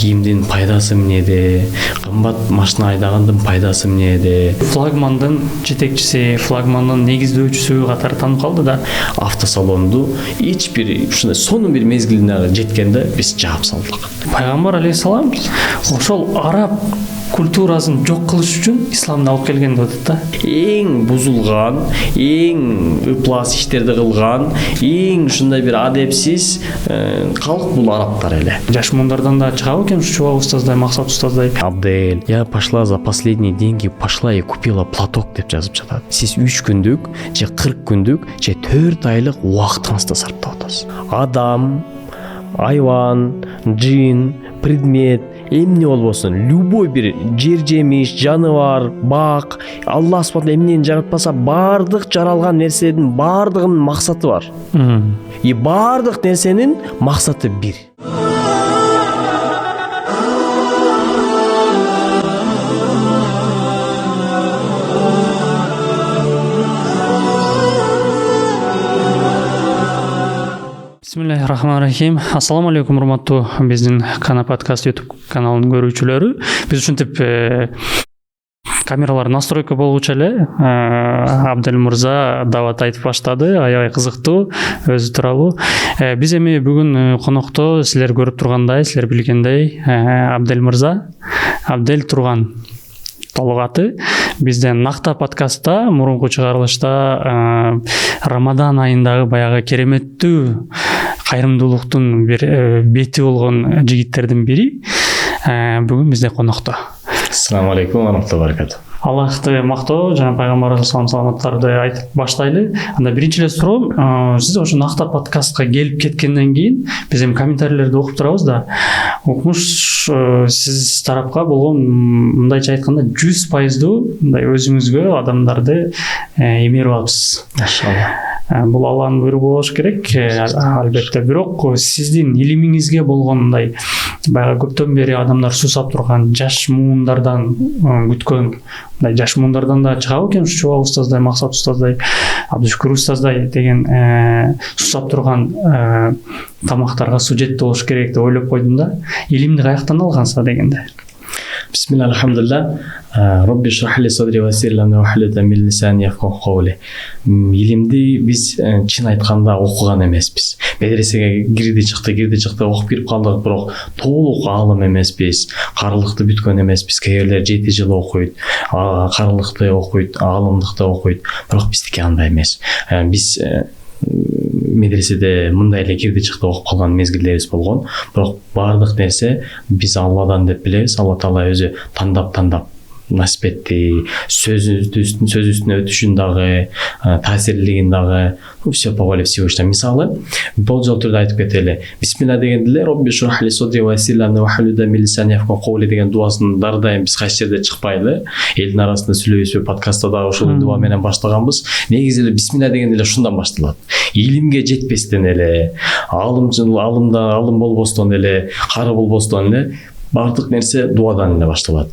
кийимдин пайдасы эмнеде, кымбат машина айдагандын пайдасы эмнеде. Флагмандын жетекчиси, флагмандын негиздөөчүсү катары танып калды да. Автосалонду эч бир ушундай сонун бир мезгилине жеткенде биз жаап салдык. Пайгамбар алейхисалам ошол араб культурасын жок кылыш үчүн исламды алып келген деп атат да. Эң бузулган, эң ыплас иштерди кылган, эң ушундай бир адепсиз калк бул арабтар эле. Жаш муундардан да чыгабы экен Чубак устаздай, Максат устаздай. Абдель, я пошла за последние деньги, пошла и купила платок деп жазып жатат. Сиз 3 күндүк же 40 күндүк же 4 айлык убактыңызды сарптап атасыз. Адам, айван, джин, предмет, эмне болбосун, любой бир жер жемиш, жаныбар, бак, Аллах субхана эмнени жаратпаса, бардык жаралган нерседин бардыгынын максаты бар. И бардык нерсенин максаты бир. Бисмиллахиррахманиррахим. Ассаламу алейкум, урматтуу биздин Кана подкаст YouTube каналынын көрүүчүлөрү. Биз ушинтип камералар настройка болгучу эле Абдель мырза дават айтып баштады. Аябай кызыктуу, өзү тууралуу. Биз эми бүгүн конокто силер көрүп тургандай, силер билгендей Абдель мырза, Абдель Турган толук аты. Бизден Накта подкастта мурунку чыгарылышта Рамадан айындагы баягы кереметтүү кайрымдуулуктун бир бети болгон жигиттердин бири бүгүн бизде конокто. Ассаламу алейкум ва рахматуллахи ва баракатух. Аллахты мактоо жана пайгамбар саламаттарды айтып баштайлы. Анда биринчи эле суроом, сиз ошо Накта подкастка келип кеткенден кийин биз эми комментарийлерди окуп турабыз да. Окумуш сиз тарапка болгон мындайча айтканда 100% мындай өзүңүзгө адамдарды эмерип алыпсыз. Машалла. Бул Алланын буйругу болуш керек, албетте. Бирок сиздин илимиңизге болгон мындай баягы көптөн бери адамдар суусап турган жаш муундардан күткөн, мындай жаш муундардан да чыгабы экен Чубак устаздай, Максат устаздай, Абдышкүр устаздай деген суусап турган тамактарга сюжет болуш керек деп ойлоп койдум да. Илимди каяктан алгансыз дегенде. Бисмилла, алхамдулилlah. Робби шрах ли садри ва яссир ли амри вахлулдам мин лисани яфкаху каули. Илимди биз чын айтканда окуган эмеспиз. Медресеге кирди чыкты окуп кирип калдык, бирок толук аалым эмеспиз. Карылыкты бүткөн эмеспиз. Кээрлер 7 жыл окуйт, карылыкты окуйт, аалымдыкты окуйт, бирок биздики андай эмес. Биз медреседе мындай эле кирди чыкты окуп калган мезгилдерибиз болгон, бирок бардык нерсе биз Алладан деп билебиз. Алла Таала өзү тандап насип этти, сөз үстүнө өтүшүн дагы, таасирлигин дагы, все по воле Всевышнего. Мисалы, болжол түрдө айтып кетели. Бисмилла дегенде эле Робби шрах ли садри ва яссир ли амри вахлулдам мин лисани яфкаху каули деген дуасын дардайым биз кайсы жерде чыкпайлы. Элдин арасында сүйлөбүзбү, подкастта дагы ошол дуа менен баштаганбыз. Негизи эле бисмилла дегенде эле ушундан башталат. Илимге жетпестен эле, алым болбостон эле, кары болбостон эле бардык нерсе дуадан эле башталат.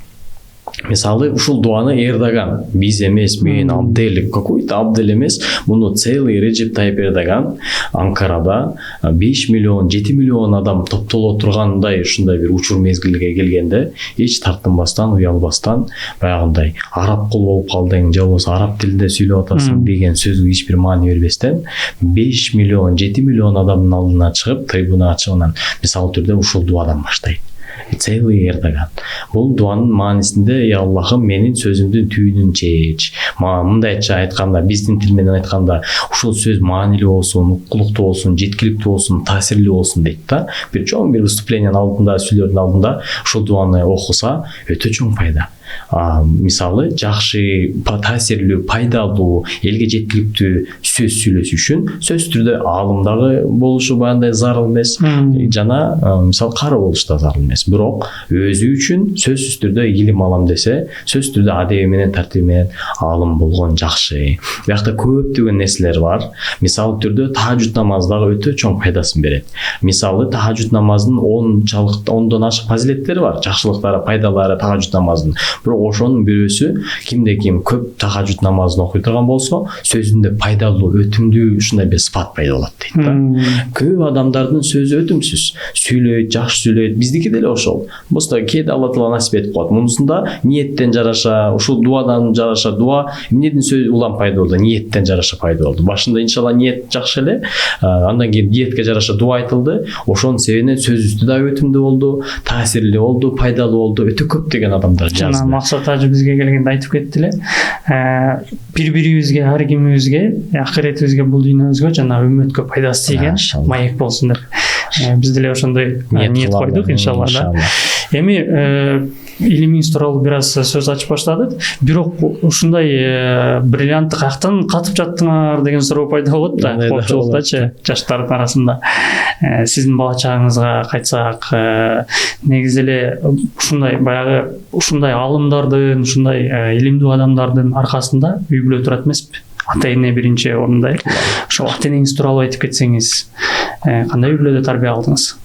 Мисалы, ушул дуаны Эрдоган, биз эмес, мен Абдель, какой-то Абдель эмес, муну целый Реджеп Тайип Эрдоган Анкарада 5 миллион, 7 миллион адам топтоло тургандай ушундай бир учур мезгилге келгенде, эч тартынбастан, уялбастан, баягындай араб кул болуп калдың, же болбосо араб тилинде сүйлөп атасың деген сөзгө эч бир маани бербестен 5 миллион, 7 миллион адамдын алдына чыгып, трибуна ачыгынан мисал түрдө ушул дуадан баштайт. Целый Эрдоган. Бул дуанын маанисинде, я Аллахым, менин сөзүмдүн түйүнүн чеч. Мындайча айтканда, биздин тил менен айтканда, ушул сөз маанилүү болсун, уккулуктуу болсун, жеткиликтүү болсун, таасирлүү болсун дейт да. Бир чоң бир выступлениянын алдында, сүйлөрдүн алдында ушул дуаны окуса, өтө чоң пайда. Мисалы, жакшы, таасирлүү, пайдалуу, элге жеткиликтүү сөз сүйлөш үчүн сөз түрдө аалымдагы болушу баягындай зарыл эмес, жана мисалы кары болуш да зарыл эмес. Бирок өзү үчүн сөзсүз түрдө илим алам десе, сөзсүз түрдө адеби менен, тартиби менен аалым болгон жакшы. Биякта көптөгөн нерселер бар. Мисалы түрдө тахажжуд намаздагы өтө чоң пайдасын берет. Мисалы, тахажжуд намазынын 10 чалык 10дон ашык фазилеттери бар, жакшылыктары, пайдалары тахажжуд намазынын. бирок ошонун бирөөсү кимде ким көп тахажжуд намазын окуй турган болсо сөзүндө пайдалуу өтүмдүү ушундай бир сыпат пайда болот дейт да. Көп адамдардын сөзү өтүмсүз сүйлөйт, жакшы сүйлөйт, биздики деле ошол. Босто кээде Алла Таала насип этип коет. Мунусунда ниеттен жараша, ушул дуадан жараша, дуа эмнеден сөз улам пайда болду? Ниеттен жараша пайда болду. Башында иншалла ниет жакшы эле, андан кийин ниетке жараша дуа айтылды. Ошонун себебинен сөзүбүз дагы өтүмдүү болду, таасирлүү болду, пайдалуу болду. Өтө көптөгөн адамдар жазды. Максат ажы бизге келгенде айтып кетти эле. Бири-бирибизге, ар кимибизге, акыретибизге, бул дүйнөбүзгө жана үммөткө пайдасы тийген маек болсун деп. Биз деле ошондой ниет койдук иншалла да. Эми илимиңиз тууралуу бир аз сөз ачып баштадык. Бирок ушундай бриллиантты каяктан катып жаттыңар деген суроо пайда болот да көпчүлүктачы жаштардын арасында. Сиздин бала чагыңызга кайтсак, негизи эле ушундай баягы ушундай алымдардын, ушундай илимдүү адамдардын аркасында үй бүлө турат эмеспи? Ата-эне биринчи орунда. Ошо ата-энеңиз тууралуу айтып кетсеңиз, кандай үй бүлөдө тарбия алдыңыз?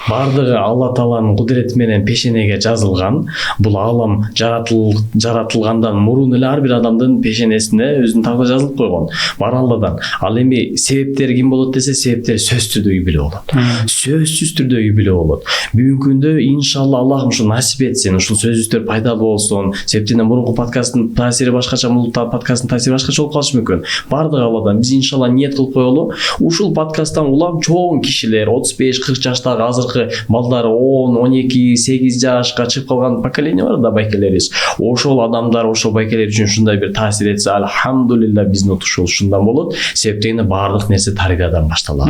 Бардыгы Алла Тааланын кудурети менен пешенеге жазылган. Бул аалам жаратылгандан мурун эле ар бир адамдын пешенесине өзүнүн тагдыры жазылып койгон. Бар Алладан. Ал эми себептери ким болот десе, себептери сөзсүз түрдө үй бүлө болот. Сөзсүз түрдө үй бүлө болот. Бүгүнкү күндө иншалла Аллахым ушу насип этсин, ушул сөзсүздөр пайдалуу болсун. Себептен мурунку подкасттын таасири башкача, бул подкасттын таасири башкача болуп калышы мүмкүн. Бардыгы Алладан. Биз иншалла ниет кылып коелу. Ушул подкасттан улам чоң кишилер, 35-40 жаштагы азыркы балдар 10-12, 8 жашка чыгып калган поколение бар да, байкелерибиз. Ошол адамдар, ошол байкелер үчүн ушундай бир таасир этсе, альхамдулилла биздин утуш ушундан болот. Себептен баардык нерсе тарбиядан башталат.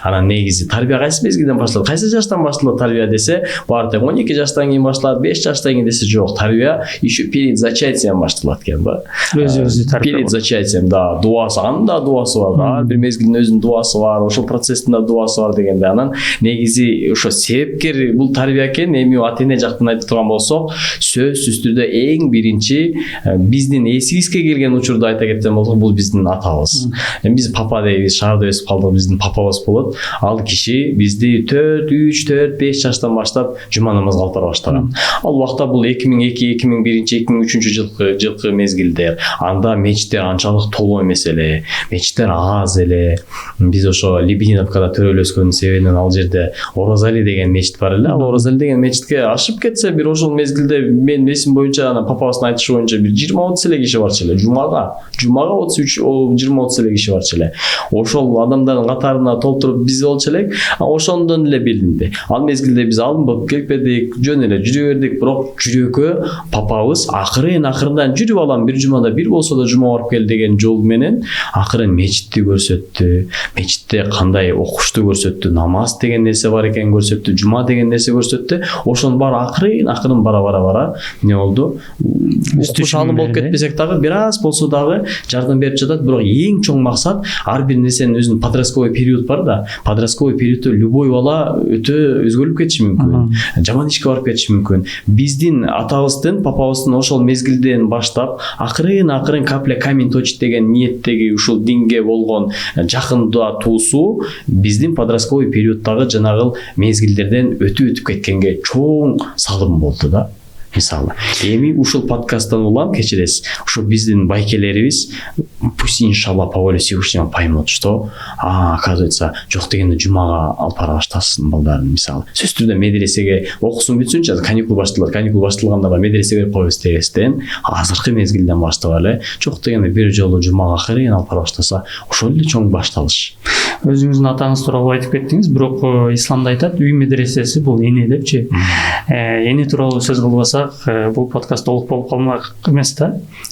Анан негизи тарбия кайсы мезгилден башталат? Кайсы жаштан башталат тарбия десе, баары 12 жаштан кийин башталат, 5 жаштан кийин десе жок. Тарбия еще перед зачатием башталат экен да. Өзү тарбия. Перед зачатием, да, дуасы, анда дуасы бар. Ар бир мезгилдин өзүнүн дуасы бар, ошол процесстин да дуасы бар дегенде. Анан негизи ошо себепкер бул тарбия экен. Эми ата-эне жактан айтып турган болсок, сөзсүз түрдө эң биринчи биздин эсибизге келген учурда айта кеткен болсок, бул биздин атабыз. Биз папа дейбиз, шаарда өсүп калдык, биздин папабыз болот. Ал киши бизди 3-4-5 жаштан баштап жума намаз калтыра баштаган. Ал убакта бул 2002, 2001, 2003 жылкы мезгилдер. Анда мечиттер анчалык толуу эмес эле, мечиттер аз эле. Биз ошо Либининовкада төрөлөскөн себебинен ал жерде Оразали деген мечит бар эле. Ал Оразали деген мечитке ашып кетсе, бир ошол мезгилде мен эсим боюнча анан папабыздын айтышы боюнча бир 20-30 эле киши барчу эле. Жумага 20-30 эле киши барчу эле. Ошол адамдардын катарына толтуруп биз болчу элек. Ошондон эле билинди. Ал мезгилде биз алынып кетпедик, жөн эле жүрө бердик, бирок жүрөккө папабыз акырындан жүрүп алам, бир жумада бир болсо да жума барып кел деген жол менен акырын мечитти көрсөттү. Мечитте кандай окушту көрсөттү, намаз деген нерсе бар экен көрсөттү, жума деген нерсе көрсөттү. Ошонун баары акырын бара эмне болду? Окуш алым болуп кетпесек дагы, бир аз болсо дагы жардам берип жатат. Бирок эң чоң максат ар бир нерсенин өзүнүн подростковый период бар да. Подростковый периодто любой бала өтө өзгөрүп кетиши мүмкүн. Жаман ишке барып кетиши мүмкүн. Биздин атабыздын, папабыздын ошол мезгилден баштап акырын капля камень точит деген ниеттеги ушул динге болгон жакындоо туусу биздин подростковый периоддагы жанагыл мезгилдерден өтүп кеткенге чоң салым болду да. Мисалы, эми ушул подкасттан улам кечиресиз. Ушу биздин байкелерибиз пусть иншалла по воле Всевышнего поймут, что оказывается жок дегенде жумага алып бара баштасын балдарын. Мисалы, сөзсүз түрдө медресеге окусун бүтсүнчү, каникул башталат. Каникул башталганда бар медресеге берип коебуз дегестен, азыркы мезгилден баштап эле жок дегенде бир жолу жумага акырын алып бара баштаса, ошол эле чоң башталыш. Өзүңүздүн атаңыз тууралуу айтып кеттиңиз, бирок исламда айтат, үй медресеси бул эне депчи. Эне тууралуу сөз кылбасак, бул подкаст толук болуп калмак эмес да.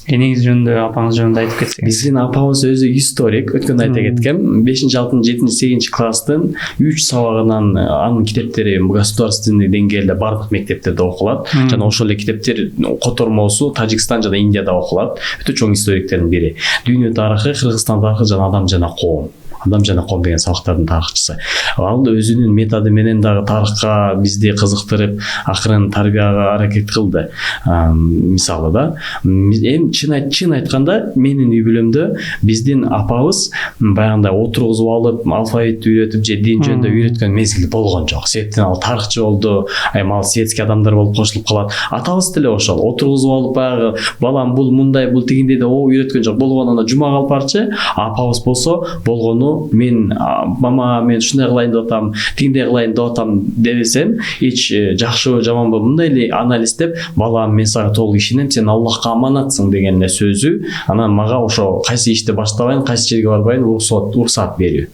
Энеңиз жөнүндө, апаңыз жөнүндө айтып кетсеңиз. Биздин апабыз өзү историк, өткөндө айта кеткем. 5-6-7-8 класстын 3 сабагынан анын китептери государственный деңгээлде бардык мектептерде окулат. Жана ошол эле китептер котормосу Тажикстан жана Индияда окулат. Өтө чоң историктердин бири. Дүйнө тарыхы, Кыргызстан тарыхы жана адам жана коом. адам жана ком деген сабактардын тарыхчысы. Ал өзүнүн методу менен дагы тарыхка бизди кызыктырып, акырын тарбияга аракет кылды. Мисалы да, эми чын айтканда менин үй бүлөмдө биздин апабыз баягындай отургузуп алып, алфавитти үйрөтүп же дин жөнүндө үйрөткөн мезгили болгон жок. Себептен ал тарыхчы болду, ал светский адамдар болуп кошулуп калат. Атабыз деле ошол отургузуп алып баягы балам бул мындай, бул тигиндей деп үйрөткөн жок. Болгону жумага алып барчы, апабыз болсо болгону мен мама мен ушундай кылайын деп атам, тигиндей кылайын деп атам дебесем, эч жакшыбы жаманбы мындай эле анализдеп, балам мен сага толук ишенем, сен Аллахка аманатсың деген сөзү анан мага ошо кайсы ишти баштабайын, кайсы жерге барбайын уруксат берүү.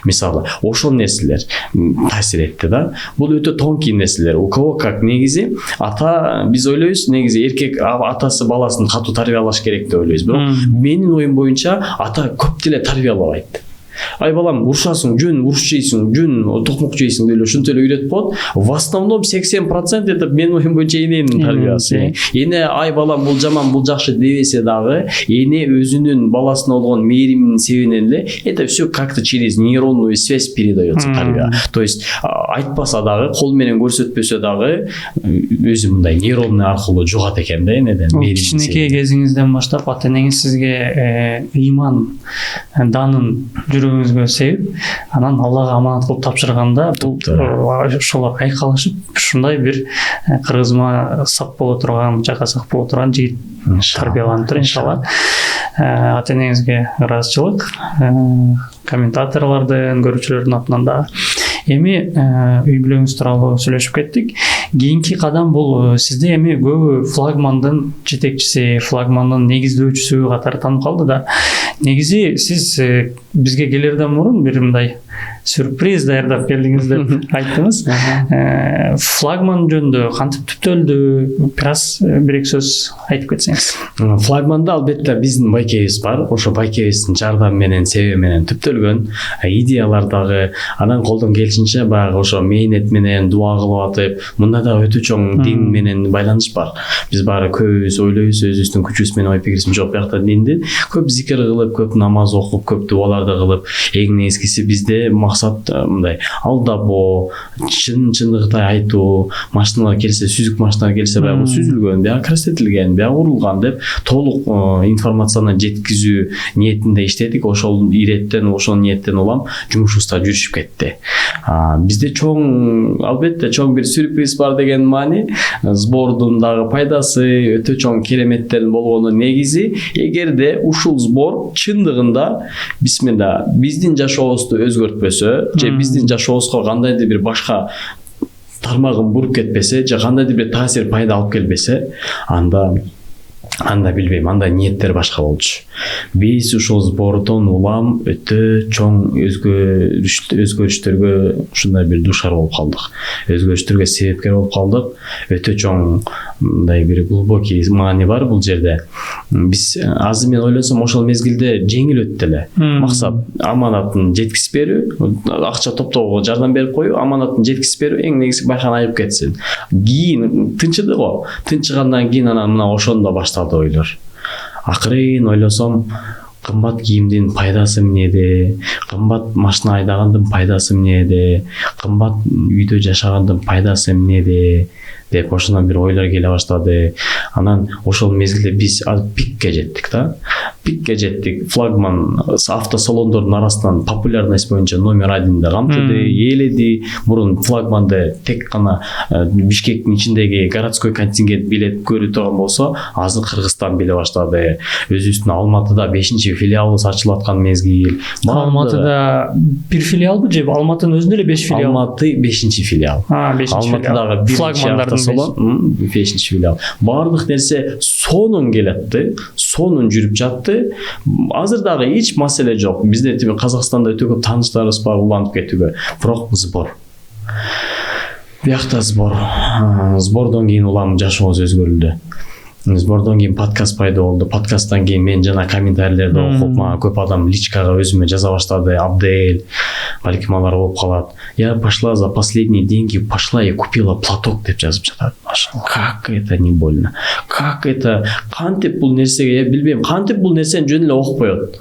Мисалы, ошол нерселер таасир этти да. Бул өтө тонкий нерселер. У кого как негизи ата биз ойлойбуз, негизи эркек атасы баласын катуу тарбиялаш керек деп ойлойбуз. Бирок менин оюм боюнча ата көп деле тарбиялабайт. Ай балам урушасың, жөн уруш жейсиң, жөн токмок жейсиң деп ушунча эле үйрөтүп коет. В основном 80% это менин оюм боюнча эненин тарбиясы. Эне ай балам бул жаман, бул жакшы дебесе дагы, эне өзүнүн баласына болгон мээриминин себебинен эле это все как-то через нейронную связь передается тарбия. То есть айтпаса дагы, кол менен көрсөтпөсө дагы өзү мындай нейронный аркылуу жугат экен да энеден. Кичинекей кезиңизден баштап ата энеңиз сизге ыйман, данын жүрөгүңүзгө себип, анан Аллага аманат кылып тапшырганда бул ошолор айкалышып, ушундай бир кыргызыма сап боло турган, жака сак боло турган жигит тарбияланып, иншалла. Ата энеңизге ыраазычылык, комментаторлордун, көрүүчүлөрдүн атынан да. Эми үй бүлөңүз тууралуу сүйлөшүп кеттик. Кийинки кадам бул сизде эми көбү флагмандын жетекчиси, флагмандын негиздөөчүсү катары таанып калды да. Негизи сиз бизге келерден мурун бир мындай сюрприз даярдап келдиңиз деп айттыңыз. Флагман жөнүндө кантип түптөлдү? Бир эки сөз айтып кетсеңиз. Флагманда албетте биздин байкебиз бар. Ошо байкебиздин жардамы менен, себеби менен түптөлгөн. Идеялар дагы анан колдон келишинче баягы ошо мэйнет менен дуа кылып атып, мында да өтө чоң дин менен байланыш бар. Биз баары көбүбүз ойлойбуз, өзүбүздүн күчүбүз менен ой пикирибиз жок, биякта динди көп зикир кылып, көп намаз окуп, көп дуаларды кылып, эң негизгиси бизде максат мындай алдабоо, чындыкты айтуу, машиналар келсе, сүзүк машиналар келсе баягы сүзүлгөн, баягы красителген, баягы урулган деп толук информацияны жеткизүү ниетинде иштедик. Ошол ниеттен улам жумушубузда жүрүшүп кетти. Бизде чоң, албетте чоң бир сюрприз бар деген маани. Сбордун дагы пайдасы өтө чоң, кереметтерин болгону негизи. Эгерде ушул сбор чындыгында бисмилла биздин жашообузду өзгөртпөсө, же биздин жашообузга кандайдыр бир башка тармагын буруп кетпесе, же кандайдыр бир таасир пайда алып келбесе, анда билбейм, анда ниеттер башка болчу. Биз ушул сбордон улам өтө чоң өзгөрүштөргө ушундай бир душар болуп калдык. Өзгөрүштөргө себепкер болуп калдык. Өтө чоң мындай бир глубокий маани бар бул жерде. Биз азыр мен ойлосом ошол мезгилде жеңил өттү эле. Максат аманатын жеткизип берүү, акча топтоого жардам берип коюу, аманатын жеткизип берүү, эң негизи байкан айып кетсин. Кийин тынчыды го. Тынчыгандан кийин анан мына ошондо башталды ойлор. Акырын ойлосом, кымбат кийимдин пайдасы эмнеде, кымбат машина айдагандын пайдасы эмнеде, кымбат үйдө жашагандын пайдасы эмнеде деп ошондон бир ойлор келе баштады. Анан ошол мезгилде биз пикке жеттик да. Пикке жеттик. Флагман автосалондордун арасынан популярность боюнча номер 1-де камтыды, ээледи. Мурун флагманды тек гана Бишкектин ичиндеги городской контингент билет көрүп турган болсо, азыр Кыргызстан биле баштады. Өзүбүздүн Алматыда 5-филиалыбыз ачылып аткан мезгил. Алматыда бир филиалбы же Алматынын өзүндө эле 5 филиал? Алматы 5-филиал. 5-филиал. Алматыдагы бир салон 5-филиал. Бардык нерсе сонун келатты, сонун жүрүп жатты. Азыр дагы эч маселе жок. Бизде Казакстанда өтө көп тааныштарыбыз бар, уланып кетүүгө. Бирок сбор. Биякта сбор. Сбордон кийин улам жашообуз өзгөрүлдү. Сбордон кийин подкаст пайда болду. Подкасттан кийин мен жана комментарийлерди окуп, мага көп адам личкага өзүмө жаза баштады. Абдель, балким алар болуп калат. Я пошла за последние деньги, пошла и купила платок деп жазып жатат. Как это не больно? Как это? Кантип бул нерсеге, я билбейм, кантип бул нерсени жөн эле окуп коет.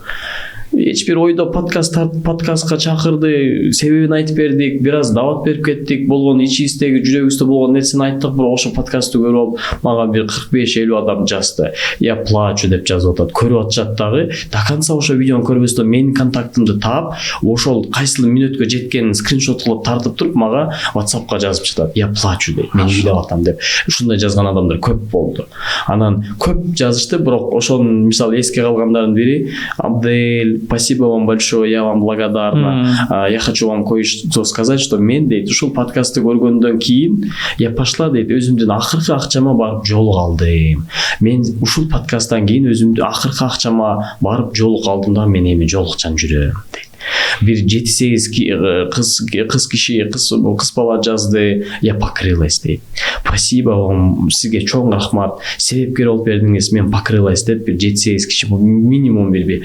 эч бир ойдо подкастка чакырды, себебин айтып бердик, бир аз дават берип кеттик, болгон ичибиздеги жүрөгүбүздө болгон нерсени айттык, бирок ошо подкастты көрүп алып мага бир 45-50 адам жазды. Я плачу деп жазып атат. Көрүп атышат дагы. До конца ошо видеону көрбөстөн менин контактымды таап, ошол кайсыл мүнөткө жеткенин скриншот кылып тартып туруп мага WhatsAppка жазып жатат. Я плачу дейт. Мен үйлөп атам деп. Ушундай жазган адамдар көп болду. Анан көп жазышты, бирок ошонун мисалы эске калгандардын бири: Абдель, спасибо вам большое, я вам благодарна. Я хочу вам кое-что сказать, что мен дейт ушул подкастты көргөндөн кийин я пошла дейт өзүмдүн акыркы акчама барып жолук алдым. Мен ушул подкасттан кийин өзүмдүн акыркы акчама барып жолук алдым да, мен эми жолукчан жүрөм дейт. Бир 7-8 кыз бала жазды. Я покрылась дейт. Спасибо вам, сизге чоң рахмат. Себепкер болуп бердиңиз, мен покрылась деп бир 7-8 киши минимум бир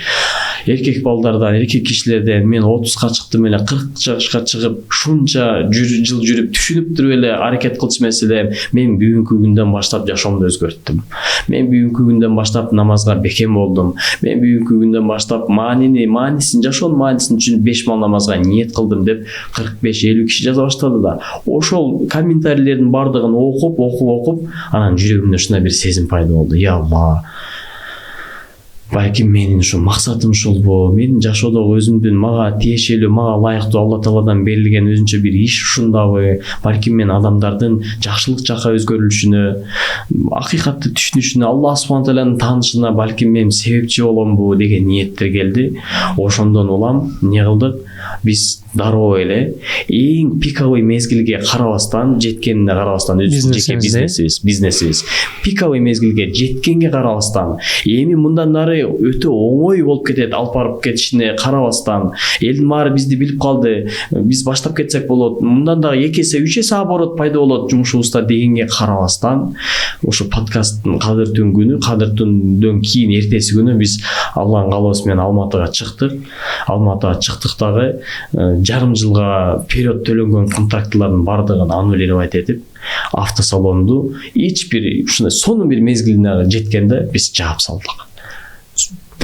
эркек балдардан, эркек кишилерден мен 30га чыктым эле, 40 жашка чыгып, шунча жыл жүрүп түшүнүп туруп эле аракет кылчу маселе. Мен бүгүнкү күндөн баштап жашоомду өзгөрттүм. Мен бүгүнкү күндөн баштап намазга бекем болдум. Мен бүгүнкү күндөн баштап маанисин, жашоонун маанисин түшүнүп 5 мал намазга ниет кылдым деп 45-50 киши жаза баштады да. Ошол комментарийлердин бардыгын окуп, анан жүрөгүмдө ушундай бир сезим пайда болду. Я Алла, балким менин ушу максатым ушулбу, менин жашоодогу өзүмдүн мага тиешелүү, мага ылайыктуу Алла Тааладан берилген өзүнчө бир иш ушундабы, балким мен адамдардын жакшылык жакка өзгөрүлүшүнө, акыйкатты түшүнүшүнө, Алла Субхана Тааланын таанышына балким мен себепчи боломбу деген ниеттер келди. Ошондон улам эмне кылдык? Биз дароо эле эң пиковый мезгилге карабастан, жеткенине карабастан, өзүбүздүн жеке бизнесибиз пиковый мезгилге жеткенге карабастан, эми мындан нары өтө оңой болуп кетет алып барып кетишине карабастан, элдин баары бизди билип калды, биз баштап кетсек болот, мындан дагы 2 эсе 3 эсе оборот пайда болот жумушубузда дегенге карабастан, ошо подкасттын кадыртын күнү кийин эртеси күнү биз Алланын каалоосу менен Алматыга чыктык дагы жарым жылга вперед төлөнгөн контрактлардын бардыгын аннулировать этип, автосалонду эч бир ушундай сонун бир мезгилине жеткенде биз жаап салдык.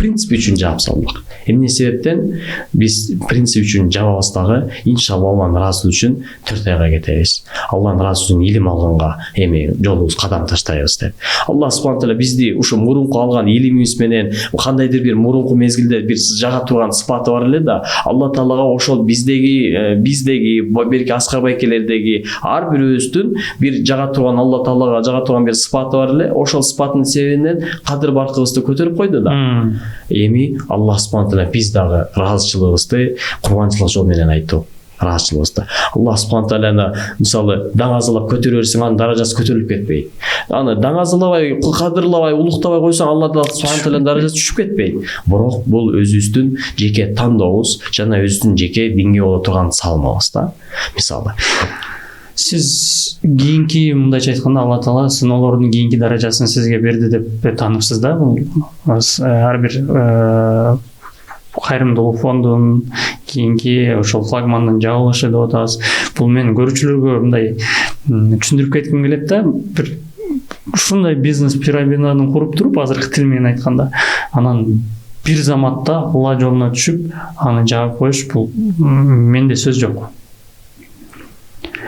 Принцип үчүн жаап салдык. Эмне себептен биз принцип үчүн жабабыз дагы, иншалла Алланын ыраазылыгы үчүн 4 айга кетебиз. Алланын ыраазылыгы үчүн илим алганга эми жолубуз кадам таштайбыз деп. Алла Субхана Таала бизди ушу мурунку алган илимибиз менен кандайдыр бир мурунку мезгилде бир жага турган сыпаты бар эле да, Алла Таалага ошол биздеги берки Аскар байкелердеги ар бирөөбүздүн бир жага турган Алла Таалага жага турган бир сыпаты бар эле. Ошол сыпаттын себебинен кадыр баркыбызды көтөрүп койду да. Эми Алла Субхана Таала биз дагы ыраазычылыгыбызды курбанчылык жол менен айттык. Ыраазычылыгыбызды. Алла Субхана Тааланы мисалы даңазалап көтөрө берсең, анын даражасы көтөрүлүп кетпейт. Аны даңазалабай, кадырлабай, улуктабай койсоң, Алла Субхана Тааланын даражасы түшүп кетпейт. Бирок бул өзүбүздүн жеке тандообуз жана өзүбүздүн жеке динге боло турган салымыбыз да. Мисалы сиз кийинки мындайча айтканда Алла Таала сыноолордун кийинки даражасын сизге берди деп таанипсыз да. Ар бир кайрымдуулук фондунун кийинки ошол флагмандын жабылышы деп атабыз. Бул мен көрүүчүлөргө мындай түшүндүрүп кетким келет да. Бир ушундай бизнес пирамиданы куруп туруп, азыркы тил менен айтканда, анан бир заматта Алла жолуна түшүп, аны жаап коюш, бул менде сөз жок.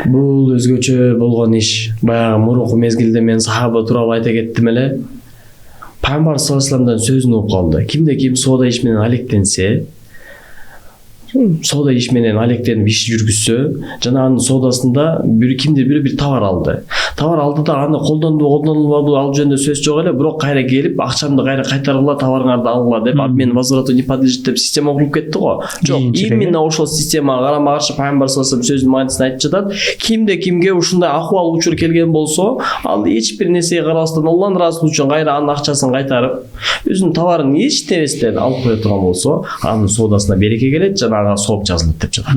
Бул өзгөчө болгон иш. Баягы мурунку мезгилде мен сахаба тууралуу айта кеттим эле. Пайгамбар саллаллаху алейхи вассаламдан сөзүн угуп калды. Кимде ким соода иш менен алектенсе, соода иш менен алектенип иш жүргүзсө, жана анын соодасында кимдир бир товар алды. Товар алды да аны колдонулбаду ал жөнүндө сөз жок эле, бирок кайра келип акчамды кайра кайтаргыла, товарыңарды алгыла деп, мен возврату не подлежит деп система куруп кетти го. Жок, именно ошол системага карама каршы Пайгамбар саллаллаху алейхи вассалам сөзүнүн маанисин айтып жатат. Кимде кимге ушундай акыбал учур келген болсо, ал эч бир нерсеге карабастан Алланын ыраазылыгы үчүн кайра анын акчасын кайтарып, өзүнүн товарын эч нерестен алып кое турган болсо, анын соодасына береке келет жана ага сооп жазылат деп жатат.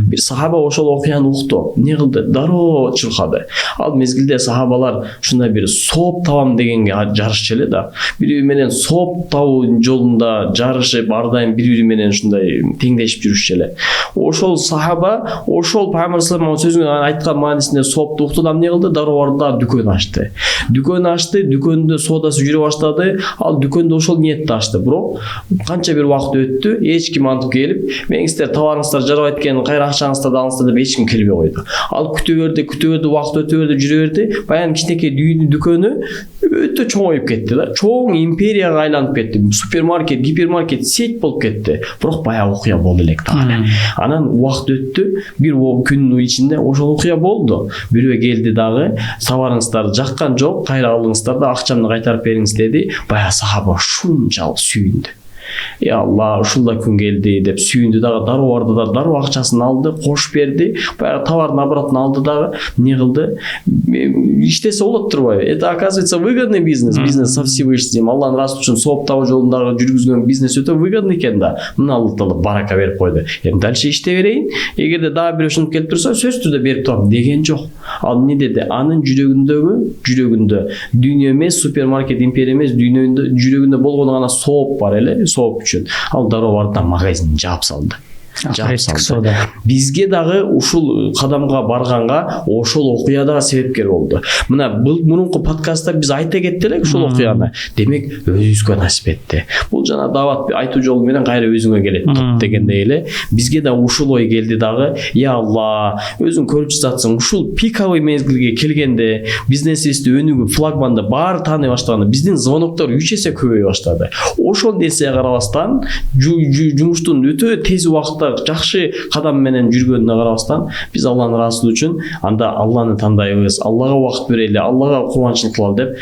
Бир сахаба ошол окуяны укту, эмне кылды? Дароо чуркады. Ал мезгилде сахабалар ушундай бир сооп табам дегенге жарышчу эле да. Бири менен сооп табуу жолунда жарышып, ар дайым бири менен ушундай теңдешип жүрүшчү эле. Ошол сахаба, ошол Пайгамбар саллаллаху алейхи ва саллям айткан маанисинде соопты укту да эмне кылды? Дароо барды, дүкөн ачты. Дүкөндө соодасы жүрө баштады. Ал дүкөндө ошол ниетте ачты. Бирок канча бир убакыт өттү, эч ким антып келип, "Меңиздер товарыңыздар жарабайт экен, кайра акчаңызды алыңыздар" деп эч ким келбей койду. Ал күтө берди, убакыт өтө берди, жүрө берди. Баягы кичинекей дүкөнү өтө чоңоюп кетти да. Чоң империяга айланып кетти. Супермаркет, гипермаркет, сеть болуп кетти. Бирок баягы окуя болду элек дагы. Анан убакыт өттү, бир күндүн ичинде ошол окуя болду. Бирөө келди дагы, "Товарыңыздар жаккан жок, кайра алыңыздар да акчамды кайтарып бериңиз" деди. Баягы сахаба шунчалык сүйүндү. "Я Алла, ушул да күн келди" деп сүйүндү дагы. Дароо барды да, дароо акчасын алды, кош берди. Баягы товардын обратно алды дагы. Эмне кылды? Иштесе болот турбайбы? Это оказывается выгодный бизнес, бизнес со Всевышним. Алланын расул үчүн сооп табуу жолундагы жүргүзгөн бизнес өтө выгодный экен да. Мына Алла Таала барака берип койду. Эми дальше иштей берейин. Эгерде дагы бир ушунуп келип турса, сөзсүз түрдө берип турам деген жок. Ал эмне деди? Анын жүрөгүндө дүйнө эмес, супермаркет, империя эмес, жүрөгүндө болгону гана сооп бар эле, сооп үчүн. Ал дароо барды да магазин жаап салды. Бизге дагы ушул кадамга барганга ошол окуя дагы себепкер болду. Мына мурунку подкастта биз айта кеттик элек ушул окуяны. Демек өзүбүзгө насип этти. Бул жана дават айтуу жолу менен кайра өзүңө келет дегендей эле. Бизге да ушул ой келди дагы. Я Алла, өзүң көрүп жатсың, ушул пиковый мезгилге келгенде бизнесибизди өнүгүп, флагманды баары тааный баштаганда биздин звоноктор 3 эсе көбөйө баштады. Ошол нерсеге карабастан, жумуштун өтө тез убакытта жакшы кадам менен жүргөнүнө карабастан, биз Алланын расулу үчүн анда Алланы тандайбыз, Аллага убакыт берели, Аллага кубанычтуулук кылалы деп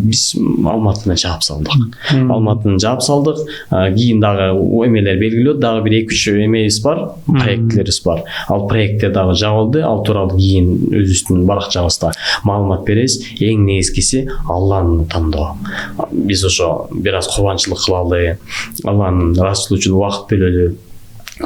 биз Алматыны жаап салдык. Алматыны жаап салдык. Кийин дагы эмелер белгилөө, дагы бир 2-3 эмебиз бар, проектлерибиз бар. Ал проекттер дагы жабылды. Ал тууралуу кийин өзүбүздүн баракчабызда маалымат беребиз. Эң негизгиси Алланы тандоо. Биз ошо бир аз кубанычтуулук кылалы, Алланын расулу үчүн убакыт бөлөлү.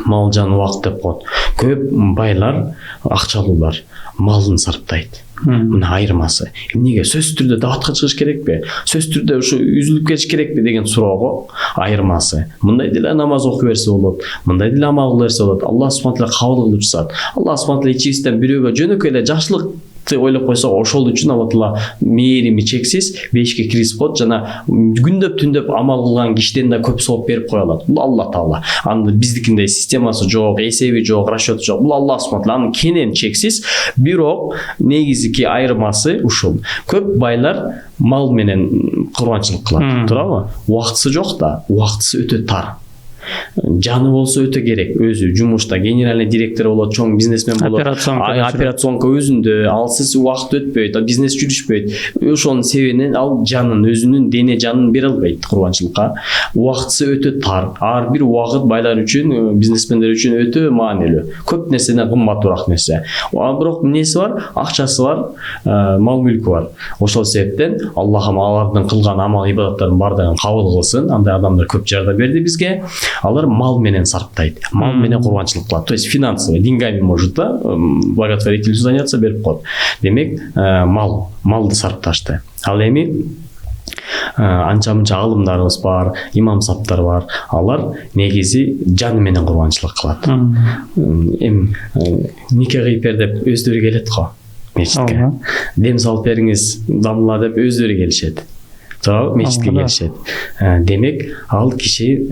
Мал жан убакыт деп коет. Көп байлар, акчалуулар малын сарптайт. Мына айырмасы. Эмнеге сөзсүз түрдө даватка чыгыш керекпи? Сөзсүз түрдө ушу үзүлүп кетиш керекпи деген суроого айырмасы. Мындай деле намаз окуп берсе болот, мындай деле амал кыла берсе болот. Алла субхана таала кабыл кылып жатат. Алла субхана таала ичибизден бирөөгө жөнөкөй эле жакшылык ойлоп койсо, ошол үчүн Алла Таала мээрими чексиз бешикке киргизип коет жана күндөп түндөп амал кылган кишиден да көп сооп берип кое алат. Бул Алла Таала. Анда биздикиндей системасы жок, эсеби жок, расчёту жок. Бул Алла субхана таала анын кенен чексиз. Бирок негизги айырмасы ушул. Көп байлар мал менен курманчылык кылат, туурабы? Убактысы жок да, убактысы өтө тар. Жаны болсо өтө керек, өзү жумушта генеральный директор болот, чоң бизнесмен болот, операционка өзүндө, алсыз убакыт өтпөйт, бизнес жүрүшпөйт. Ошонун себебинен ал жанын, өзүнүн дене жанын бере албайт курбанчылыкка. Убактысы өтө тар. Ар бир убакыт байлар үчүн, бизнесмендер үчүн өтө маанилүү. Көп нерседен кымбатыраак нерсе. Бирок эмнеси бар? Акчасы бар, мал мүлкү бар. Ошол себептен Аллах алардын кылган амал ибадаттарын бардыгын кабыл кылсын. Андай адамдар көп жардам берди бизге. Алар мал менен сарптайт, мал менен курбанчылык кылат. То есть финансово, деньгами может да, благотворительностью заняться берип коет. Демек, малды сарпташты. Ал эми анча-мынча алымдарыбыз бар, имам саптар бар. Алар негизи жаны менен курбанчылык кылат. Эми нике кыйып бер деп өздөрү келет го мечитке. Дем салып бериңиз, дамла деп өздөрү келишет. Мечитке келишет. Демек, ал киши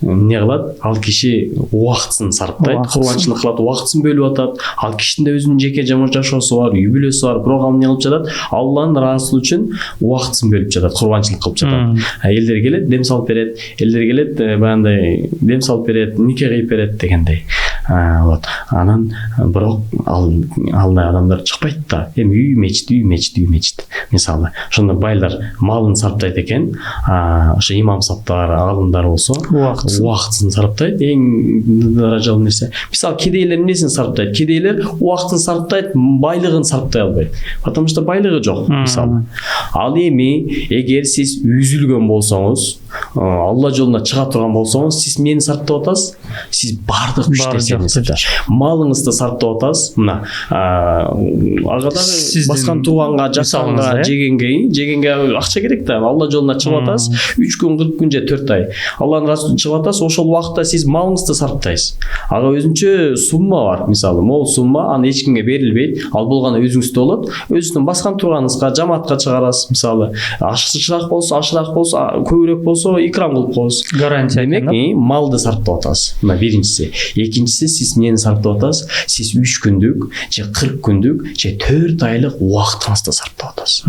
эмне кылат? Ал киши убактысын сарптайт, курбанчылык кылат, убактысын бөлүп атат. Ал кишинин да өзүнүн жеке жашоосу бар, үй бүлөсү бар, бирок ал эмне кылып жатат? Алланын расулу үчүн убактысын бөлүп жатат, курбанчылык кылып жатат. Элдер келет, дем салып берет, элдер келет, баягындай дем салып берет, нике кыйып берет дегендей. Вот. Анан бирок алдай адамдар чыкпайт да. Эми үй мечит. Мисалы, ошондо байлар малын сарптайт экен, ошо имам саптар, алымдар болсо убактысын сарптайт. Эң даражалуу нерсе. Мисалы, кедейлер эмнесин сарптайт? Кедейлер убактын сарптайт, байлыгын сарптай албайт. Потому что байлыгы жок, мисалы. Ал эми эгер сиз үзүлгөн болсоңуз, Алла жолуна чыга турган болсоңуз, сиз эмнени сарптап атасыз? Сиз бардык күч нерсени сарптайсыз. Малыңызды сарптап атасыз. Мына ага дагы баскан тууганга, жатканга, жегенге акча керек да. Алла жолуна чыгып атасыз, 3 күн, 40 күн же 4 ай. Алланын расына чыгып атасыз, ошол убакытта сиз малыңызды сарптайсыз. Ага өзүнчө сумма бар. Мисалы, могул сумма аны эч кимге берилбейт. Ал болгону өзүңүздө болот. Өзүңүздүн баскан турганыңызга, жамаатка чыгарасыз. Мисалы, ашыгыраак болсо, көбүрөөк болсо икрам кылып коесуз. Гарантия. Демек, малды сарптап атасыз. Мына биринчиси. Экинчиси, сиз эмнени сарптап атасыз? Сиз 3 күндүк же 40 күндүк же 4 айлык убактыңызды сарптап атасыз.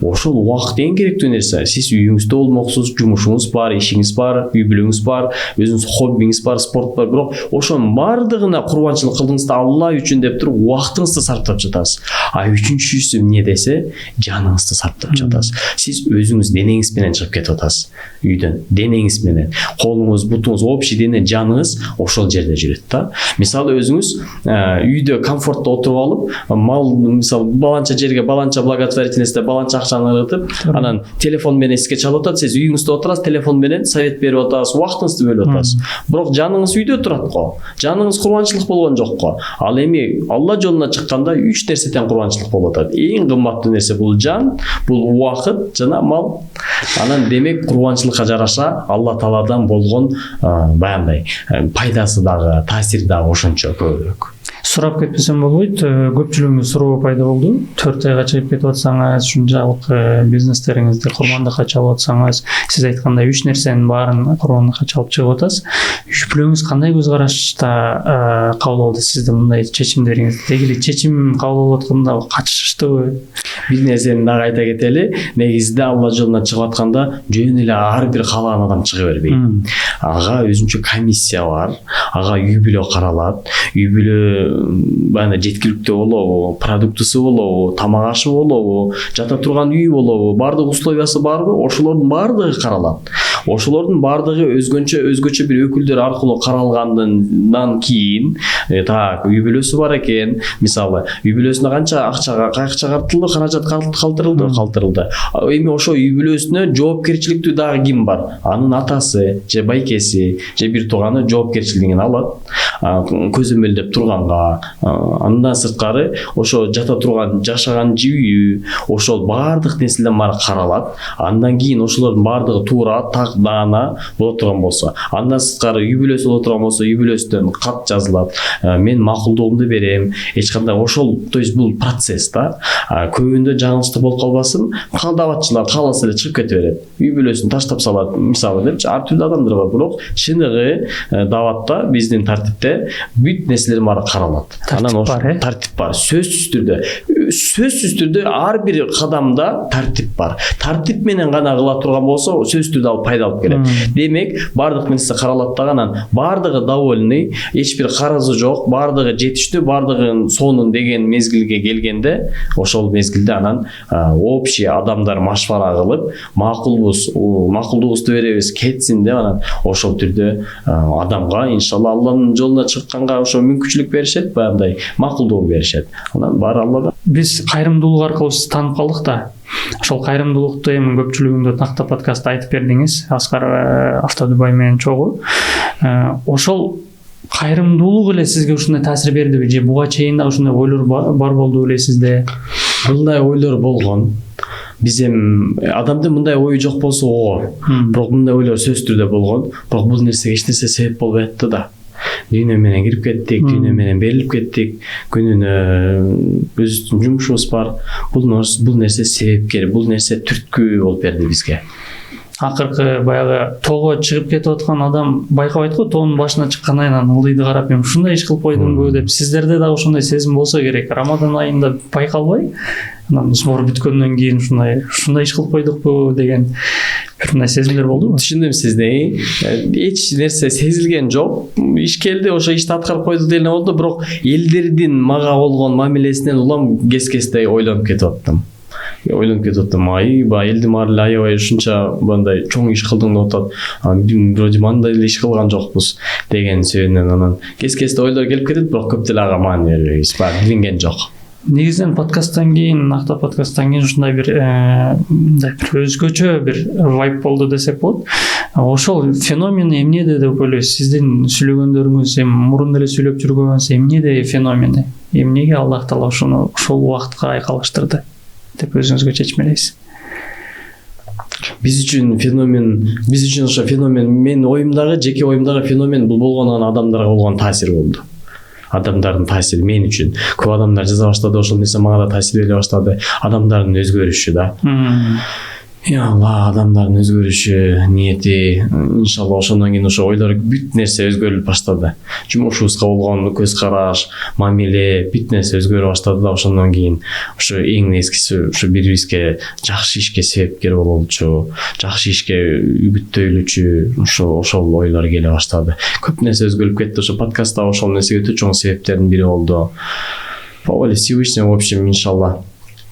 Ошол убакыт эң керектүү нерсе. Сиз үйүңүздө болмоксуз, жумушуңуз бар, ишиңиз бар, үй бүлөңүз бар, өзүңүз хоббиңиз бар, спорт бар, бирок ошонун бардыгына курбанчылык кылдыңыз да Алла үчүн деп туруп убактыңызды сарптап жатасыз. А үчүнчүсү эмне десе, жаныңызды сарптап жатасыз. Сиз өзүңүз денеңиз менен чыгып кетип атасыз үйдөн. Денеңиз менен, колуңуз, бутуңуз, общий дене, жаныңыз ошол жерде жүрөт да. Мисалы өзүңүз үйдө комфортто отуруп алып, мал мисалы баланча жерге баланча благотворительностьте баланча акчаны ыргытып, анан телефон менен эске чалып атат, сиз үйүңүздө отурасыз, телефон менен совет берип атасыз, убактыңызды бөлүп атасыз. Бирок жаныңыз үйдө турат го. Жаныңыз курбанчылык болгон жок го. Ал эми Алла жолуна чыкканда 3 нерседен курбанчылык болуп атат. Эң кымбаттуу нерсе бул жан, бул убакыт жана мал. Анан демек курбанчылыкка жараша Алла Тааладан болгон баягындай пайдасы дагы, таасири дагы ошончо көбүрөөк. Сурап кетпесем болбойт. Көпчүлүгүңүз суроо пайда болду. 4 айга чыгып кетип атсаңыз, ушунчалык бизнестериңизди курбандыкка чалып атсаңыз, сиз айткандай 3 нерсенин баарын курбандыкка чалып чыгып атасыз. Үй бүлөңүз кандай көз карашта кабыл алды сизди мындай чечимдериңизди? Дегили чечим кабыл алып атканда катышыштыбы? Бир нерсени дагы айта кетели. Негизинде Алла жолуна чыгып атканда жөн эле ар бир каалаган адам чыга бербейт. Ага өзүнчө комиссия бар. Ага үй бүлө каралат. Үй бүлө бана жеткиликтүү болобу, продуктысы болобу, тамак ашы болобу, жата турган үй болобу, бардык условиясы барбы? Ошолордун бардыгы каралат. Ошолордун бардыгы өзгөчө бир өкүлдөр аркылуу каралгандан кийин, так, үй бүлөсү бар экен. Мисалы, үй бүлөсүнө канча акча картылды, каражат калтырылды. Эми ошо үй бүлөсүнө жоопкерчиликтүү дагы ким бар? Анын атасы же байкеси же бир тууганы жоопкерчилигин алат. Көзөмөлдөп турганга, андан сырткары ошо жата турган, жашаган үйү, ошол бардык нерселер баары каралат. Андан кийин ошолордун бардыгы туура даана боло турган болсо, андан сырткары үй бүлөсү боло турган болсо, үй бүлөсүнөн кат жазылат. Мен макулдугумду берем. Эч кандай ошол, то есть бул процесс да. Көбүндө жаңылыштык болуп калбасын, кандабатчылар кааласа эле чыгып кете берет. Үй бүлөсүн таштап салат, мисалы депчи, ар түрдүү адамдар бар. Бирок чыныгы даватта, биздин тартипте бүт нерселер баары каралат. Анан ошо тартип бар. Сөзсүз түрдө ар бир кадамда тартип бар. Тартип менен гана кыла турган болсо, сөзсүз түрдө ал пайда алып келет. Демек, бардык нерсе каралат да, анан бардыгы довольный, эч бир карызы жок, бардыгы жетиштүү, бардыгын сонун деген мезгилге келгенде, ошол мезгилде анан общий адамдар машвара кылып, макулдугубузду беребиз, кетсин деп анан ошол түрдө адамга иншалла Алланын жолуна чыкканга ошо мүмкүнчүлүк беришет, баягындай макулдук беришет. Анан баары Алладан. Биз кайрымдуулук аркылуу сизди таанып калдык да. Ошол кайрымдуулукту эми көпчүлүгүндө такта подкастта айтып бердиңиз, Аскар Автодубай менен чогуу. Ошол кайрымдуулук эле сизге ушундай таасир бердиби же буга чейин да ушундай ойлор бар болду беле сизде? Мындай ойлор болгон. Биз эми адамдын мындай ою жок болсо оор. Бирок мындай ойлор сөзсүз түрдө болгон. Бирок бул нерсеге эч нерсе себеп болбой атты да. Дүйнө менен кирип кеттик, дүйнө менен берилип кеттик. Күнүнө өзүбүздүн жумушубуз бар. Бул нерсе себепкер, бул нерсе түрткү болуп берди бизге. Акыркы баягы тоого чыгып кетип аткан адам байкабайт го, тоонун башына чыккандан кийин анан ылдыйды карап, мен ушундай иш кылып койдумбу деп. Сиздерде дагы ошондой сезим болсо керек. Рамадан айында байкалбай, анан сбор бүткөндөн кийин ушундай иш кылып койдукпу деген бир мындай сезимдер болдубу? Түшүндүм сизди. Эч нерсе сезилген жок. Иш келди, ошо ишти аткарып койдук деле болду, бирок элдердин мага болгон мамилесинен улам кес-кестей ойлонуп кетип аттым. Элдин баары аябай ушунча мындай чоң иш кылдың деп атат. Вроде мындай иш кылган жокпуз деген сөөнөн анан кес-кесте ойлор келип кетет, бирок көп деле ага маани бербейбиз. Баары билинген жок. Негизинен подкасттан кийин, ушундай бир өзгөчө бир вайб болду десек болот. ошол феномен эмнеде деп ойлойсуз? Сиздин сүйлөгөндөрүңүз, мурун деле сүйлөп жүргөнсүз, эмнеде феномени? Эмнеге Аллах Таала ошону ошол убакытка айкалыштырды деп өзүңүзгө чечмелейсиз? Биз үчүн ошо феномен, менин оюмдагы, жеке оюмдагы феномен бул болгондон адамдарга болгон таасир болду. Адамдардын таасири мен үчүн. Көп адамдар жаза баштады, ошол нерсе мага да таасир бере баштады. Адамдардын өзгөрүшү да. Алла, адамдардын өзгөрүшү, ниети, иншалла ошондон кийин ошо ойлор бүт нерсе өзгөрүлүп баштады. Жумушубузга болгон көз караш, мамиле, бүт нерсе өзгөрө баштады да, ошондон кийин ошо эң нескиси ошо бирибизге жакшы ишке себепкер бололчу, жакшы ишке үгүттөйлүчү ошол ойлор келе баштады. Көп нерсе өзгөрүп кетти. Ошо подкастта ошол нерсеге өтө чоң себептердин бири болду. По воле Всевышнего, в общем, иншалла.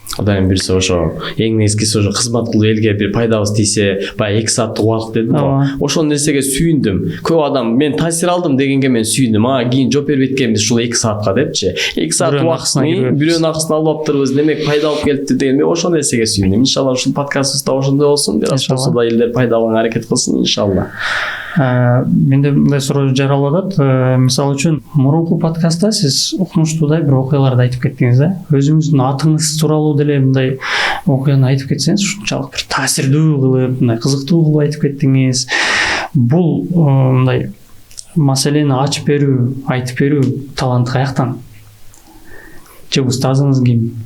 Кудайым буйрса ошо эң нескиси ошо кызмат кылып элге бир пайдабыз тийсе, баягы 2 сааттык убакыт дедим го. Ошол нерсеге сүйүндүм. Көп адам мен таасир алдым дегенге мен сүйүндүм. Кийин жооп бербейт экенбиз ушул 2 саатка депчи. 2 саат убакытны бирөөнүн акысын алып аптырбыз, демек пайда алып келипти деген мен ошол нерсеге сүйүндүм. Иншалла ушул подкастыбызда ошондой болсун. Бир аз болсо да элдер пайда алганга аракет кылсын, иншалла. Менде мындай суроо жаралып атат. Мисалы үчүн, мурунку подкастта сиз укмуштуудай бир окуяларды айтып кеттиңиз да. Өзүңүздүн атыңыз тууралуу деле мындай окуяны айтып кетсеңиз, ушунчалык бир таасирдүү кылып, мындай кызыктуу кылып айтып кеттиңиз. Бул мындай маселени ачып берүү, айтып берүү таланты каяктан? Же устазыңыз ким?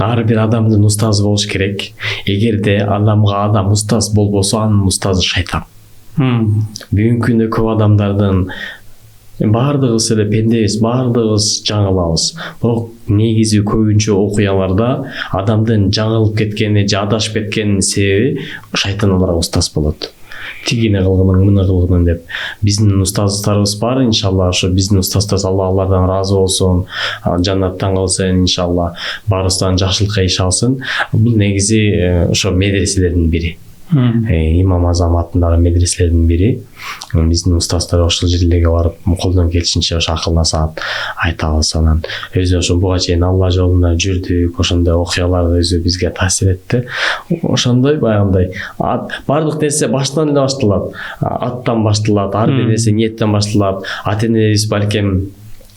Ар бир адамдын устазы болуш керек. Эгерде адамга адам устаз болбосо, анын устазы шайтан. Бүгүнкү күндө көп адамдардын баардыгыбыз эле пендебиз, баардыгыбыз жаңылабыз. Бирок негизи көбүнчө окуяларда адамдын жаңылып кеткени же адашып кеткенинин себеби шайтан аларга устаз болот. Тигини кылгының, муну кылгының деп. Биздин устаздарыбыз бар, иншалла, ошо биздин устаздарыбыз, Алла алардан ыраазы болсун, жаннаттан кылсын, иншалла, баарыбыздан жакшылыкка иш алсын. Бул негизи ошо медреселердин бири. Имам Азам атындагы медреселердин бири. Биздин устаздар ошол жерлерге барып, колдон келишинче ошо акыл насаат айтабыз. Анан өзү ошо буга чейин Алла жолунда жүрдүк, ошондой окуялар өзү бизге таасир этти. Ошондой баягындай баардык нерсе баштан эле башталат. Аттан башталат, ар бир нерсе ниеттен башталат. Ата-энебиз балким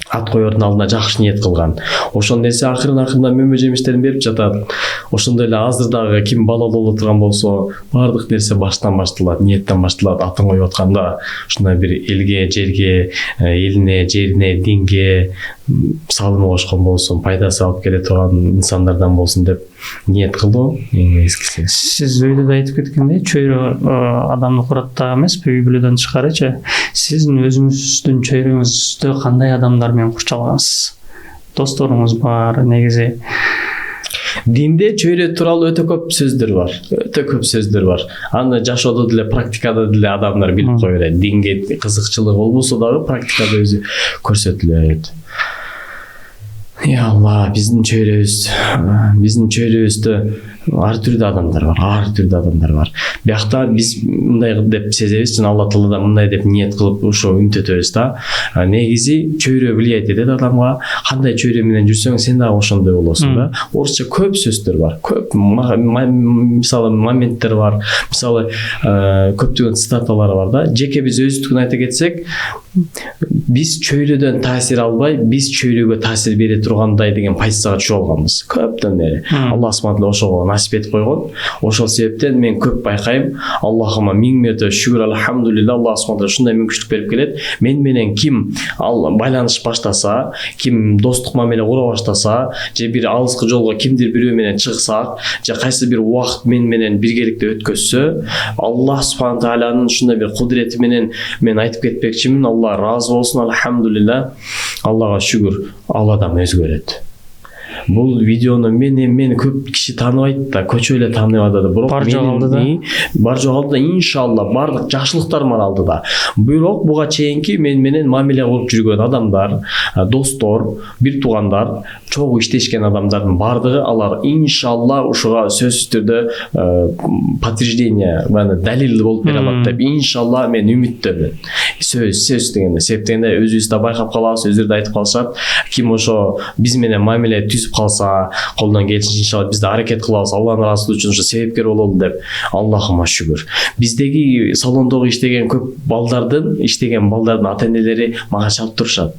ат коердун алдына жакшы ниет кылган. Ошол нерсе акырын-акырында мөмө жемиштерин берип жатат. Ошондой эле азыр дагы ким бала боло турган болсо, баардык нерсе баштан башталат, ниеттен башталат. Атын коюп атканда ушундай бир элге, жерге, элине, жерине, динге салымы кошкон болсун, пайдасы алып келе турган инсандардан болсун деп ниет кылуу эң эскиси. Сиз өйдө да айтып кеткендей, чөйрө адамды курат эмеспи, үй бүлөдөн тышкарычы. Сиздин өзүңүздүн чөйрөңүздө кандай адамдар менен курчалгансыз? Досторуңуз бар, негизи? Динде чөйрө тууралуу өтө көп сөздөр бар. Аны жашоодо деле, практикада деле адамдар билип кое берет. Динге кызыкчылыгы болбосо дагы практикада өзү көрсөтүлөт. Алла, биздин чөйрөбүздө ар түрдүү адамдар бар. Биякта биз мындай деп сезебиз, жана Алла Таала да мындай деп ниет кылып ошо үнтөтөбүз да. Негизи чөйрө влиять этет адамга. Кандай чөйрө менен жүрсөң, сен дагы ошондой болосуң да. Орусча көп сөздөр бар. Көп мисалы моменттер бар. Мисалы көптөгөн цитаталар бар да. Жеке биз өзүбүздүн айта кетсек, биз чөйрөдөн таасир албай, биз чөйрөгө таасир бере тургандай деген позицияга түшүп алганбыз. Көптөн бери. Алла субхана ошого насип этип койгон. Ошол себептен мен көп байкайм. Аллахыма миң мерте шүгүр, алхамдулилла, Алла субхана ушундай мүмкүнчүлүк берип келет. Мен менен ким байланыш баштаса, ким достук мамиле кура баштаса, же бир алыскы жолго кимдир бирөө менен чыксак, же кайсы бир убакыт менен биргеликте өткөзсө, Алла субхана тааланын ушундай бир кудурети менен мен айтып кетпекчимин. Алла разы болсун, алхамдулилла. Аллага шүгүр, ал адам өзгөрөт. Бул видеону мен көп киши тааныбайт да, көчө эле тааныйп атат. Бирок бар жок алды, иншалла бардык жакшылыктарым бар алдыда. Бирок буга чейинки мен менен мамиле кылып жүргөн адамдар, достор, бир туугандар, чогуу иштешкен адамдардын бардыгы алар иншалла ушуга сөзсүз түрдө подтверждение, далил болуп бере алат деп иншалла мен үмүттөмүн. Сөз дегенде, себеп дегенде өзүбүз да байкап калабыз, өздөрү да айтып калышат. Ким ошо биз менен мамиле түзүп калса, колдон келишинче иншалла биз да аракет кылабыз, Алланын ыраазычылыгы үчүн ушу себепкер бололу деп. Аллахыма шүгүр. Биздеги салондогу иштеген көп балдардын ата-энелери мага чалып турушат.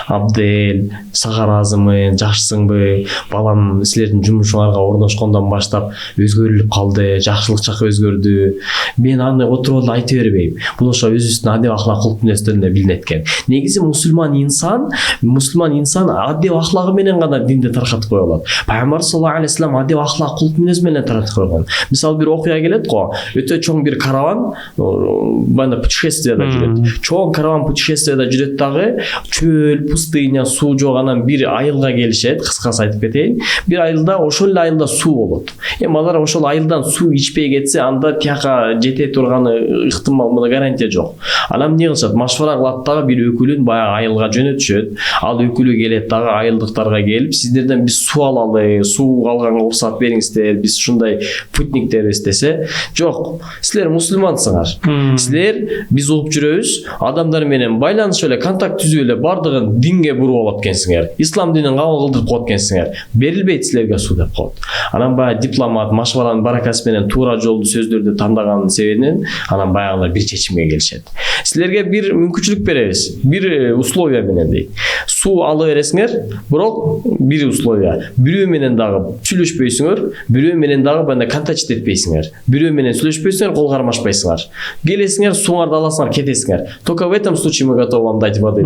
Абдел, сага ыраазымы, жакшысыңбы? Балам силердин жумушуңарга орношкондон баштап өзгөрүлүп калды, жакшылык жакка өзгөрдү. Мен аны отуруп алып айтып бербейм. Бул ошо өзүбүздүн адеп ахлак кулк мүнөздөрүндө билинет экен. Негизи мусулман инсан адеп ахлагы менен гана динди таркатып кое алат. Пайгамбар саллаллаху алейхи вассалам адеп ахлак кулк мүнөз менен таратып койгон. Мисалы бир окуя келет го, өтө чоң бир караван бана путешествияда жүрөт. Чоң караван путешествияда жүрөт дагы, чөл, пустыня, суу жок, анан бир айылга келишет, кыскасы айтып кетейин. Бир айылда, ошол эле айылда суу болот. Эми алар ошол айылдан суу ичпей кетсе, анда тияка жете турганы ыктымал, мына гарантия жок. Анан эмне кылышат? Машвара кылат дагы бир өкүлүн баягы айылга жөнөтүшөт. Ал өкүлү келет дагы айылдыктарга келип, сиздерден биз суу алалы, суу алганга уруксат бериңиздер, биз ушундай путниктербиз десе, жок, силер мусулмансыңар. Силер биз угуп жүрөбүз, адамдар менен байланышып эле, контакт түзүп эле бардыгын динге буруп алат экенсиңер. Ислам динин кабыл кылдырып коет экенсиңер. Берилбейт силерге суу деп коет. Анан баягы дипломат, машваранын баракасы менен туура жолду сөздөрдү тандаганын себебинен анан баягылар бир чечимге келишет. Силерге бир мүмкүнчүлүк беребиз, бир условия менен дейт. Суу ала бересиңер, бирок бир условия. Бирөө менен дагы сүйлөшпөйсүңөр, бирөө менен дагы банда контакт этпейсиңер. Бирөө менен сүйлөшпөйсүңөр, кол кармашпайсыңар. Келесиңер, сууңарды аласыңар, кетесиңер. Только в этом случае мы готовы вам дать воды.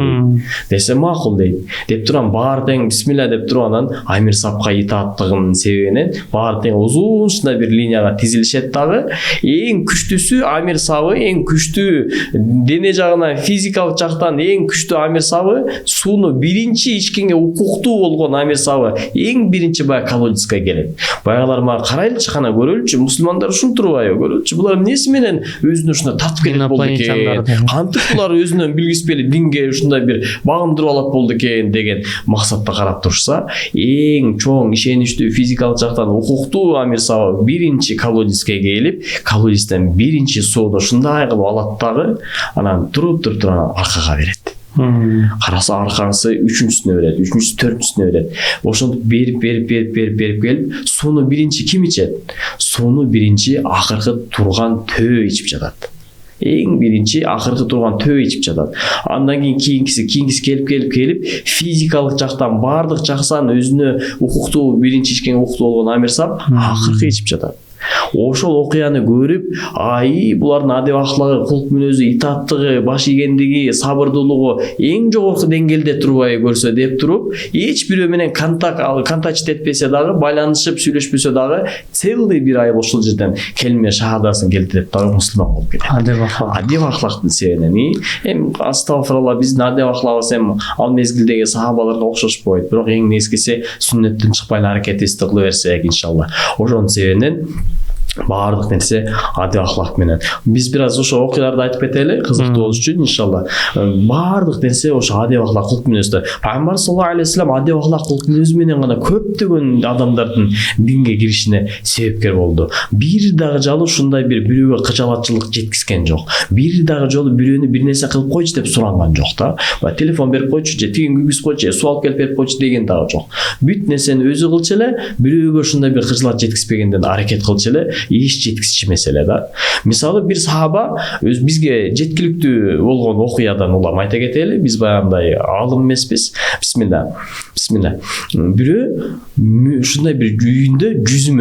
Десе макул дейт. Деп турам баары тең бисмилла деп туруп анан Амир сапка итааттыгынын себебинен баары тең узун ушундай бир линияга тизилишет дагы. Эң күчтүүсү Амир сабы, эң күчтүү дене жагынан, физикалык жактан эң күчтүү Амир сабы, сууну биринчи ичкенге укуктуу болгон Амир сабы эң биринчи баягы колодецке келет. Баягылар мага карайлычы, кана көрөлүчү, мусулмандар ушун турбайбы, көрөлүчү, булар эмнеси менен өзүнө ушундай тартып келет болду экен. Кантип булар өзүнөн билгиспели динге ушундай бир багындырып алат болду экен деген максатта карап турушса, эң чоң ишеничтүү физикалык жактан укуктуу Амир сабы биринчи колодецке келип, колодецтен биринчи сууну ушундай кылып алат дагы, анан туруп анан аркага берет. Караса аркасы үчүнчүсүнө берет, үчүнчүсү төртүнчүсүнө берет. Ошентип берип келип, сууну биринчи ким ичет? Сууну биринчи акыркы турган төө ичип жатат. Эң биринчи акыркы турган төө ичип жатат. Андан кийинкиси келип физикалык жактан баардык жаксан өзүнө укуктуу, биринчи ичкен укуктуу болгон Амир сап акыркы ичип жатат. Ошол окуяны көрүп, булардын адеп ахлагы, кулк мүнөзү, итааттыгы, баш ийгендиги, сабырдуулугу эң жогорку деңгээлде турбайбы көрсө деп туруп, эч бирөө менен контакт этпесе дагы, байланышып сүйлөшпөсө дагы, целый бир ай ошол жерден келме шахадасын келтирип дагы мусулман болуп кетет. Адеп ахлактын себебинен. Эми астагфирулла, биздин адеп ахлагыбыз эми ал мезгилдеги сахабаларга окшошпойт, бирок эң негизгиси сүннөттөн чыкпай аракетибизди кыла берсек иншалла. Ошонун себебинен баардык нерсе адеп ахлак менен. Биз бир аз ошо окуяларды айтып кетели, кызыктуу болуш үчүн иншалла. Баардык нерсе ошо адеп ахлак кулк мүнөздө. Пайгамбар саллаллаху алейхи вассалам адеп ахлак кулк мүнөзү менен гана көптөгөн адамдардын динге киришине себепкер болду. Бир дагы жолу ушундай бирөөгө кыжалатчылык жеткизген жок. Бир дагы жолу бирөөнү бир нерсе кылып койчу деп суранган жок да. Телефон берип койчу же тиги күбүз койчу, суу алып келип берип койчу деген дагы жок. Бүт нерсени өзү кылчу эле, бирөөгө ушундай бир кыжалат жеткизбегенден аракет кылчу эле. Эч жеткизчи меселе да. Мисалы бир сахаба бизге жеткиликтүү болгон окуядан улам айта кетели. Биз баягындай алым эмеспиз. Бисмилла. Бирөө ушундай бир үйүндө жүзүм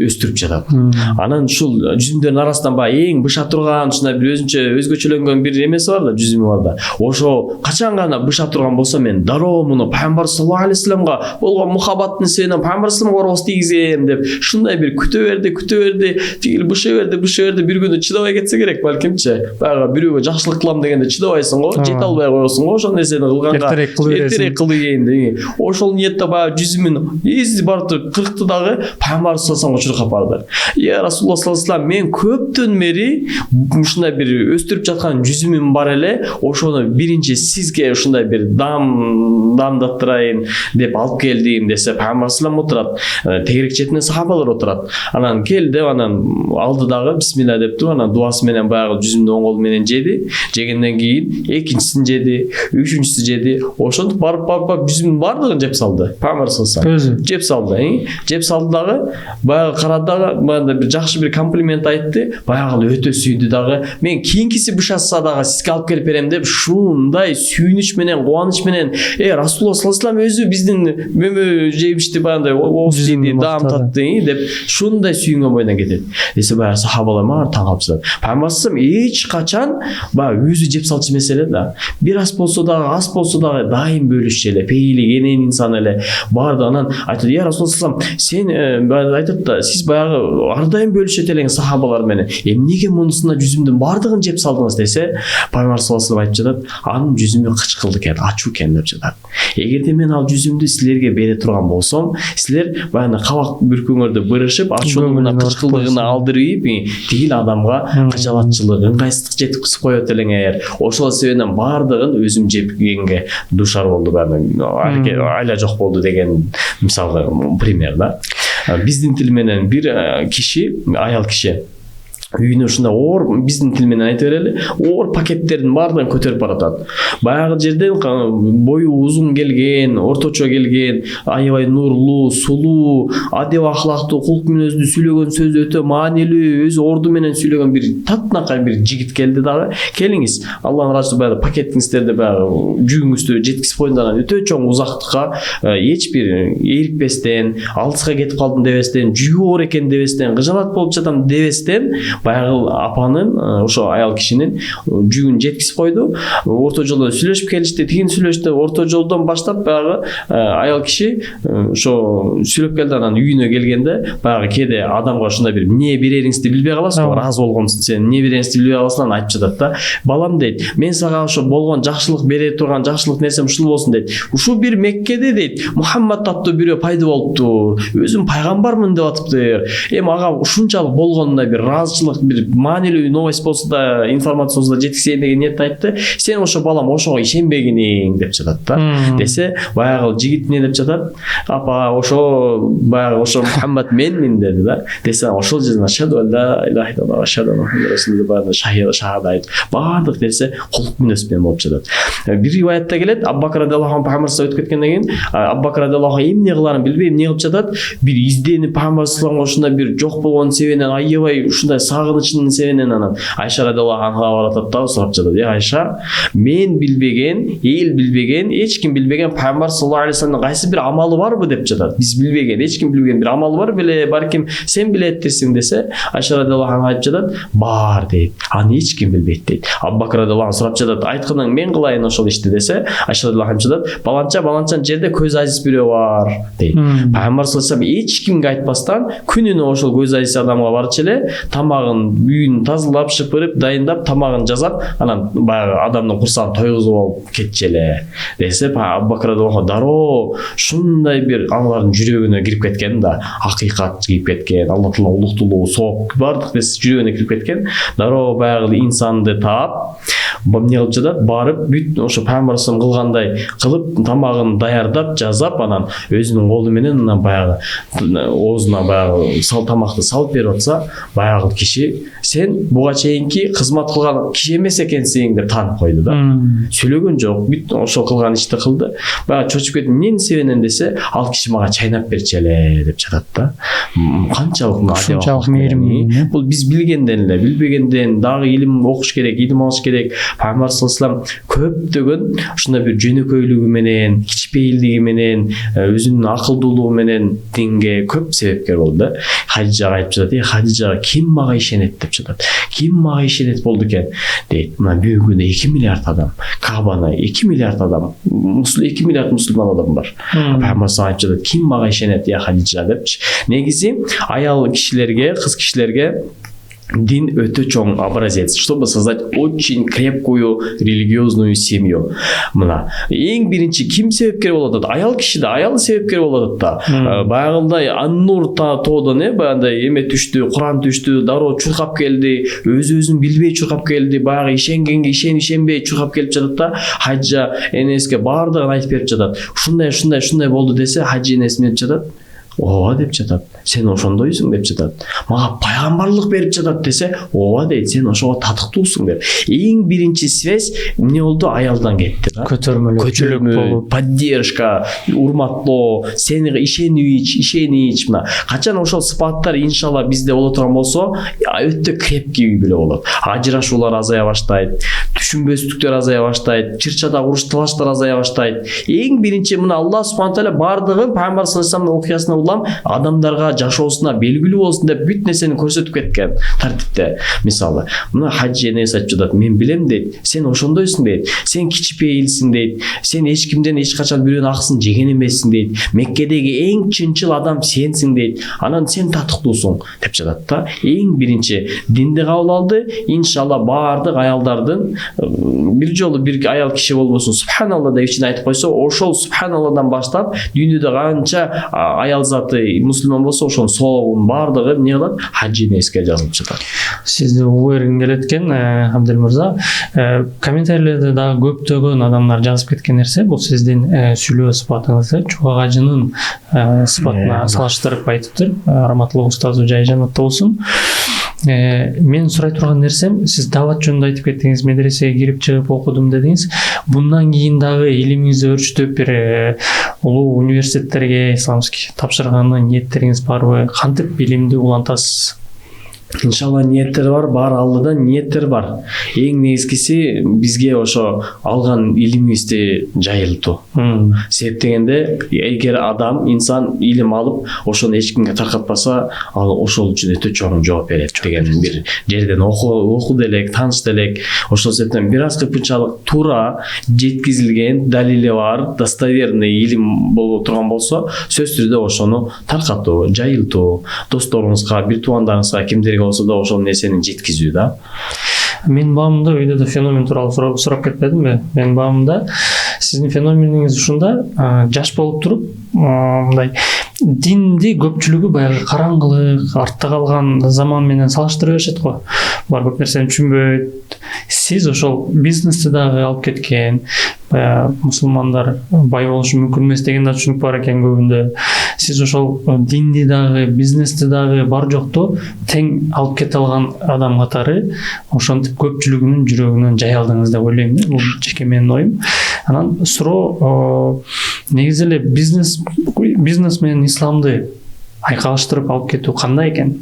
өстүрүп жатат. Анан ушул жүзүмдөрдүн арасынан баягы эң быша турган, ушундай бир өзгөчөлөнгөн бир эмеси бар да, жүзүмү бар да. Ошо качан гана быша турган болсо, мен дароо муну Пайгамбар саллаллаху алейхи вассаламга болгон мухаббаттын себебинен Пайгамбар саллаллаху алейхи вассаламга тийгизем деп ушундай бир күтө берди, тигил быша берди, бир күнү чыдабай кетсе керек балкимчи. Баягы бирөөгө жакшылык кылам дегенде чыдабайсың го, жете албай коесуң го, ошол нерсени кылганга эртерээк кылып ийин. Ошол ниетте баягы жүзүмүн изи барып кыркты дагы Пайгамбар саллаллаху алейхи вассаламга чуркап барды. Я Расулуллах саллаллаху алейхи вассалам, мен көптөн бери ушундай бир өстүрүп жаткан жүзүмүм бар эле, ошону биринчи сизге ушундай бир дамдаттырайын деп алып келдим десе, Пайгамбар саллаллаху алейхи вассалам отурат, тегерек четинен сахабалар отурат. Анан келди, деп анан алды дагы бисмилла деп туруп анан дуасы менен баягы жүзүмдү оң колу менен жеди. Жегенден кийин экинчисин жеди, үчүнчүсү жеди. Ошентип барып жүзүмдүн бардыгын жеп салды. Пайгамбар саллаллаху алейхи вассалам жеп салды. Жеп салды дагы баягы карады дагы мында бир жакшы бир комплимент айтты. Баягы өтө сүйдү дагы. Мен кийинкиси бышатса дагы сизге алып келип берем деп шундай сүйүнүч менен, кубаныч менен Расулуллах саллаллаху алейхи вассалам өзү биздин мөмө жейбишти баягындай офсиди даам татты деп шундай сүйүнгөн бойдон кетет. Десе баягы сахабалар мага таң калып жатат. Пайгамбар саллаллаху алейхи вассалам эч качан баягы өзү жеп салчу маселе да. Бир аз болсо дагы, аз болсо дагы дайым бөлүшчү эле, пейилик энен инсан эле. Барды анан айтат: "Я Расулуллах, сен айтат да, сиз баягы ар дайым бөлүшөт элең сахабалар менен. Эмнеге мунусуна жүзүмдүн бардыгын жеп салдыңыз?" десе, Пайгамбар саллаллаху алейхи вассалам айтып жатат: "Анын жүзүмү кычкылды экен, ачуу экен" деп жатат. Эгерде мен ал жүзүмдү силерге бере турган болсом, силер баягы кабак бүркүңөрдү бырышып, ачуулугуна кычкылдыгына алдырып, тигил адамга кыжалатчылык, ыңгайсыздык жеткизип коет элеңер. Ошол себептен бардыгын өзүм жепкенге душар болду, баягы айла жок болду деген мисалга пример да. Биздин тил менен бир киши, аял киши үйүнө ушундай оор, биздин тил менен айта берели, оор пакеттердин баардыгын көтөрүп баратат. Баягы жерден бою узун келген, орточо келген, аябай нурлуу, сулуу, адеп ахлактуу, кулк мүнөздүү, сүйлөгөн сөзү өтө маанилүү, өзү орду менен сүйлөгөн бир татынакай бир жигит келди дагы. Келиңиз, Аллахтын ыраазы баягы пакетиңиздерди баягы жүгүңүздү жеткизип коюңдар, өтө чоң узактыкка, эч бир ээрикпестен, алыска кетип калдым дебестен, жүгү оор экен дебестен, кыжалат болуп жатам дебестен, баягы апанын, ошо аял кишинин жүгүн жеткизип койду. Орто жолдо сүйлөшүп келишти, тигин сүйлөштү. Орто жолдон баштап баягы аял киши ошо сүйлөп келди. Анан үйүнө келгенде баягы кээде адамга ушундай бир эмне берериңизди билбей каласыз, ыраазы болгонсуң, сен эмне берериңизди билбей каласың, анан айтып жатат да: "Балам" дейт, "Мен сага ошо болгон жакшылык бере турган жакшылык нерсем ушул болсун" дейт. "Ушул бир Меккеде" дейт, "Мухаммад аттуу бирөө пайда болуптур. Өзүм пайгамбармын деп атыптыр. Эми ага ушунчалык болгонуна бир ыраазычылык, бир маанилүү новость болсо да, информация болсо да жеткизейин деген ниетте айтты. Сен ошо балам ошого ишенбегиниң" деп жатат да. Десе баягы жигит эмне деп жатат? "Апа, ошо баягы ошо Мухаммад менмин" деди да. Десе ошол жерден ашаду ла илаха илlalloh, ашаду Мухаммад расулуллах шахада айтып, баардык нерсе кулк мүнөз менен болуп жатат. Бир риваятта келет, Абу Бакр радиаллаху анху Пайгамбар өтүп кеткенден кийин Абу Бакр радиаллаху анху эмне кыларын билбей эмне кылып жатат? Бир изденип Пайгамбар саллаллаху алейхи ушундай бир жок болгон себебинен аябай ушундай сагынычынын себебинен анан Айша радиаллаху анхага баратат да, сурап жатат: "Эй Айша, мен билбеген, эл билбеген, эч ким билбеген Пайгамбар саллаллаху алейхи вассаламдын кайсы бир амалы барбы?" деп жатат. Биз билбеген, эч ким билбеген бир амалы бар беле, балким сен билеттирсиң десе, Айша радиаллаху анха айтып жатат: "Бар" дейт. "Аны эч ким билбейт" дейт. Абу Бакр радиаллаху анху сурап жатат: "Айтканың мен кылайын ошол ишти" десе, Айша радиаллаху анха жатат: "Баланча жерде көз азиз бирөө бар" дейт. Пайгамбар саллаллаху алейхи вассалам эч кимге айтпастан күнүнө ошол көз азиз адамга барчу эле, тамагын, үйүн тазалап, шыпырып, дайындап, тамагын жасап, анан баягы адамдын курсагын тойгузуп алып кетчү эле. Десе, Абу Бакр радиаллаху анху дароо шундай бир алардын жүрөгүнө кирип кеткен да, акыйкат кирип кеткен, Алла таала улуктулугу, сооп бардык нерсе жүрөгүнө кирип кеткен. Дароо баягы инсанды таап, эмне кылып жатат? Барып бүт ошо Пайгамбар кылгандай кылып, тамагын даярдап, жасап, анан өзүнүн колу менен анан баягы оозуна баягы тамакты салып берип атса, баягы киши: "Сен буга чейинки кызмат кылган киши эмес экенсиң" деп таанып койду да. Сүйлөгөн жок, бүт ошол кылган ишти кылды. Баягы чочуп кетип, эмненин себебинен десе, ал киши мага чайнап берчү эле деп жатат да. Канчалык мээримдүү. Бул биз билгенден эле, билбегенден дагы илим окуш керек, илим алыш керек. Пайгамбар саллаллаху алейхи вассалам көптөгөн ушундай бир жөнөкөйлүгү менен, кичпейилдиги менен, өзүнүн акылдуулугу менен динге көп себепкер болду да. Хадижага айтып жатат: "Эй Хадижа, ким мага ишенет" деп жатат. "Ким мага ишенет болду экен" дейт. Мына бүгүнкү күндө 2 миллиард адам, Кабаны 2 миллиард адам, 2 миллиард мусулман адам бар. Пайгамбар айтып жатат: "Ким мага ишенет, я Хадижа" депчи. Негизи аял кишилерге, кыз кишилерге дин өтө чоң образец, чтобы создать очень крепкую религиозную семью. Мына эң биринчи ким себепкер болот? Аял киши да, аял себепкер болот да. Баягындай Ан-Нур тоодон баягындай эме түштү, Куран түштү, дароо чуркап келди, өзүн билбей чуркап келди, баягы ишенгенге ишенбей чуркап келип жатат да. Хаджа энеске баардыгын айтып берип жатат. Ушундай болду десе, Хаджа энеси эмне деп жатат? ооба деп жатат. Сен ошондойсуң деп жатат. Мага пайгамбарлык берип жатат десе, ооба дейт, сен ошого татыктуусуң деп. Эң биринчи связь эмне болду? Аялдан кетти да. Көтөрмөлүк болуп, поддержка, урматтоо, сени ишенич, мына качан ошол сыпаттар иншалла бизде боло турган болсо, өтө крепкий үй бүлө болот. Ажырашуулар азая баштайт, түшүнбөстүктөр азая баштайт, чырчада уруш талаштар азая баштайт. Эң биринчи мына Алла субхана тааля бардыгы пайгамбар саллаллаху алейхи вассаламдын окуясына улам адамдарга жашоосуна белгилүү болсун деп бүт нерсени көрсөтүп кеткен тартипте. Мисалы, мына Хаджи энебиз айтып жатат, мен билем дейт, сен ошондойсуң дейт, сен кичипейилсиң дейт, сен эч кимден эч качан бирөөнүн акысын жеген эмессиң дейт, Меккедеги эң чынчыл адам сенсиң дейт, анан сен татыктуусуң деп жатат да. Эң биринчи динди кабыл алды, иншалла баардык аялдардын бир жолу бир аял киши болбосун субханалла деп ичине айтып койсо, ошол субханалладан баштап дүйнөдө канча аял заты мусулман болсо ошонун сообун баардыгы эмне кылат? Хаджи энебизге жазылып жатат. Сизди угуу бергим келет экен, Абдел мырза. Комментарийлерде дагы көптөгөн адамдар жазып кеткен нерсе бул сиздин сүйлөө сыпатыңызды чубак ажынын сыпатына салыштырып айтыптыр. Раматылык устазы жай жанатта болсун. Мен сурай турган нерсем, сиз дават жөнүндө айтып кеттиңиз, медресеге кирип чыгып окудум дедиңиз. Bundan кийин дагы илимиңизди өрчүтүп бир улуу университеттерге исламский тапшырганы ниеттериңиз барбы? Кантип илимди улантасыз? Иншалла ниеттер бар, бар Аллада ниеттер бар. Эң негизгиси бизге ошо алган илимибизди жайылтуу. Себеп дегенде, эгер адам, инсан илим алып, ошону эч кимге таркатпаса, ал ошол үчүн өтө чоң жооп берет деген бир жерден окуду элек, таанышты элек. Ошол себептен бир аз кыйпынчалык туура жеткизилген, далили бар, достоверный илим боло турган болсо, сөзсүз түрдө ошону таркатуу, жайылтуу, досторуңузга, бир туугандарыңызга, кимдерге болсо да ошол нерсени жеткизүү да. Мен баамда үйдө да феномен тууралуу сурап кетпедимби? Мен баамда сиздин феномениңиз ушунда, жаш болуп туруп, мындай динди көпчүлүгү баягы караңгылык, артта калган заман менен салыштыра беришет го. Булар көп нерсени түшүнбөйт. Сиз ошол бизнести дагы алып кеткен, баягы мусулмандар бай болушу мүмкүн эмес деген да түшүнүк бар экен көбүндө. Сиз ошол динди дагы, бизнести дагы бар жокту тең алып кете алган адам катары ошентип көпчүлүгүнүн жүрөгүнөн жай алдыңыз деп ойлойм. Бул жеке менин оюм. Анан суроо негизи эле бизнес менен исламды айкалыштырып алып кетүү кандай экен?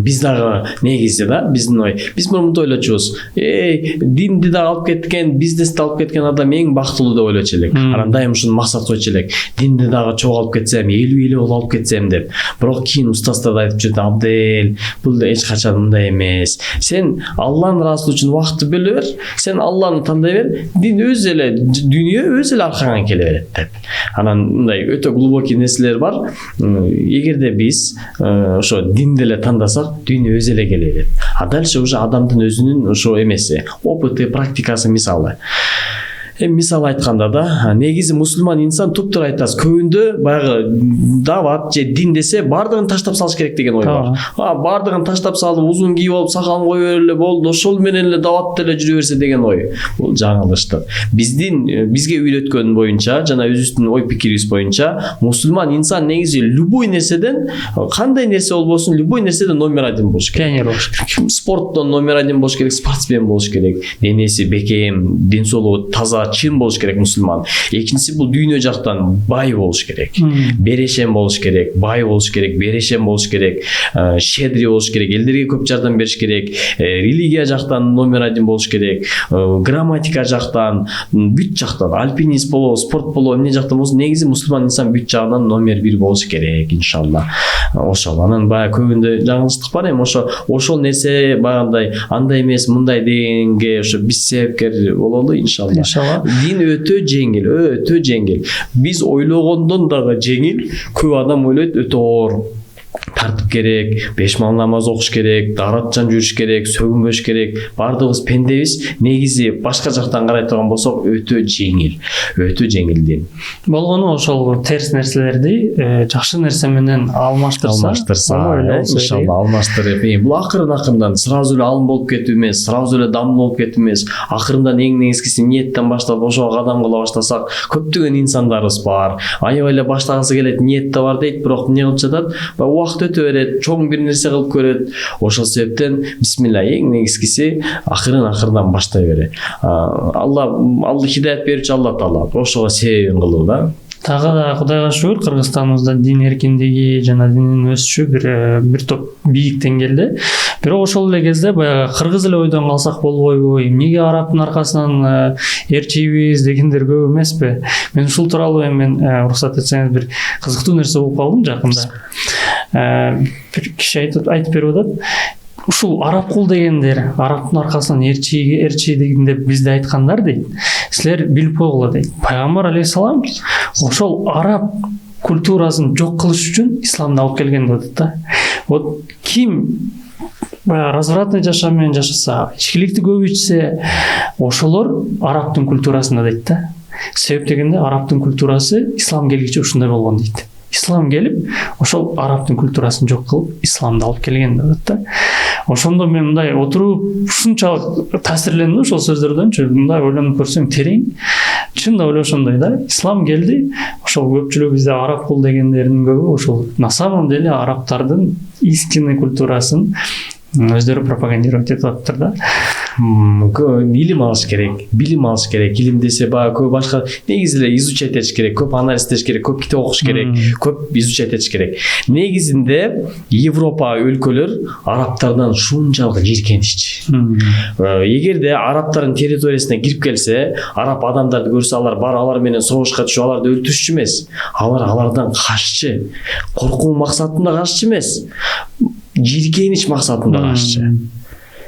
Биз дагы негизи да, биздин ой. Биз мындай ойлочубуз. Динди да алып кеткен, бизнести алып кеткен адам эң бактылуу деп ойлочу элек. Анан дайым ушуну максат койчу элек. Динди дагы чогуу алып кетсем, элүү болуп алып кетсем деп. Бирок кийин устаздар айтып жүрдү, Абдел, бул эч качан мындай эмес. Сен Алланын ыраазылыгы үчүн убакытты бөлө бер, сен Алланы тандай бер, дин өзү эле, дүйнө өзү эле аркаңан келе берет деп. Анан мындай өтө глубокий нерселер бар. Эгерде биз ошо динди эле тандасак, дүйнө өзү эле келе берет. А дальше уже адамдын өзүнүн ошо эмеси, опыты, практикасы мисалы. Мисал айтканда да, негизи мусулман инсан туптура айтасыз. Көбүндө баягы дават же дин десе бардыгын таштап салыш керек деген ой бар. Бардыгын таштап салып, узун кийип алып, сакалын кое береле болду, ошол менен эле даватта эле жүрө берсе деген ой. Бул жаңылыштык. Бизге үйрөткөн боюнча, жана өзүбүздүн ой пикирибиз боюнча, мусулман инсан негизи любой нерседен, кандай нерсе болбосун, любой нерседен номер 1 болуш керек. Пионер болуш керек. Спорттон номер 1 болуш керек, спортсмен болуш керек. Денеси бекем, ден соолугу таза, чын болуш керек мусулман. Экинчиси бул дүйнө жактан бай болуш керек. Берешем болуш керек, бай болуш керек, берешем болуш керек, щедрый болуш керек, элдерге көп жардам бериш керек, религия жактан номер 1 болуш керек, грамматика жактан, бүт жактан, альпинист болобу, спорт болобу, эмне жактан болсун, негизи мусулман инсан бүт жагынан номер 1 болуш керек, иншалла. Ошол. Анан баягы көбүндө жаңылыштык бар эми, ошол нерсе баягындай андай эмес, мындай дегенге ошо биз себепкер бололу, иншалла. Дин өтө жеңил. Биз ойлогондон дагы жеңил. Көп адам ойлойт өтө оор. тартып керек, 5 маал намаз окуш керек, даратчан жүрүш керек, сөгүнбөш керек. Бардыгыбыз пендебиз. Негизи башка жактан карай турган болсок өтө жеңил дин. Болгону ошол терс нерселерди жакшы нерсе менен алмаштырса, иншалла алмаштырып, бул акырын-акырындан сразу эле алым болуп кетүү эмес, сразу эле дам болуп кетүү эмес. Акырындан эң негизгиси ниеттен баштап ошого кадам кыла баштасак, көптөгөн инсандарыбыз бар. Аябай эле баштагысы келет, ниетте бар дейт, бирок эмне кылып жатат? Убакыт өтө берет, чоң бир нерсе кылып көрөт. Ошол себептен бисмилла, эң негизгиси акырын-акырындан баштай бере. Алла хидаят берүүчү Алла Таала. Ошого себебин кылуу да. Тагы да Кудайга шүгүр, Кыргызстаныбызда дин эркиндиги жана диндин өсүшү бир топ бийик деңгээлде. Бирок ошол эле кезде баягы кыргыз эле ойдон калсак болбойбу? Эмнеге арабтын аркасынан ээрчийбиз дегендер көп эмеспи? Мен ушул тууралуу мен уруксат этсеңиз бир кызыктуу нерсе угуп калдым жакында. Бир киши айтып берип атат. Ушул араб кул дегендер, арабтын аркасынан ээрчийдигин деп бизде айткандар дейт. Силер билип койгула дейт. Пайгамбар алейхиссалам ошол араб культурасын жок кылыш үчүн исламды алып келген деп атат да. Вот ким развратный жашоо менен жашаса, ичкиликти көп ичсе, ошолор арабтын культурасында дейт да. Себеп дегенде арабтын культурасы ислам келгиче ушундай болгон дейт. Ислам келип, ошол арабтын культурасын жок кылып, исламды алып келген деп атат да. Ошондо мен мындай отуруп ушунчалык таасирлендим ошол сөздөрдөн, мындай ойлонуп көрсөң терең. Чында эле ошондой да. Ислам келди, ошол көпчүлүк бизде араб кул дегендердин көбү ошол на самом деле арабтардын истинный культурасын өздөрү пропагандировать этип атыптыр да. Билим алыш керек. Илим десе көп башка негизи эле изучать этиш керек, көп анализ этиш керек, көп китеп окуш керек, көп изучать этиш керек. Негизинде Европа өлкөлөр арабтардан шунчалык жийиркениччи. Эгерде арабтардын территориясына кирип келсе, араб адамдарды көрсө алар менен согушка түшүп аларды өлтүрүшчү эмес. Алардан каччы. Коркуу максатында каччы эмес. Жийиркенич максатында каччы.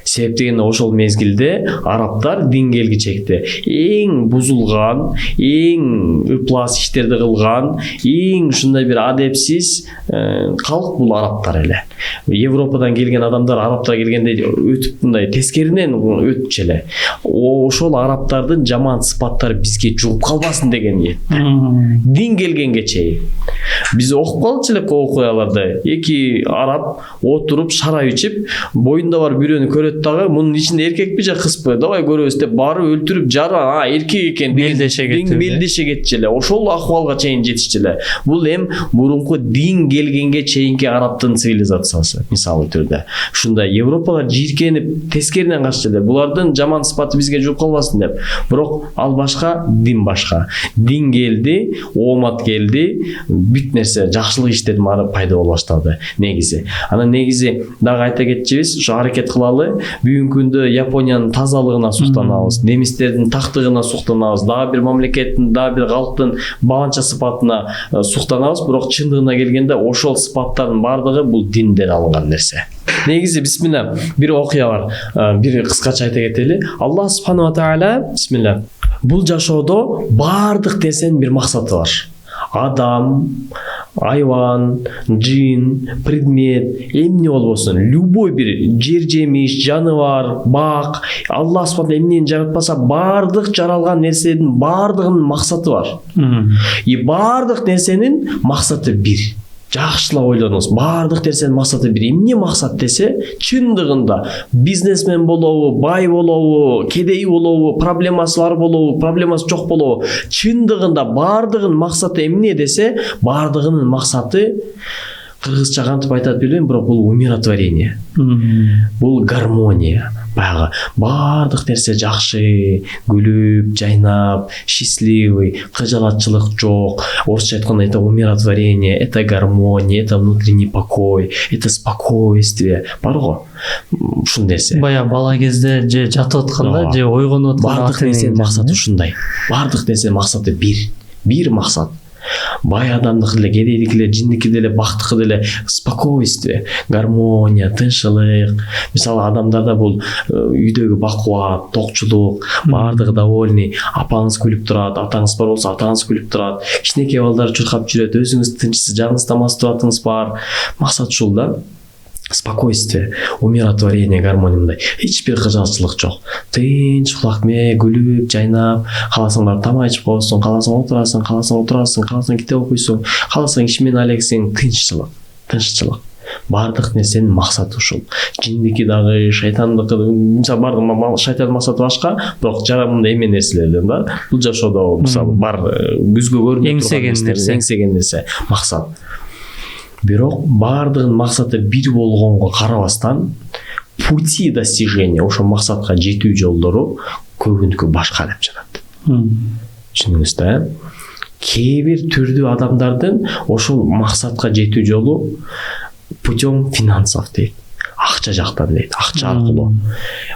Себеп дегенде ошол мезгилде арабтар дин келгичекте эң бузулган, эң ыплас иштерди кылган, эң ушундай бир адепсиз калк бул арабтар эле. Европадан келген адамдар арабтар келгенде өтүп мындай тескеринен өтчү эле. Ошол арабтардын жаман сыпаттары бизге жугуп калбасын деген ниет. Дин келгенге чейин. Биз окуп калчу элек окуяларды. Эки араб отуруп шарап ичип, боюнда бар бирөөнү көрөт дагы, мунун ичинде эркекпи же кызбы? Давай көрөбүз деп барып өлтүрүп жарып, эркек экен мелдеше кетчү эле. Ошол акыбалга чейин жетишчү эле. Бул эм мурунку дин келгенге чейинки арабтын цивилизациясы, мисалы түрдө. Ушундай Европалар жийиркенип, тескеринен качты эле. Булардын жаман сыпаты бизге жугуп калбасын деп. Бирок ал башка, дин башка. Дин келди, оомат келди, бүт нерсе жакшылык иштер пайда боло баштады негизи. Анан негизи дагы айта кетчүбүз, ушу аракет кылалы. Бүгүнкү күндө Япониянын тазалыгына суктанабыз, немистердин тактыгына суктанабыз, дагы бир мамлекеттин, дагы бир калктын баланча сыпатына суктанабыз, бирок чындыгына келгенде ошол сыпаттардын бардыгы бул динден алынган нерсе. Негизи бисмилла бир окуя бар, бир кыскача айта кетели. Аллах субхана ва тааля бисмилла бул жашоодо бардык нерсенин бир максаты бар. Адам, айван, джин, предмет, эмне болбосун, любой бир жер жемиш, жаныбар, бак, Аллах субхана эмнени жаратпаса, бардык жаралган нерсенин бардыгынын максаты бар. И бардык нерсенин максаты бир. Жакшылап ойлонуңуз. Бардык нерсенин максаты бир. Эмне максат десе, чындыгында бизнесмен болобу, бай болобу, кедей болобу, проблемасы бар болобу, проблемасы жок болобу, чындыгында бардыгынын максаты эмне десе, бардыгынын максаты кыргызча кантип айтат билбейм, бирок бул умиротворение. Бул гармония. Баягы бардык нерсе жакшы, күлүп, жайнап, счастливый, кыжалатчылык жок. Орусча айтканда это умиротворение, это гармония, это внутренний покой, это спокойствие. Бар го. Ушул нерсе. Бая бала кезде же жатып атканда, же ойгонуп атканда бардык нерсенин максаты ушундай. Бардык нерсенин максаты бир максат. бай адамдыкы деле, кедейдики деле, жиндики деле, бактыкы деле спокойствие, гармония, тынччылык. Мисалы адамдарда бул үйдөгү бакубат, токчулук, баардыгы довольный, апаңыз күлүп турат, атаңыз бар болсо атаңыз күлүп турат, кичинекей балдар чуркап жүрөт, өзүңүз тынчсыз, жаныңызда мастуратыңыз бар. Максат ушул да. Спокойствие, умиротворение, гармония мындай. Эч бир кыжалчылык жок. Тынч, кулакме, күлүп, жайнап, кааласаң барып тамак ичип коесуң, кааласаң отурасың, кааласаң китеп окуйсуң, кааласаң иш менен алексиң, тынччылык, тынччылык. Бардык нерсенин максаты ушул. Жиндики дагы, шайтандыкы, мисалы бардык шайтандын максаты башка, бирок жарамында эме нерселерден да. Бул жашоодо мисалы бар күзгө көрүнүп турган эңсеген нерсе, максат. Бирок бардыгынын максаты бир болгонго карабастан, пути достижения, ошо максатка жетүү жолдору көбүнкү башка деп жатат. Түшүндүңүз да? Кээ бир түрдүү адамдардын ошол максатка жетүү жолу путем финансов дейт. Акча жактан дейт, акча аркылуу.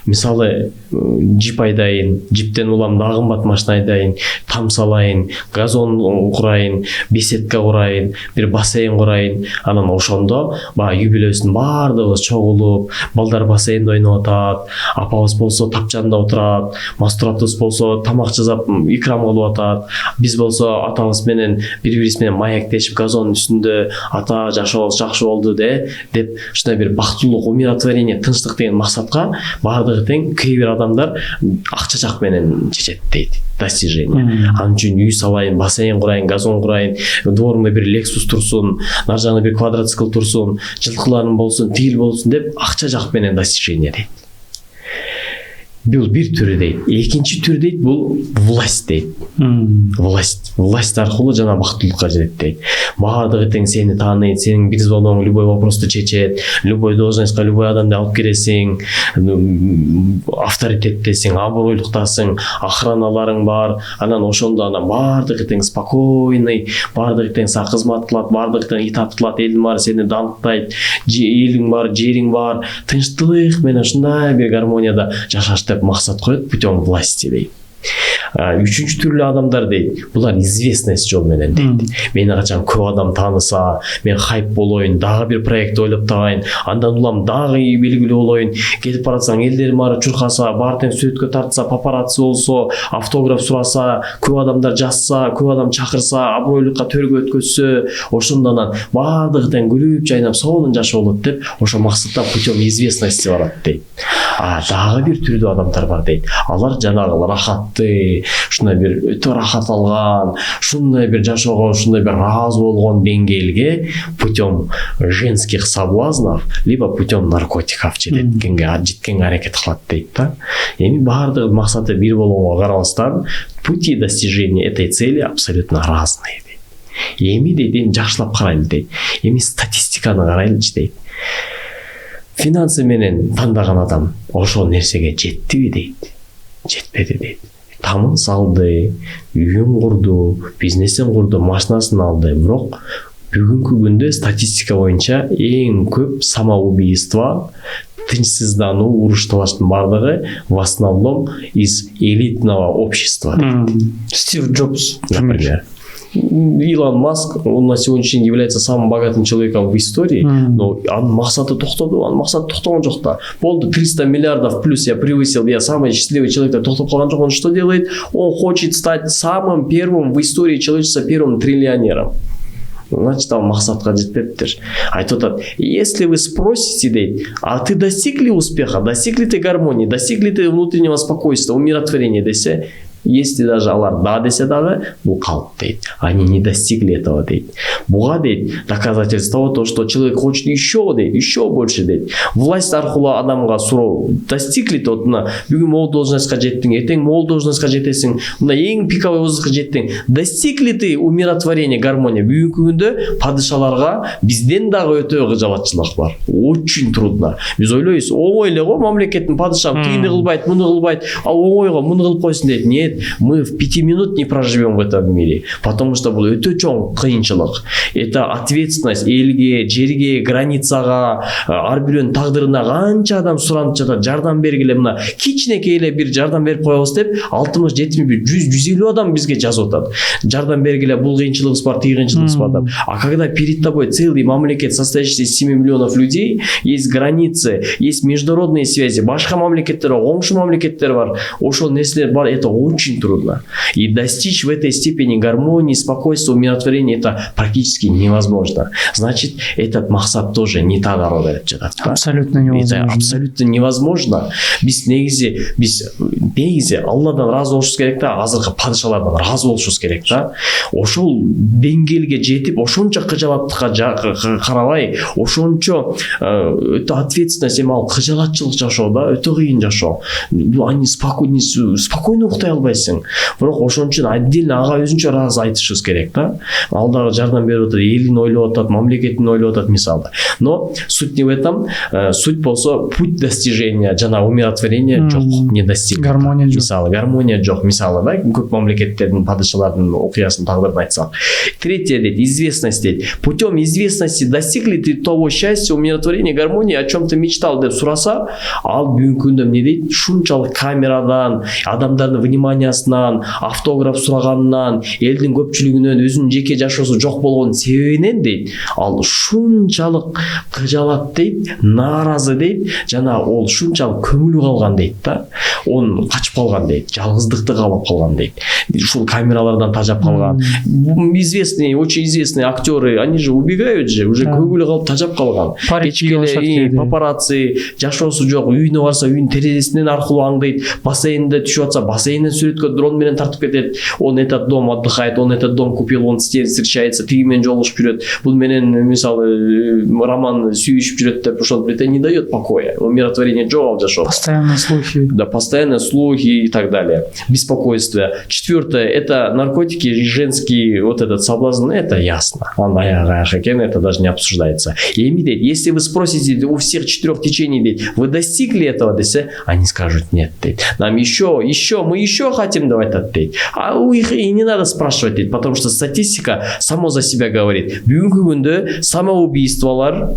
Мисалы жип айдайын, жиптен улам дагы кымбат машина айдайын, там салайын, газон курайын, беседка курайын, бир бассейн курайын. Анан ошондо баягы үй бүлөсүнүн баардыгыбыз чогулуп, балдар бассейнде ойноп атат, апабыз болсо тапчанда отурат, мастуратыбыз болсо тамак жасап икрам кылып атат. Биз болсо атабыз менен бири-бирибиз менен маектешип газондун үстүндө ата жашообуз жакшы болду деп ушундай бир бактылуулук, умиротворение, тынчтык деген максатка баардыгы тең. Кээ бир адамдар акча жак менен чечет дейт. Достижение. Анын үчүн үй салайын, бассейн курайын, газон курайын, дворумда бир Lexus турсун, нар жагында бир квадроцикл турсун, жылкыларым болсун, тигил болсун деп акча жак менен достижение дейт. Бул бир түрү дейт. Экинчи түр дейт, бул власть дейт. Власть аркылуу жана бактылыкка жетет дейт. Баардыгы тең сени тааныйт, сенин биз болгон любой вопросту чечет, любой должностька любой адамды алып киресиң, авторитеттесиң, абройлуктасың, охраналарың бар. Анан ошондо анан баардыгы тең спокойный, баардыгы тең сага кызмат кылат, баардыгы тең итап кылат, элиң бар сени данктайт, элиң бар, жериң бар, тынчтык менен ушундай бир гармонияда жашаш деп максат коет путем власти дейт. Үчүнчү түрлүү адамдар дейт, булар известность жол менен дейт. Мени качан көп адам тааныса, мен хайп болоюн, дагы бир проект ойлоп табайын, андан улам дагы белгилүү болоюн, кетип баратсаң элдер баары чуркаса, баары тең сүрөткө тартса, папарацци болсо, автограф сураса, көп адамдар жазса, көп адам чакырса, абройлукка төргө өткөзсө, ошондон баардыгы тең күлүп жайнап сонун жашоо болот деп, ошо максатта путем известности барат дейт. Дагы бир түрдүү адамдар бар дейт. Алар жанагы рахатты, ушундай бир өтө рахат алган, ушундай бир жашоого ушундай бир ыраазы болгон деңгээлге путем женских соблазнов либо путем наркотиков жеткенге аракет кылат дейт да. Эми баардыгы максаты бир болгонго карабастан, пути достижения этой цели абсолютно разные дейт. Эми дейт, жакшылап карайлы дейт. Эми статистиканы карайлычы дейт. Финансы менен тандаган адам ошол нерсеге жеттиби дейт, жетпеди дейт. Тамын салды, үйүн курду, бизнесин курду, машинасын алды. Бирок бүгүнкү күндө статистика боюнча эң көп самоубийство, тынчсыздануу, уруш талаштын бардыгы в основном из элитного общества дейт. Стив Джобс, например. Илон Маск, он на сегодняшний день является самым богатым человеком в истории, но анын максаты токтоду, анын максаты токтогон жок да. Болду 300 миллиардов плюс я превысил, я самый счастливый человек, деп токтоп калган жок. Он что делает? Он хочет стать самым первым в истории человечества, первым триллионером. Значит, там максатка жетпептир. Айтып атат, если вы спросите, дейт, а ты достиг ли успеха, достиг ли ты гармонии, достиг ли ты внутреннего спокойствия, умиротворения десе, если даже алар да десе дагы, бул калп дейт. Они не достигли этого дейт. Буга дейт доказательство то, что человек хочет еще дейт, еще больше дейт. Власть аркылуу адамга суроо, достигли то, бүгүн могул должностька жеттиң, эртең могул должностька жетесиң, мына эң пиковый возрастка жеттиң. Достигли ты умиротворение, гармония? Бүгүнкү күндө падышаларга бизден дагы өтө кыжалатчылык бар. Очень трудно. Биз ойлойбуз, оңой эле го мамлекеттин падышам тигини кылбайт, муну кылбайт, ал оңойго муну кылып койсун дейт. Нет, дейт, мы в 5 минут не проживем в этом мире, потому что бул өтө чоң кыйынчылык. Это ответственность элге, жерге, границага, ар бирөөнүн тагдырына канча адам суранып жатат, жардам бергиле, мына кичинекей эле бир жардам берип коебуз деп 60, 70, 100, 150 адам бизге жазып атат. Жардам бергиле, бул кыйынчылыгыбыз бар, тиги кыйынчылыгыбыз бар деп. А когда перед тобой целый мамлекет, состоящий из 7 миллионов людей, есть границы, есть международные связи, башка мамлекеттер, коңшу мамлекеттер бар, ошол нерселер бар, это очень трудно. И достичь в этой степени гармонии, спокойствия, умиротворения это практически невозможно. Значит, этот максат тоже не так дорого. Абсолютно невозможно. Это абсолютно невозможно. Биз негизи Алладан разы болушубуз керек да, азыркы падышалардан разы болушубуз керек да. Ошол деңгээлге жетип, ошончо кыжалаттыкка карабай, ошончо өтө ответственность, эми ал кыжалатчылык жашоо да, өтө кыйын жашоо. Ани спокойно уктай албайсың. Бирок ошон үчүн отдельно ага өзүнчө ыраазы айтышыбыз керек да. Ал дагы жардам берип атат, элин ойлоп атат, мамлекетин ойлоп атат мисалы. Но суть не в этом. Суть болсо путь достижения жана умиротворения жок, не достиг. Гармония жок. Мисалы, гармония жок мисалы да, көп мамлекеттердин падышалардын окуясын тагдырын айтсак. Третье дейт, известность дейт. Путем известности достигли ты того счастья, умиротворения, гармонии, о чем ты мечтал деп сураса, ал бүгүнкү күндө эмне дейт? Шунчалык камерадан, адамдардын вниманиясынан, автограф сураганынан, элдин көпчүлүгүнөн өзүнүн жеке жашоосу жок болгон себебинен дейт, ал шунчалык кыжалат дейт, нааразы дейт, жана ол шунчалык көңүлү калган дейт да. Он качып калган дейт, жалгыздыкты каалап калган дейт. Ушул камералардан тажап калган. Известные, очень известные актеры, они же убегают же, уже көңүлү калып тажап калган. Кечкеле папарацци, жашоосу жок, үйүнө барса үйүнүн терезесинен аркылуу аңдайт, бассейнде түшүп атса бассейнден сүрөткө дрон менен тартып кетет. Он этот дом отдыхает, он этот дом купил, он с тем встречается, тиги менен жолугушуп жүрөт. Бул менен мисалы роман сүйүшүп жүрөт деп ошол это не дает покоя. Умиротворение жок ал жашоо. Постоянно слухи. Да, постоянно слухи и так далее. Беспокойство. Четвертое, это наркотики, женский вот этот соблазн, это ясно. Это даже не обсуждается. И если вы спросите у всех 4 течений, вы достигли этого, они скажут нет. Нам еще, мы еще хотим давать ответить. А у них и не надо спрашивать, потому что статистика само за себя говорит. Бүгүнкү күндө самоубийстволар,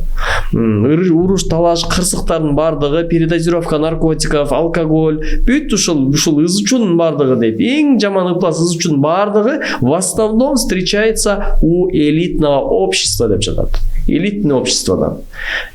уруш, талаш, кырсыктардын бардыгы, передозировка наркотиков, алкоголь, бүт ушул ыз үчүн бардыгы дейт. Эң жаман ыплас ыз үчүн бардыгы в основном встречается у элитного общества деп жатат. Элитный обществодан.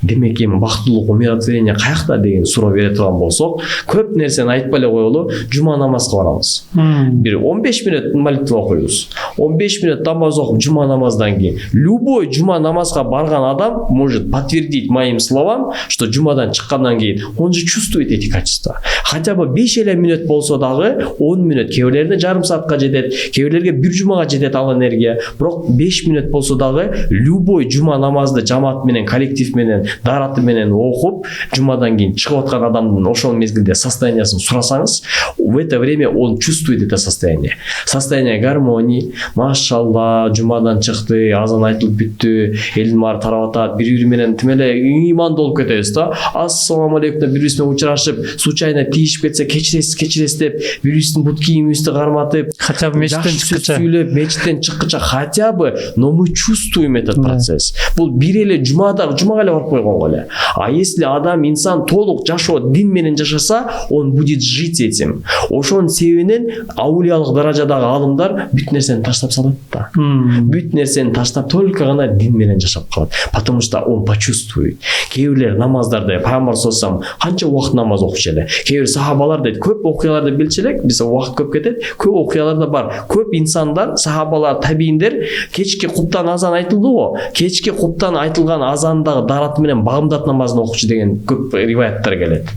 Демек эми бактылык умиротворение каякта деген суроо бере турган болсок, көп нерсени айтпай эле коелу, жума намазга барабыз. Бир 15 минут молитва окуйбуз. 15 минут намаз окуп жума намаздан кийин любой жума намазга барган адам может подтвердить моим словам, что жумадан чыккандан кийин он же чувствует эти качества. Хотя бы 5 эле минут болсо дагы 10 минут, кээ бирлерде жарым саатка жетет, кээ бирлерге бир жумага жетет ал энергия. Бирок 5 минут болсо дагы любой жума намазды жамаат менен, коллектив менен, дараты менен окуп, жумадан кийин чыгып аткан адамдын ошол мезгилде состояниясын сурасаңыз, в это время он чувствует это состояние. Состояние гармонии. Машалла, жумадан чыкты, азан айтылып бүттү, элдин баары тарап атат, бири менен тим эле ыймандуу болуп кетебиз да. Ассаламу алейкум деп бири менен учурашып, случайно тийишип кетсе, кечиресиз деп, бирибиздин бут кийимибизди карматып, хотя бы мечиттен чыккыча, хотя бы, но мы чувствуем этот процесс. Бул бир эле жумага эле барып койгон го эле. А если адам, инсан толук жашоо дин менен жашаса, он будет жить этим. Ошонун себебинен аулиялык даражадагы алымдар бүт нерсени таштап салат да. Бүт нерсени таштап только гана дин менен жашап калат. Потому что он почувствует. Кээ бирлер намаздарды пайгамбар саллаллаху алейхи канча убакыт намаз окучу эле. Кээ бир сахабалар дейт, көп окуяларды билчү элек, биз убакыт көп кетет, көп окуялар да бар. Көп инсандар, сахабалар, табииндер кечки куптан азан айтылды го. Кечки куптан айтылган азандагы дарат менен багымдат намазын окучу деген көп риваяттар келет.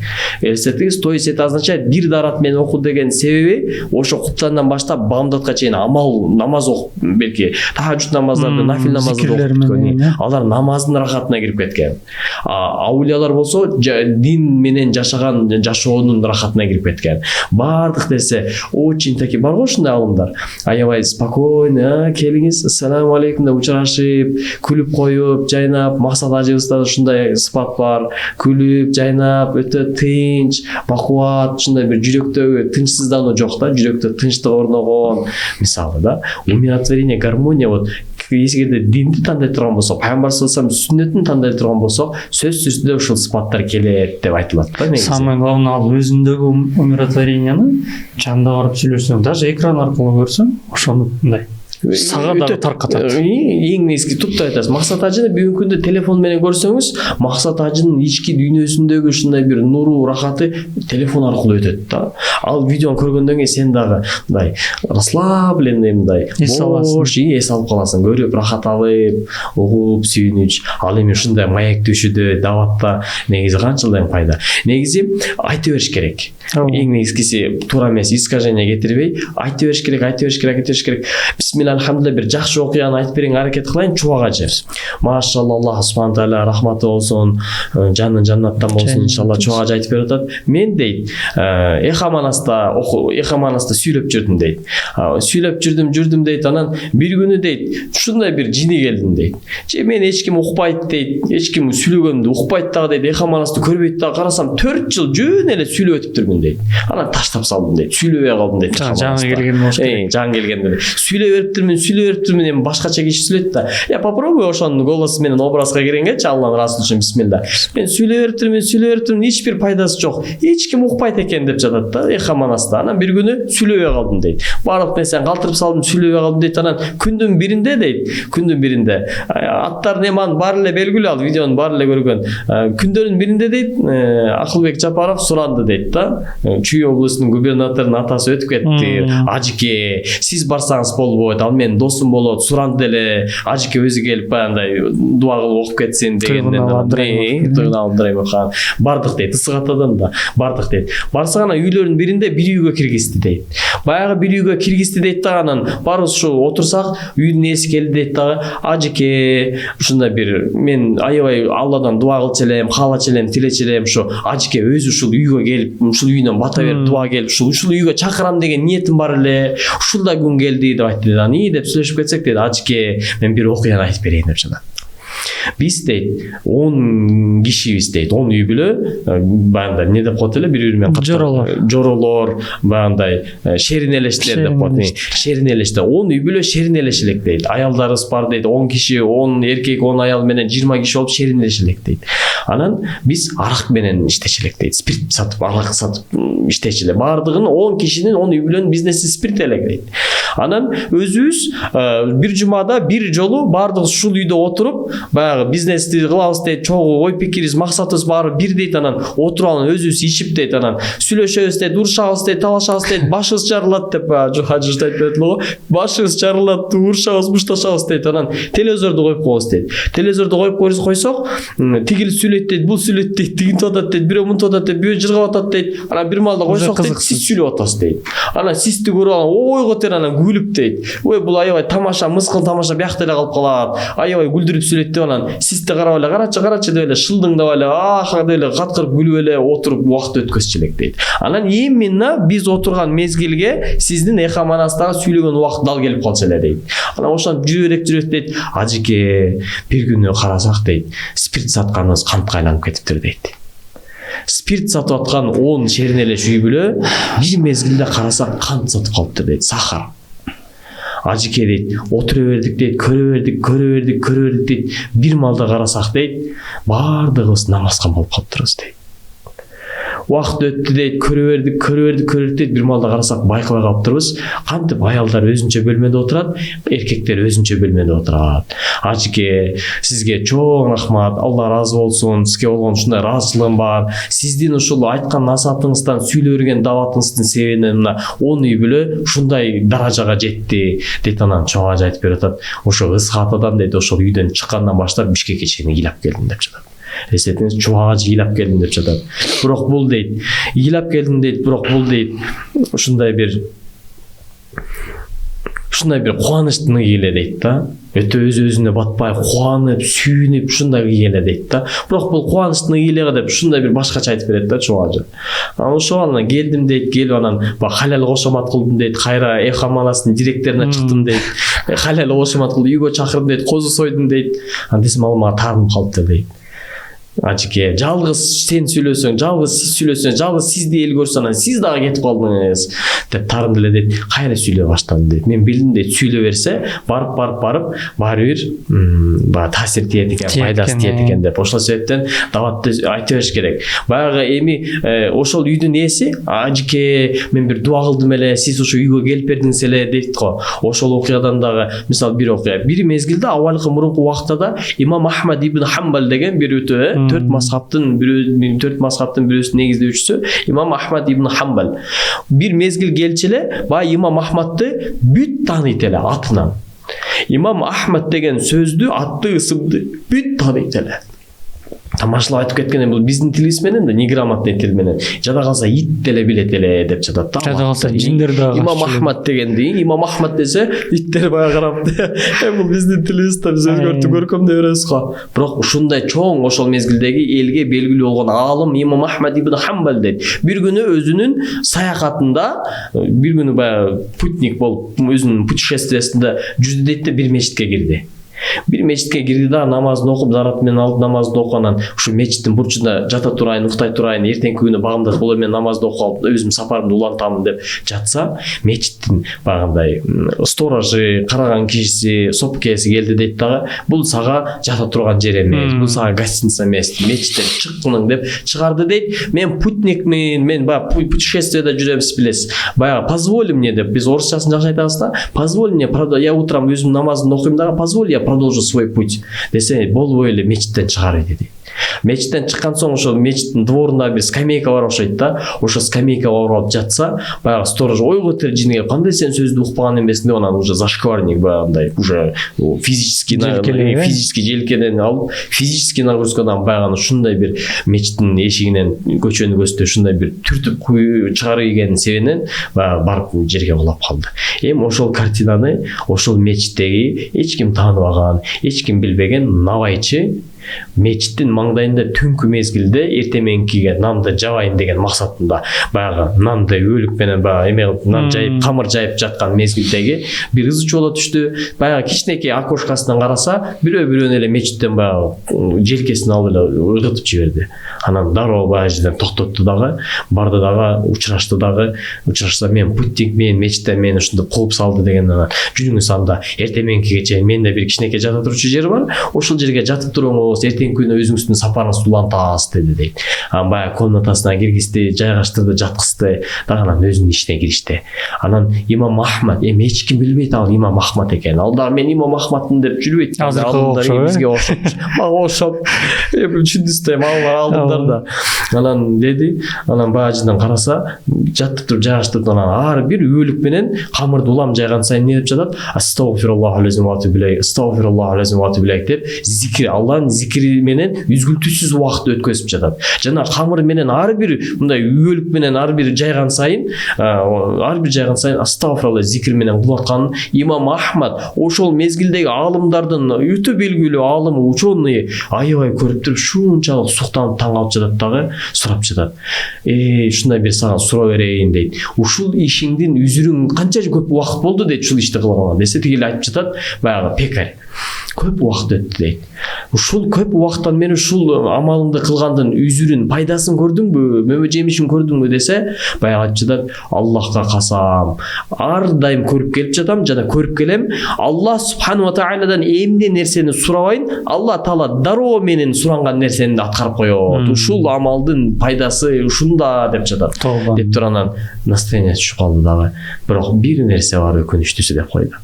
Элестетиңиз, то есть это означает бир дарат менен оку деген себеби ошо куптандан баштап багымдатка чейин амал намаз окуп, белки тахажжуд намаздарды, нафил намаздарды окуп, алар намаздын рахатына кирип кеткен. Аулиялар болсо дин менен жашаган жашоонун рахатына кирип кеткен. Бардык нерсе очень такие бар го ушундай алымдар. Аябай спокойно, келиңиз, ассаламу алейкум деп учурашып, күлүп коюп, жайнап, максат ажыбызда ушундай сыпат бар. Күлүп, жайнап, өтө тынч, бакубат, ушундай бир жүрөктөгү тынчсыздануу оргону жок да, жүрөктө тынчтык орногон мисалы да. Умиротворение, гармония вот эгерде динди тандай турган болсок, пайгамбар саллаллаху алейхи вассалам сүннөтүн тандай турган болсок, сөзсүз түрдө ушул сыпаттар келет деп айтылат да негизи. Самое главное ал өзүндөгү умиротворенияны чанда барып сүйлөшсөң, даже экран аркылуу көрсөң, ошону мындай сага дагы таркатат. Эң негизги туптай айтасыз. Максат Ажыны бүгүнкү күндө телефон менен көрсөңүз, Максат Ажынын ички дүйнөсүндөгү ушундай бир нуру, рахаты телефон аркылуу өтөт да. Ал видеону көргөндөн кийин сен дагы мындай расслабленный мындай бош эс алып каласың, көрүп, рахат алып, угуп, сүйүнүч. Ал эми ушундай маек түшүдө, даватта негизи канчалык пайда. Негизи айта бериш керек. Эң негизгиси туура эмес искажение кетирбей, айта бериш керек. Бисмилла, алхамдулилlah, бир жакшы окуяны айтып бериңер, аракет кылайын, чубак ажыр. Машалла, Аллах субхана тааля рахматы болсун, жанын жаннаттан болсун, иншалла чубак ажыр айтып берип атат. Мен дейт, Эхаманаста сүйлөп жүрдүм дейт. Сүйлөп жүрдүм дейт, анан бир күнү дейт, ушундай бир жини келдим дейт. Же мен эч ким укпайт дейт, эч ким сүйлөгөндү укпайт дагы дейт, Эхаманасты көрбөйт дагы, карасам 4 жыл жөн эле сүйлөп өтүптүрмүн дейт. Анан таштап салдым дейт, сүйлөбөй калдым дейт. Жаңы келген болуш керек. Жаңы келгенде сүйлөп өтүптүрмүн, эми башкача киши сүйлөйт да. Я попробуй ошонун голосу менен образга киренгечи, Алланын расулу үчүн бисмилла. Мен сүйлөп өтүптүрмүн, эч бир пайдасы жок. Эч ким укпайт экен деп жатат да, Эхаманаста. Анан бир күнү сүйлөбөй калдым дейт. Баардык нерсени калтырып салдым, сүйлөбөй калдым дейт. Анан күндүн биринде аттар неман баары эле белгилүү, ал видеонун баары эле көргөн. Күндөрдүн биринде дейт, Акылбек Жапаров суранды дейт да. Чүй облусунун губернаторунун атасы өтүп кетти. Ажыке, сиз барсаңыз болбойт, ал менин досум болот, суранды эле. Ажыке өзү келип баягындай дуа кылып окуп кетсин дегенден Абдрайымов хан бардык дейт, ысык атадан да бардык дейт. Барсак анан үйлөрдүн биринде бир үйгө киргизди дейт. Баягы бир үйгө киргизди дейт да, анан барыбыз ушу отурсак, үйдүн ээси келди дейт дагы. Ажыке, ушундай бир мен аябай Алладан дуа кылчу элем, каалачу элем, тилечү элем, ушу Ажыке өзү ушул үйгө келип, ушул үйүнөн бата берип дуа келип, ушул үйгө чакырам деген ниетим бар эле. Ушул да күн келди деп айтты дейт. Аны деп сүйлөшүп кетсек дейт, Ажыке, мен бир окуяны айтып берейин деп жатат. Биз дейт 10 кишибиз дейт, 10 үй бүлө, баягындай эмне деп коет эле, бири-бири менен жоролор, баягындай шеринелештилер деп коет. Шеринелеште 10 үй бүлө шеринелеш элек дейт. Аялдарыбыз бар дейт, 10 киши, 10 эркек, 10 аял менен 20 киши болуп шеринелеш элек дейт. Анан биз арак менен иштечү элек дейт. Спирт сатып, арак сатып иштечү элек. Бардыгын 10 кишинин, 10 үй бүлөнүн бизнеси спирт элек дейт. Анан өзүбүз бир жумада бир жолу бардыгыбыз ушул үйдө отуруп, баягы бизнести кылабыз дейт, чогуу ой пикирибиз, максатыбыз баары бир дейт. Анан отуруп алып өзүбүз ичип дейт, анан сүйлөшөбүз дейт, урушабыз дейт, талашабыз дейт, башыбыз жарылат деп ажыртып айтып берет эле го. Башыбыз жарылат, урушабыз, мушташабыз дейт. Анан телевизорду коюп коебуз дейт. Телевизорду коюп койсок, тигил сүйлөйт дейт, бул сүйлөйт дейт, тигинтип атат дейт, бирөө мынтип атат дейт, бирөө жыргап атат дейт. Анан бир маалда койсок дейт, сиз сүйлөп атасыз дейт. Анан сизди көрүп алып ойго тер анан күлүп дейт. Ой, бул аябай тамаша, мыскыл тамаша биякта эле калып калат. Аябай күлдүрүп сүйлөйт деп анан сизди карап эле карачы деп эле шылдыңдап эле деп эле каткырып күлүп эле отуруп убакыт өткөзчү элек дейт. Анан именно биз отурган мезгилге сиздин Эхаманастагы сүйлөгөн убакыт дал келип калчу эле дейт. Анан ошон жүрөк дейт. Ажыке, бир күнү карасак дейт, спирт сатканыбыз кантка айланып кетиптир дейт. Спирт сатып аткан 10 шеринелеш үй бүлө бир мезгилде карасак кант сатып калыптыр дейт, сахар. Ажыке дейт, отура бердик дейт, көрө бердик дейт. Бир маалда карасак дейт, баардыгыбыз намазга болуп калыптырбыз дейт. Убакыт өттү дейт, көрө бердик дейт. Бир маалда карасак байкабай калыптырбыз. Кантип аялдар өзүнчө бөлмөдө отурат, эркектер өзүнчө бөлмөдө отурат. Ажыке, сизге чоң рахмат, Алла ыраазы болсун, сизге болгон ушундай ыраазычылыгым бар. Сиздин ушул айткан насаатыңыздан, сүйлөй берген даватыңыздын себебинен мына 10 үй бүлө ушундай даражага жетти дейт. Анан чоң ажы айтып берип атат. Ошо ысхатадан дейт, ошол үйдөн чыккандан баштап Бишкекке чейин ыйлап келдим деп жатат. Эсетиңиз, чубак ажы ыйлап келдим деп жатат. Бирок бул дейт, ыйлап келдим дейт, бирок бул дейт, ушундай бир кубанычтын ыйы эле дейт да. Өтө өзүнө батпай, кубанып, сүйүнүп, ушундай ыйы эле дейт да. Бирок бул кубанычтын ыйы эле деп ушундай бир башкача айтып берет да чубак ажы. Анан ошо анан келдим дейт, келип анан халал кошомат кылдым дейт, кайра Эхаманастын директоруна чыктым дейт. Халал кошомат кылып үйгө чакырдым дейт, козу сойдум дейт. Анан десем ал мага таарынып калыптыр дейт. Ажеке, жалгыз сен сүйлөсөң, жалгыз сиз сүйлөсөң, жалгыз сизди эл көрсө анан сиз дагы кетип калдыңыз деп тарынды эле дейт. Кайра сүйлөй баштады дейт. Мен билдим дейт, сүйлөй берсе, барып баары бир баягы таасир тиет экен, пайдасы тиет экен деп. Ошол себептен даватты айта бериш керек. Баягы эми ошол үйдүн ээси, ажеке, мен бир дуа кылдым эле, сиз ошо үйгө келип бердиңиз эле дейт го. Ошол окуядан дагы мисалы бир окуя. Бир мезгилде авалкы мурунку убакта да Имам Ахмад ибн Хамбал деген бир өтө төрт мазхабтын бирөөсүн негиздөөчүсү Имам Ахмад ибн Хамбал. Бир мезгил келчү эле, баягы Имам Ахмадты бүт тааныйт эле атынан. Имам Ахмад деген сөздү, атты, ысымды бүт тааныйт эле. Тамашалап айтып кеткен бул биздин тилибиз менен да неграмотный тил менен. Жада калса ит деле билет эле деп жатат да. Жада калса жиндер да. Имам Ахмад дегенди, Имам Ахмад десе иттер баягы карап. Бул биздин тилибизде биз өзгөртүп көркөмдөй беребиз го. Бирок ушундай чоң ошол мезгилдеги элге белгилүү болгон аалым Имам Ахмад ибн Хамбал дейт. Бир күнү өзүнүн саякатында, бир күнү баягы путник болуп өзүнүн путешествиясында жүрдү дейт да, бир мечитке кирди. Бир мечитке кирди да, намазын окуп, зарат менен алып намазды окуганан ушу мечиттин бурчунда жата турайын, уктай турайын, эртеңки күнү багымдаш болом, мен намазды окуп алып өзүм сапарымды улантамын деп жатса, мечиттин багындай сторожу, караган кишиси, сопкеси келди дейт дагы, бул сага жата турган жер эмес, бул сага гостиница эмес, мечиттен чыккының деп чыгарды дейт. Мен путникмин, мен баягы путешествияда жүрөбүз билесиз. Баягы позволь мне деп, биз орусчасын жакшы айтабыз да, позволь мне, я утром өзүм намазымды окуйм дагы, позволь я продолжу свой путь десе, болбой эле мечиттен чыгарып деди. Мечиттен чыккан соң ошо мечиттин дворунда бир скамейка бар окшойт да, ошо скамейкага оруп жатса, баягы сторож ойго тел жиниге, кандай сен сөздү укпаган эмесиң деп, анан уже зашкварник баягындай уже физический желкеден алып, физический нагрузкадан баягы ушундай бир мечиттин эшигинен көчөнү көздөй ушундай бир түртүп чыгарып ийгенин себебинен баягы барып жерге кулап калды. Эми ошол картинаны ошол мечиттеги эч ким тааныбаган, эч ким билбеген навайчы мечиттин маңдайында түнкү мезгилде эртең мененкиге нанды жабайын деген максатында баягы нанды өлүк менен баягы эме кылып нан жайып, камыр жайып жаткан мезгилдеги бир ызы чуала түштү. Баягы кичинекей окошкасынан караса, бирөө эле мечиттен баягы желкесин алып эле ыргытып жиберди. Анан дароо баягы жерден токтотту дагы, барды дагы, учурашса мен путникмин, мечиттен мени ушинтип кууп салды деген, анан жүрүңүз анда эртең мененкиге чейин менде бир кичинекей жата турчу жер бар, ошол жерге жатып туруңуз, эртең күнү өзүңүздүн сапарыңызды улантасыз деди дейт. Анан баягы комнатасына киргизди, жайгаштырды, жаткызды, дагы анан өзүнүн ишине киришти. Анан Имам Ахмад, эми эч ким билбейт ал Имам Ахмад экенин. Ал дагы мен Имам Ахмадмын деп жүрбөйт. Бизге окшоп, мага окшоп, эми түшүндүсүз, алдымдар да. Анан деди, анан баягыдан караса, жатып туруп жайгаштырды, анан ар бир өлүк менен камырды улам жайган сайын не деп жатат? Астагфируллаху лазим ва атубу илейх, астагфируллаху лазим ва атубу илейх деп зикир, Аллахтын зикири менен үзгүлтүсүз убакытты өткөзүп жатат. Жана камыр менен ар бир мындай өлүк менен ар бир жайган сайын астагфируллах зикир менен кылып аткан Имам Ахмад ошол мезгилдеги аалымдардын өтө белгилүү аалымы, ученый аябай көрүп туруп шунчалык суктанып таң калып жатат дагы, сурап жатат. Ушундай бир сага суроо берейин дейт. Ушул ишиңдин үзүрүң канча көп убакыт болду дейт ушул ишти кылган десе, тигил айтып жатат, баягы пекарь. Көп убакыт өттү дейт. Ушул көп убакыттан мен ушул амалыңды кылгандын үзүрүн, пайдасын көрдүңбү, мөмө жемишин көрдүңбү десе, баягы айтып жатат, Аллахка касам, ар дайым көрүп келип жатам жана көрүп келем. Аллах субхану ва тааладан эмне нерсени сурабайын, Аллах таала дароо менин суранган нерсени аткарып коёт. Ушул амалдын пайдасы ушунда деп жатат. Деп туруп анан настроение түшүп калды дагы. Бирок бир нерсе бар, өкүнүчтүүсү деп койду.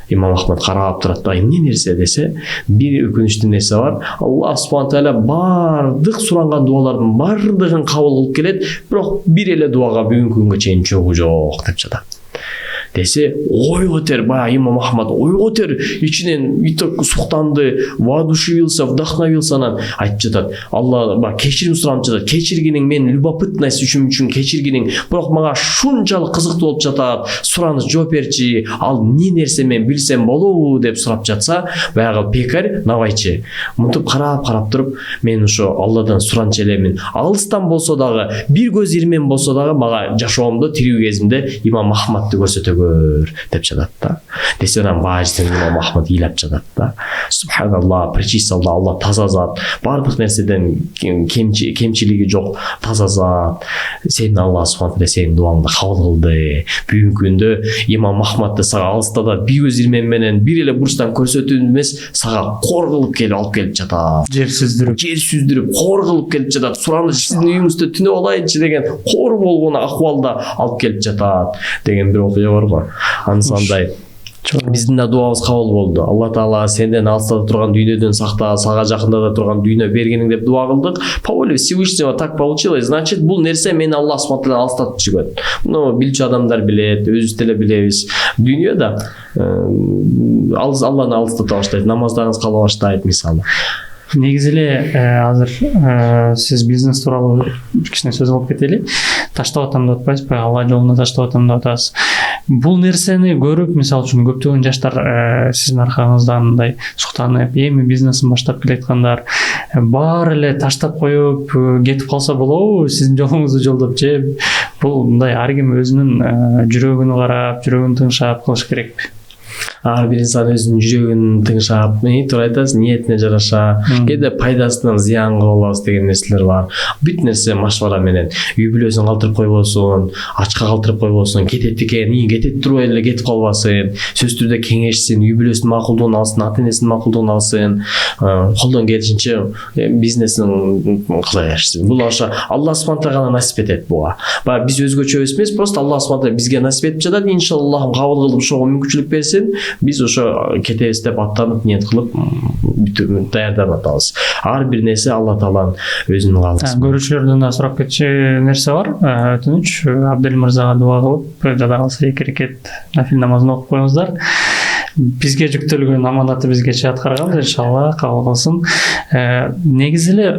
Имам Ахмад карап турат да, эмне нерсе десе, бир өкүнүчтүү нерсе бар. Аллах субхана таала бардык суранган дуалардын бардыгын кабыл кылып келет, бирок бир эле дуага бүгүнкү күнгө чейин чогуу жок деп жатат. Десе, ойго тер, баягы Имам Ахмад ойго тер, ичинен суктанды, воодушевился, вдохновился, анан айтып жатат, Алла кечирим суранып жатат, кечиргиниң, мен любопытность үчүн кечиргиниң, бирок мага шунчалык кызыктуу болуп жатат, сураныш жооп берчи, ал эмне нерсе мен билсем болобу деп сурап жатса, баягы пекарь, навайчы мынтип карап туруп, мен ошо Алладан суранчу элемин, алыстан болсо дагы, бир көз ирмен болсо дагы мага жашоомдо, тирүү кезимде Имам Ахмадты көрсөтө көр деп жатат да. Десе анан бажы имам Ахмад ыйлап жатат да. Субханалла, пречист Алла таза зат, бардык нерседен кемчилиги жок, таза зат. Сен Алла субхана сенин дуаңды кабыл кылды. Бүгүнкү күндө имам Ахмадды сага алыстада бир көз ирмен менен бир эле бурчтан көрсөтүү эмес, сага кор кылып алып келип жатат. Жер сүздүрүп кор кылып келип жатат. Сураны сиздин үйүңүздө түнөп алайынчы деген кор болгон акыбалда алып келип жатат деген бир окуя бар го. Ансандай биздин да дуабыз кабыл болду. Алла Таала сенден алыстада турган дүйнөдөн сакта, сага жакындада турган дүйнө бергениң деп дуа кылдык. По воле Всевышнего так получилось. Значит, бул нерсе мени Аллах субхана таала алыстатып жүргөн. Муну билчү адамдар билет, өзүбүз деле билебиз. Дүйнөдө Алланы алыстата баштайт, намаздарыңыз кала баштайт мисалы. Негизи эле азыр сиз бизнес тууралуу кичине сөз кылып кетели. Таштап атам деп атпайсызбы? Алла жолуна таштап атам деп атасыз. Бул нерсени көрүп, мисалы үчүн көптөгөн жаштар сиздин аркаңыздан мындай суктанып, эми бизнесин баштап келаткандар баары эле таштап коюп кетип калса болобу? Сиздин жолуңузду жолдоп же бул мындай ар ким өзүнүн жүрөгүнө карап, жүрөгүн тыңшап кылыш керекпи? Ар бир инсан өзүнүн жүрөгүн тыңшап, туура айтасыз, ниетине жараша, кээде пайдасынан зыян кылып алабыз деген нерселер бар. Бүт нерсе машвара менен үй бүлөсүн калтырып койбосун, ачка калтырып койбосун, кетет экен, кетет турбай эле кетип калбасын, сөзсүз түрдө кеңешсин, үй бүлөсүнүн макулдугун алсын, ата энесинин макулдугун алсын, колдон келишинче бизнесин кыла беришсин. Бул ошо Алла субхана таала насип этет буга. Баягы биз өзгөчө эмес, просто Алла субхана таала бизге насип этип жатат. Иншаллах кабыл кылып ошого мүмкүнчүлүк берсин. Биз ошо кетебиз деп аттанып ниет кылып даярданып атабыз. Ар бир нерсе Алла Тааланын өзүнүн кааласы. Көрүүчүлөрдөн да сурап кетчү нерсе бар. Өтүнүч Абдел мырзага дуа кылып, жада калса 2 рекет нафил намазын окуп коюңуздар. Бизге жүктөлгөн аманаты бизгече аткарган, иншалла кабыл кылсын. Негизи эле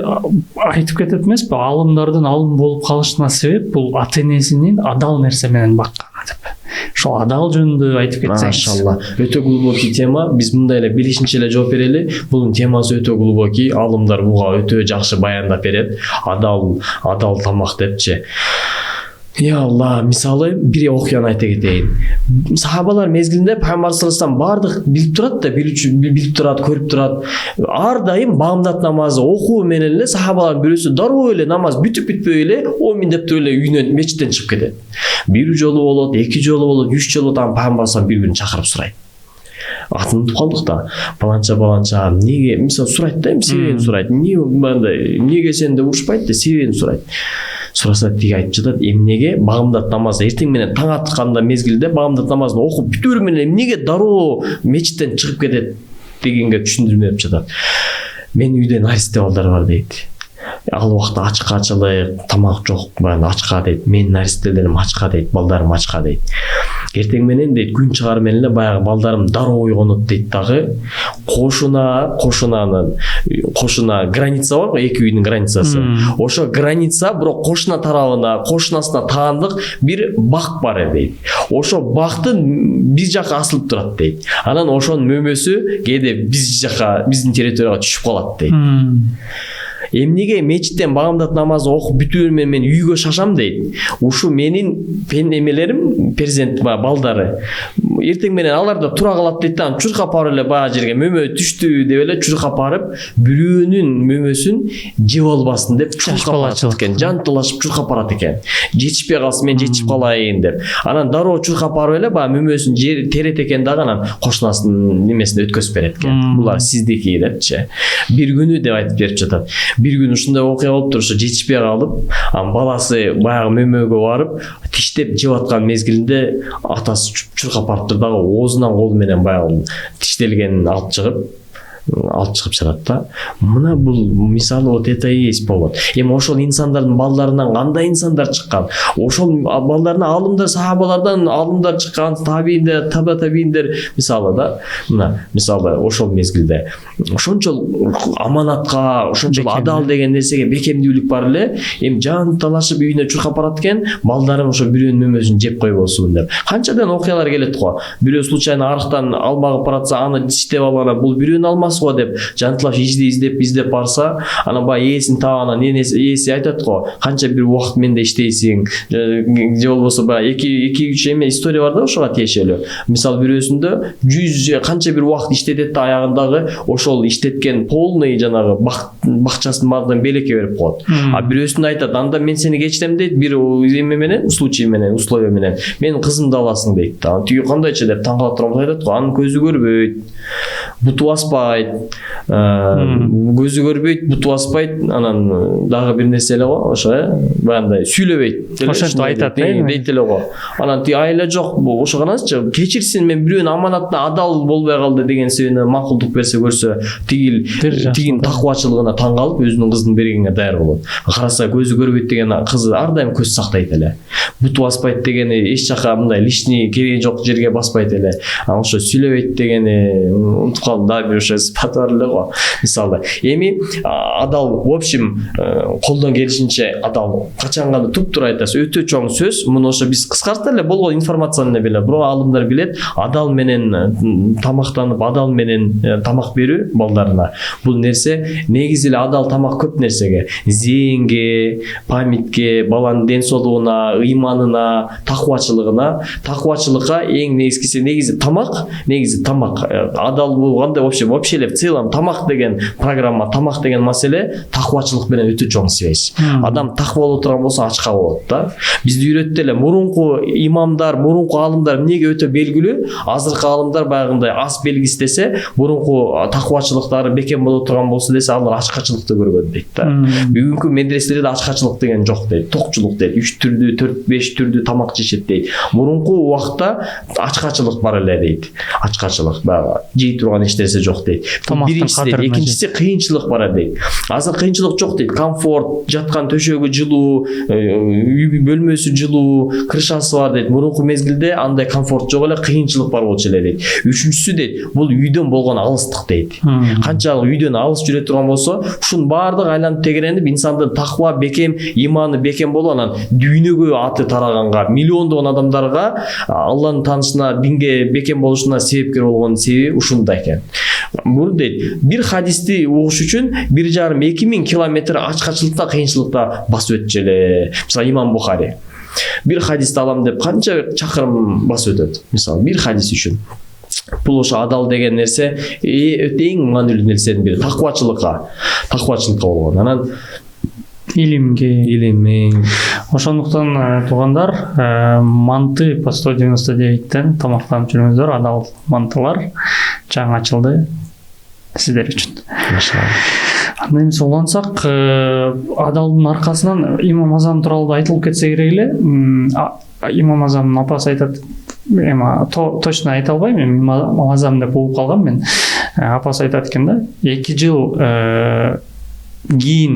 айтып кетет эмеспи, алымдардын алым болуп калышына себеп бул ата энесинин адал нерсе менен бакканы деп. Ошол адал жөнүндө айтып кетсеңиз. Машалла. Өтө глубокий тема. Биз мындай эле билишинче эле жооп берели. Бунун темасы өтө глубокий. Алымдар буга өтө жакшы баяндап берет. Адал тамак депчи. Я Алла, мисалы бир окуяны айта кетейин. Сахабалар мезгилинде Пайгамбар саллаллаху алейхи бардык билип турат да, билип турат, көрүп турат. Ар дайым бамдат намазы окуу менен эле сахабалардын бирөөсү дароо эле намаз бүтүп-бүтпөй эле 10 миң деп туруп эле үйүнөн, мечиттен чыгып кетет. Бир жолу болот, 2 жолу болот, 3 жолу там Пайгамбар бир күн чакырып сурайт. Атын утуп калдык да. Баланча эмнеге, мисалы сурайт да, себебин сурайт. Эмнеге сенде урушпайт деп себебин сурайт. Сураса тиги айтып жатат, эмнеге багымдат намазы эртең менен таң атканда мезгилде багымдат намазын окуп бүтүрү менен эмнеге дароо мечиттен чыгып кетет дегенге түшүндүрмө берип жатат. Менин үйдө наристе балдар бар дейт. Ал убакта ачкачылык, тамак жок, ачка дейт. Менин наристелерим ачка дейт, балдарым ачка дейт. Эртең менен дейт, күн чыгар менен эле баягы балдарым дароо ойгонот дейт дагы. Кошуна граница бар го, эки үйдүн границасы. Ошо граница бирок кошуна тарабына, кошунасына таандык бир бак бар дейт. Ошо бактын бир жакка асылып турат дейт. Анан ошонун мөмөсү кээде биздин территорияга түшүп калат дейт. Эмнеге мечиттен багымдат намазы окуп бүтүрү менен үйгө шашам дейт. Ушу менин эмелерим, перзент балдары. Эртең менен алар да тура калат дейт да, чуркап барып эле баягы жерге мөмө түштү деп эле чуркап барып, бирөөнүн мөмөсүн жеп албасын деп чуркап барат экен, жантылашып чуркап барат экен. Жетишпей калсын, мен жетишип калайын деп. Анан дароо чуркап барып эле баягы мөмөсүн терет экен дагы, анан кошунасынын немесине өткөзүп берет экен. Булар сиздики депчи. Бир күнү деп айтып берип жатат. Бир күн ушундай окуя болуп туруп, жетишпей калып, баласы баягы мөмөгө барып, тиштеп жеп аткан мезгилинде атасы чуркап барыптыр дагы, оозунан кол менен баягы тиштелгенин алып чыгып жатат да. Мына бул мисалы вот это и есть повод. Эми ошол инсандардын балдарынан кандай инсандар чыккан? Ошол балдарына алымдар, сахабалардан алымдар чыккан, табииндер, табииндер мисалы да. Мына мисалы ошол мезгилде ошончол аманатка, ошончол адал деген нерсеге бекемдүүлүк бар эле. Эми жан талашып үйүнө чуркап барат экен, балдарым ошо бирөөнүн мөмөсүн жеп койбосун деп. Канчадан окуялар келет го. Бирөө случайно арыктан алма кылып баратса, аны тиштеп алып, бул бирөөнүн алмасы эмес го деп жантылап издеп барса, анан баягы ээсин табанан ээси айтат го, канча бир убакыт менде иштейсиң, же болбосо баягы 2-3 эме история бар да ошого тиешелүү. Мисалы бирөөсүндө 100 канча бир убакыт иштетет да аягындагы ошол иштеткен полный жанагы бакчасын баардыгын белекке берип коет. А бирөөсүндө айтат, анда мен сени кечирем дейт, бир эме менен, случай менен, условия менен. Менин кызымды аласың дейт да. Тиги кандайча деп таң калып турам, айтат го, анын көзү көрбөйт, буту баспайт, көзү көрбөйт, буту баспайт, анан дагы бир нерсе эле го, ошо баягындай сүйлөбөйт. Ошентип айтат дейт эле го. Анан тиги айла жок, ошо каначы, кечирсин, мен бирөөнүн аманатына адал болбой калды деген себебинен макулдук берсе көрсө, тигин такыбачылыгына таң калып, өзүнүн кызын бергенге даяр болот. Караса көзү көрбөйт деген кызы ар дайым көз сактайт эле. Буту баспайт дегени эч жака мындай лишний кереги жок жерге баспайт эле. Ошо сүйлөбөйт дегени унутуп калдым, да бир ошо сыпат бар эле го. Мисалы, эми адал, в общем, колдон келишинче адал. Качан гана туп-туура айтасыз, өтө чоң сөз. Муну ошо биз кыскартып эле болгон информацияны эле билет. Бирок алымдар билет, адал менен тамактанып, адал менен тамак берүү балдарына. Бул нерсе негизи эле адал тамак көп нерсеге, зээнге, памятке, баланын ден соолугуна, ыйманына, такыбачылыкка эң негизи тамак. Адал болгондо вообще эле в целом тамак деген программа, тамак деген маселе такыбачылык менен өтө чоң связь. Адам такыба боло турган болсо ачка болот да. Бизди үйрөттү эле мурунку имамдар, мурунку алымдар эмнеге өтө белгилүү? Азыркы алымдар баягындай аз белгиси десе, мурунку такыбачылыктары бекем боло турган болсо десе, алар ачкачылыкты көргөн дейт да. Бүгүнкү медреселерде ачкачылык деген жок дейт, токчулук дейт. 3 түрдүү, 4-5 түрдүү тамак жешет дейт. Мурунку убакта ачкачылык бар эле дейт. Ачкачылык баягы жей турган эч нерсе жок дейт. Биринчиси дейт, экинчиси кыйынчылык бар дейт. Азыр кыйынчылык жок дейт. Комфорт, жаткан төшөгү жылуу, үй бөлмөсү жылуу, крышасы бар дейт. Мурунку мезгилде андай комфорт жок эле, кыйынчылык бар болчу эле дейт. Үчүнчүсү дейт, бул үйдөн болгон алыстык дейт. Канчалык үйдөн алыс жүрө турган болсо, ушунун баардыгы айланып тегеренип, инсандын таква бекем, иманы бекем болуп, анан дүйнөгө аты тараганга, миллиондогон адамдарга Алланын таанышына, динге бекем болушуна себепкер болгон себеби ушунда экен. Бул дейт, бир хадисти угуш үчүн 1,5-2 миң километр ачкачылыкта, кыйынчылыкта басып өтчү эле. Мисалы Имам Бухари бир хадисти алам деп канча чакырым басып өтөт. Мисалы бир хадис үчүн. Бул ошо адал деген нерсе өтө эң маанилүү нерсенин бири, такыбачылыкка болгон. Анан илимге. Ошондуктан туугандар, манты по 199-тен тамактанып жүрүңүздөр, адал мантылар жаңы ачылды сиздер үчүн. Анда эмес улансак, адалдын аркасынан Имам Азам тууралуу айтылып кетсе керек эле. Имам Азамдын апасы айтат, эми точно айта албайм, Имам Азам деп угуп калгам мен. Апасы айтат экен да, 2 жыл кийин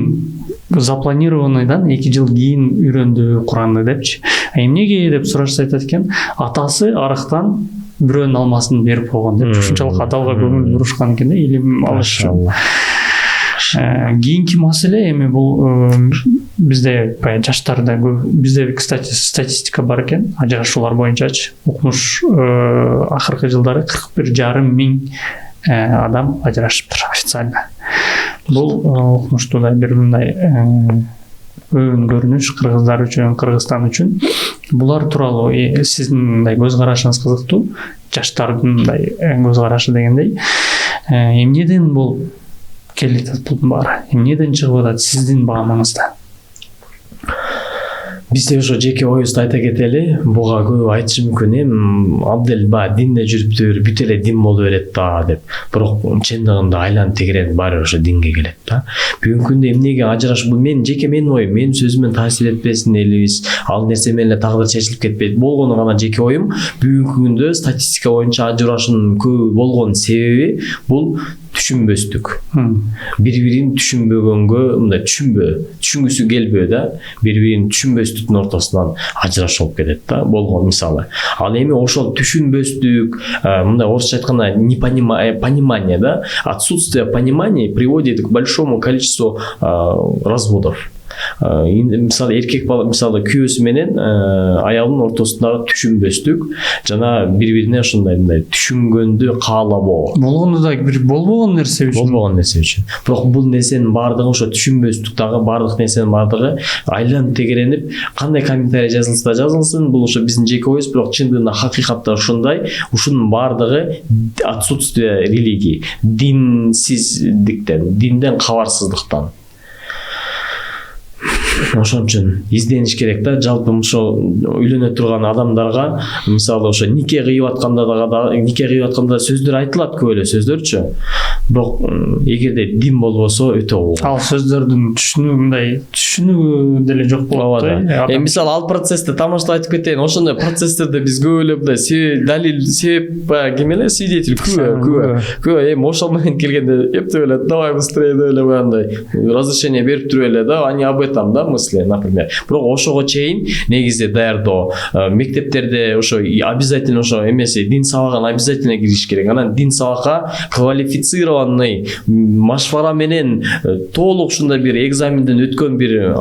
запланированныйдан 2 жыл кийин үйрөндү Куранды депчи. Эмнеге деп сурашса айтат экен, атасы арыктан бирөөнүн алмасын берип койгон деп. Ушунчалык адалга көңүл бурушкан экен да, илим алыш үчүн. Кийинки маселе эми бул бизде жаштарда бизде, кстати, статистика бар экен, ажырашуулар боюнчачы. Укмуш акыркы жылдары 41,5 миң адам ажырашыптыр официально. Бул укмуштуу да бир мындай өн көрүнүш кыргыздар үчүн, Кыргызстан үчүн. Булар тууралуу сиздин мындай көз карашыңыз кызыктуу, жаштардын мындай көз карашы дегендей. Эмнеден бул келип атат булдун баары? Эмнеден чыгып атат сиздин баамыңызда? Бизде ошо жеке оюбузду айта кетели, буга көп айтышы мүмкүн, абдел динде жүрүптүр, бүт эле дин боло берет да деп. Бирок чындыгында айланып тегеренип баары ошо динге келет да. Бүгүнкү күндө эмнеге ажыраш, бул менин оюм, менин сөзүмөн таасир этпесин элибиз, ал нерсе менен эле тагдыр чечилип кетпейт болгону гана жеке оюм. Бүгүнкү күндө статистика боюнча ажырашуунун көп болгон себеби бул түшүнбөстүк. Бири-бирин түшүнбөгөнгө, мындай түшүнгүсү келбөө да, бири-бирин түшүнбөстүктүн ортосунан ажыраш болуп кетет да, болгон мисалы. Ал эми ошол түшүнбөстүк, мындай орусча айтканда понимание, да, отсутствие понимания приводит к большому количеству разводов. Мисалы эркек бала мисалы күйөөсү менен аялдын ортосундагы түшүнбөстүк жана бири-бирине ушундай мындай түшүнгөндү каалабоо. Болгону да бир болбогон нерсе үчүн. Болбогон нерсе үчүн. Бирок бул нерсенин баардыгы ошо түшүнбөстүк дагы баардык нерсенин баардыгы айланып тегеренип кандай комментарий жазылса да жазылсын, бул ошо биздин жеке оюбуз, бирок чындыгында хакыйкатта ушундай. Ушунун баардыгы отсутствие религии, динсиздиктен, динден кабарсыздыктан. Ошон үчүн издениш керек да. Жалпы ошо үйлөнө турган адамдарга мисалы ошо нике кыйып атканда сөздөр айтылат, көп эле сөздөрчү. Бирок эгерде дин болбосо өтө оор. Ал сөздөрдүн түшүнүгү деле жок болот да. Мисалы ал процессти тамаштап айтып кетейин. Ошондой процесстерде биз көп эле мындай далил, себеп ким эле свидетель, күбө. Ошол менен келгенде эптеп эле давай быстрее деп эле баягындай разрешение берип туруп эле да, они об этом да мысли, например. Бирок ошого чейин негизи даярдоо, мектептерде ошо обязательно ошо эмеси дин сабагына обязательно кириш керек. Анан дин сабакка квалифицированный машвара менен толук ушундай бир экзаменден өткөн бир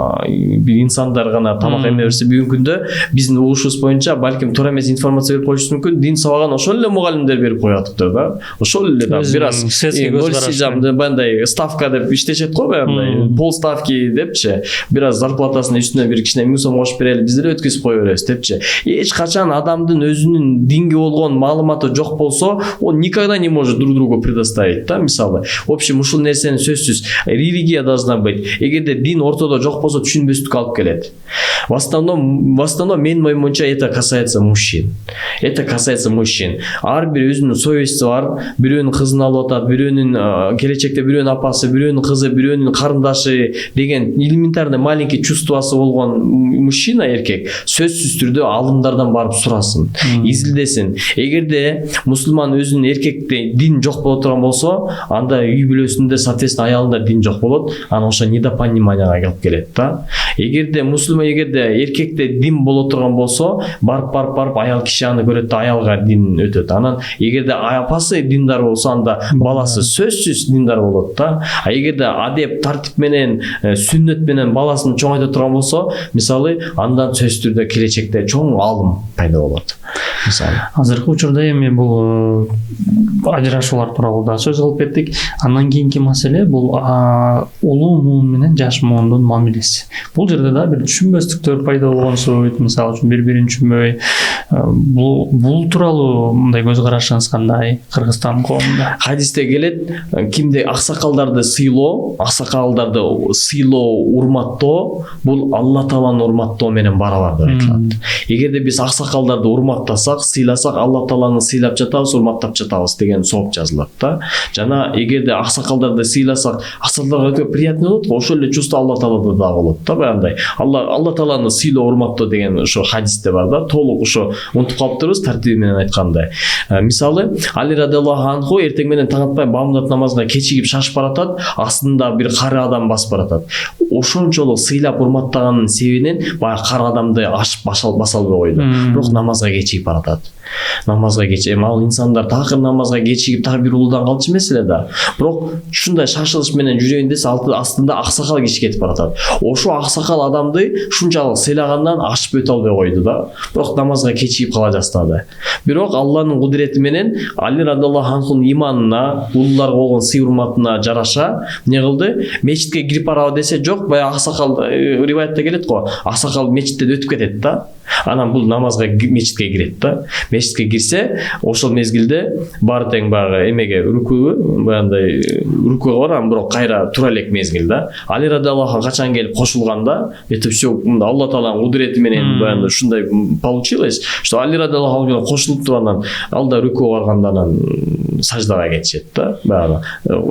инсандар гана тамак эме берсе, бүгүнкү күндө биздин угушубуз боюнча балким туура эмес информация берип коюшу мүмкүн. Дин сабагын ошол эле мугалимдер берип коюп атыптыр да. Ошол эле да бир аз баягындай ставка деп иштешет го, баягындай полставки депчи. Бир аз зарплатасынын үстүнө бир кичине 1000 сом кошуп берели, биз деле өткөзүп кое беребиз депчи. Эч качан адамдын өзүнүн динге болгон маалыматы жок болсо, он никогда не может друг другу предоставить да. Мисалы, в общем, ушул нерсени сөзсүз религия должна быть. Эгерде дин ортодо жок болсо түшүнбөстүк алып келет. В основном менин оюмча это касается мужчин. Это касается мужчин. Ар бир өзүнүн совести бар. Бирөөнүн кызын алып атат, бирөөнүн келечекте бирөөнүн апасы, бирөөнүн кызы, бирөөнүн карындашы деген элементарный маленький чувствосы болгон мужчина, эркек сөзсүз түрдө алымдардан барып сурасын, изилдесин. Эгерде мусулман өзүнүн эркекте дин жок боло турган болсо, анда үй бүлөсүндө соответственно аялында дин жок болот. Анан ошо недопониманияга келип келет да. Эгерде эркекте дин боло турган болсо, барып аял киши аны көрөт да, аялга дин өтөт. Анан эгерде апасы диндар болсо, анда баласы сөзсүз диндар болот да. А эгерде адеп, тартип менен, сүннөт менен баласын чоңойто турган болсо, мисалы, андан сөзсүз түрдө келечекте чоң алым пайда болот. Мисалы, азыркы учурда эми бул ажырашуулар тууралуу да сөз кылып кеттик. Андан кийинки маселе бул улуу муун менен жаш муундун мамилеси. Бул жерде да бир түшүнбөстүктөр пайда болгон болсо, мисалы үчүн бири-бирин түшүнбөй, бул тууралуу мындай көз карашыңыз кандай Кыргызстан коомунда? Хадисте келет, кимде аксакалдарды сыйлоо, урматтоо, бул Алла Тааланы урматтоо менен барабар деп айтылат. Эгерде биз аксакалдарды урматтасак, сыйласак, Алла Тааланы сыйлап жатабыз, урматтап жатабыз деген сооп жазылат да. Жана эгерде аксакалдарды сыйласак, аксакалдарга приятный болот го, ошол эле чувство Алла Таалада да болот да, баягындай. Алла Тааланы сыйлоо, урматтоо деген ошо хадисте бар да. Толук ошо унутуп калыптырбыз тартиби менен айтканда. Мисалы, Али радиаллаху анху эртең менен таң атпай бамдат намазга кечигип шашып баратат, астында бир кары адам басып баратат. Ошончолук сыйлап урматтаганын себебинен баягы кары адамды ашып баса албай койду. Бирок намазга кечигип баратат. Намазга кечигип, ал инсандар такыр намазга кечигип так бир улуудан калчу эмес эле да. Бирок ушундай шашылыш менен жүрөйүн десе, астында аксакал киши кетип баратат. Ошо аксакал адамды шунчалык сыйлагандан ашып өтө албай койду да. Бирок намазга кечигип кала жаздады. Бирок Алланын кудурети менен Али радиаллаху анхунун иманына, улууларга болгон сый урматына жараша эмне кылды? Мечитке кирип барабы десе, жок, баягы аксакал риваятта келет го. Аксакал мечиттен өтүп кетет да. Анан бул намазга мечитке кирет да. Мечитке кирсе, ошол мезгилде баары тең баягы эмеге рукуга, баягындай рукуга барам, бирок кайра тура элек мезгил да. Али радиаллаху анху качан келип кошулганда, это всё Алла Тааланын кудурети менен баягындай ушундай получилось, что Али радиаллаху анху кошулуп тургандан алда рукуга барганда анан саждага кетишет да. Баягы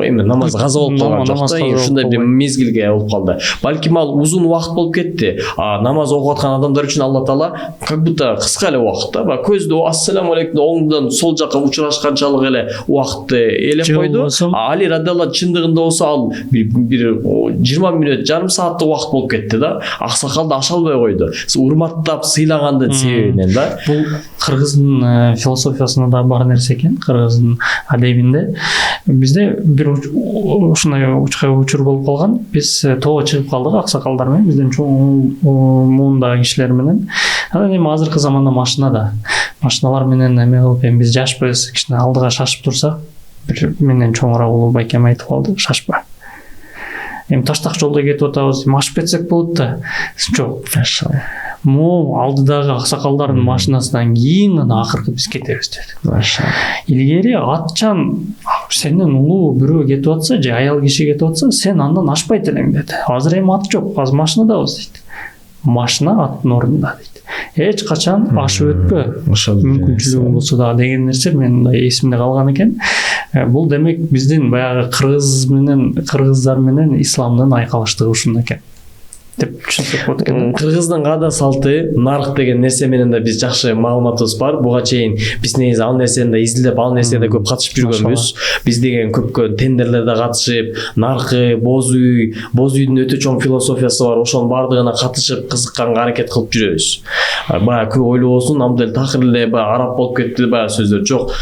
эми намаз каза болуп калган жок да, ушундай бир мезгилге болуп калды. Балким ал узун убакыт болуп кетти. Намаз окуп аткан адамдар үчүн Алла Таала как будто кыска эле убакыт да, баягы көздө ассаламу алейкум оңдон сол жакка учурашканчалык эле убакытты элеп койду. Али радиаллаху чындыгында болсо ал бир 20 мүнөт, жарым сааттык убакыт болуп кетти да. Аксакалды аша албай койду. Урматтап сыйлагандын себебинен да. Бул кыргыздын философиясында да бар нерсе экен, кыргыздын адебинде. Бизде бир ушундай учур болуп калган. Биз тоого чыгып калдык аксакалдар менен, бизден чоң муундагы кишилер менен. Анан эми азыркы заманда машиналар менен эме кылып, эми биз жашпыз, кичине алдыга шашып турсак, бир менден чоңураак улуу байкем айтып калды, шашпа. Эми таштак жолдо кетип атабыз, ашып кетсек болот да. Жок, машалла. Могу алдыдагы аксакалдардын машинасынан кийин гана акыркы биз кетебиз деди. Машалла. Илгери атчан сенден улуу бирөө кетип атса, же аял киши кетип атса, сен андан ашпайт элең деди. Азыр эми ат жок, азыр машинадабыз дейт. Машина аттын ордунда дейт. Эч качан ашып өтпө. Мүмкүнчүлүгүң болсо да деген нерсе менин эсимде калган экен. Бул демек биздин баягы кыргыздар менен исламдын айкалыштыгы ушунда экен деп түшүнсөк болот экен. Кыргыздын каада салты, нарк деген нерсе менен да биз жакшы маалыматыбыз бар. Буга чейин биз негизи ал нерсени да изилдеп, ал нерсеге көп катышып жүргөнбүз. Биз деген көпкө тендерлерде катышып, наркы, боз үйдүн өтө чоң философиясы бар. Ошонун бардыгына катышып, кызыкканга аракет кылып жүрөбүз. Баягы көп ойлобосун, амдел такыр эле баягы араб болуп кетти баягы сөздөр жок.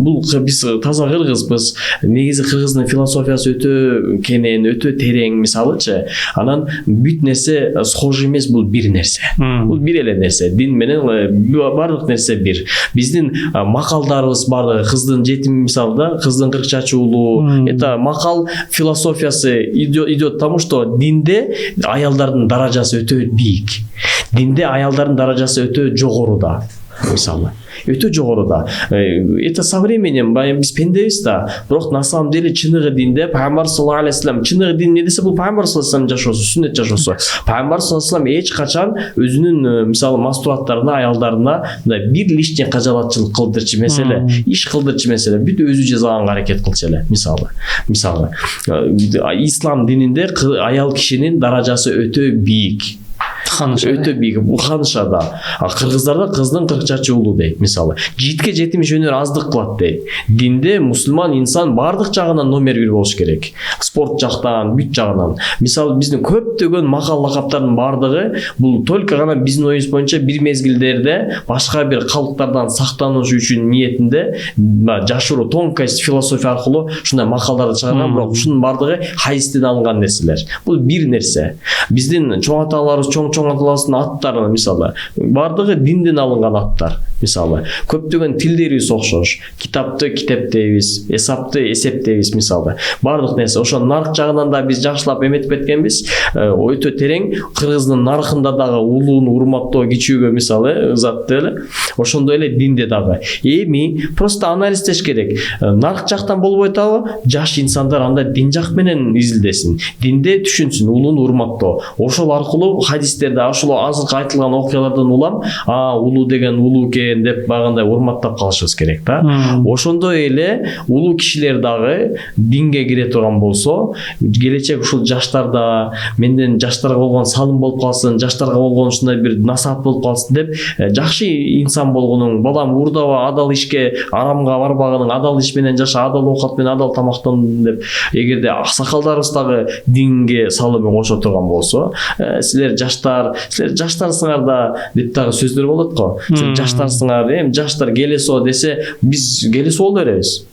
Бул биз таза кыргызбыз. Негизи кыргыздын философиясы өтө кенен, өтө терең, мисалычы. Анан бүт нерсе схожий эмес, бул бир нерсе. Бул бир эле нерсе. Дин менен бардык нерсе бир. Биздин макалдарыбыз бардыгы кыздын жетим, мисалда кыздын 40 чачы улуу. Это макал философиясы идет тому, что динде аялдардын даражасы өтө бийик. Динде аялдардын даражасы өтө жогоруда. Мисалы өтө жогоруда. Это со временем биз пендебиз да, бирок на самом деле чыныгы динде пайгамбар саллаллаху алейхи вассалам, чыныгы дин не десе бул пайгамбар саллаллаху алейхи вассалам жашоосу, сүннөт жашоосу. Пайгамбар саллаллаху алейхи вассалам эч качан өзүнүн мисалы мастураттарына, аялдарына бир лишний кажалатчылык кылдырчу маселе, иш кылдырчу маселе бүт өзү жасаганга аракет кылчу эле. Мисалы ислам дининде аял кишинин даражасы өтө бийик. Өтө бийик, ханышада. Кыргыздарда кыздын 40 чачы улуу дейт, мисалы. Житке жетим жөнөр аздык кылат дейт. Динде мусулман инсан бардык жагынан номер 1 болуш керек. Спорт жактан, бүт жагынан. Мисалы биздин көптөгөн макал лакаптардын бардыгы бул только гана биздин оюбуз боюнча бир мезгилдерде башка бир калктардан сактанууш үчүн ниетинде жашыруу, тонкость философия аркылуу ушундай макалдарды чыгарган, бирок ушунун бардыгы хадистен алынган нерселер. Бул бир нерсе. Биздин чоң аталарыбыз, чоң аталарыбыздын аттары мисалы бардыгы динден алынган аттар. Мисалы көптөгөн тилдерибиз окшош. Китапты китеп дейбиз, эсапты эсеп дейбиз мисалы. Бардык нерсе ошон нарк жагынан да биз жакшылап эметип кеткенбиз. Өтө терең. Кыргыздын наркында дагы улууну урматтоо, кичүүгө мисалы затты эле. Ошондой эле динде дагы. Эми просто анализдеш керек. Нарк жактан болбой атабы? Жаш инсандар анда дин жак менен изилдесин. Динде түшүнсүн, улууну урматтоо. Ошол аркылуу хадистерде ошол азыркы айтылган окуялардан улам, улуу деген улуу экен деп багандай урматтап калышыбыз керек да. Ошондой эле улуу кишилер дагы динге кире турган болсо, келечек ушул жаштарда менден жаштарга болгон салым болуп калсын, жаштарга болгон ушундай бир насаат болуп калсын деп, жакшы инсан болгонуң, балам уурдаба, адал ишке, арамга барбагының, адал иш менен жаша, адал оокат менен адал тамактан деп, эгерде аксакалдарыбыз дагы динге салымын кошо турган болсо, силер жаштарсыңар да деп дагы сөздөр болот го. Силер жаштарсыңар, жаштар келесо десе, биз келесо боло беребиз.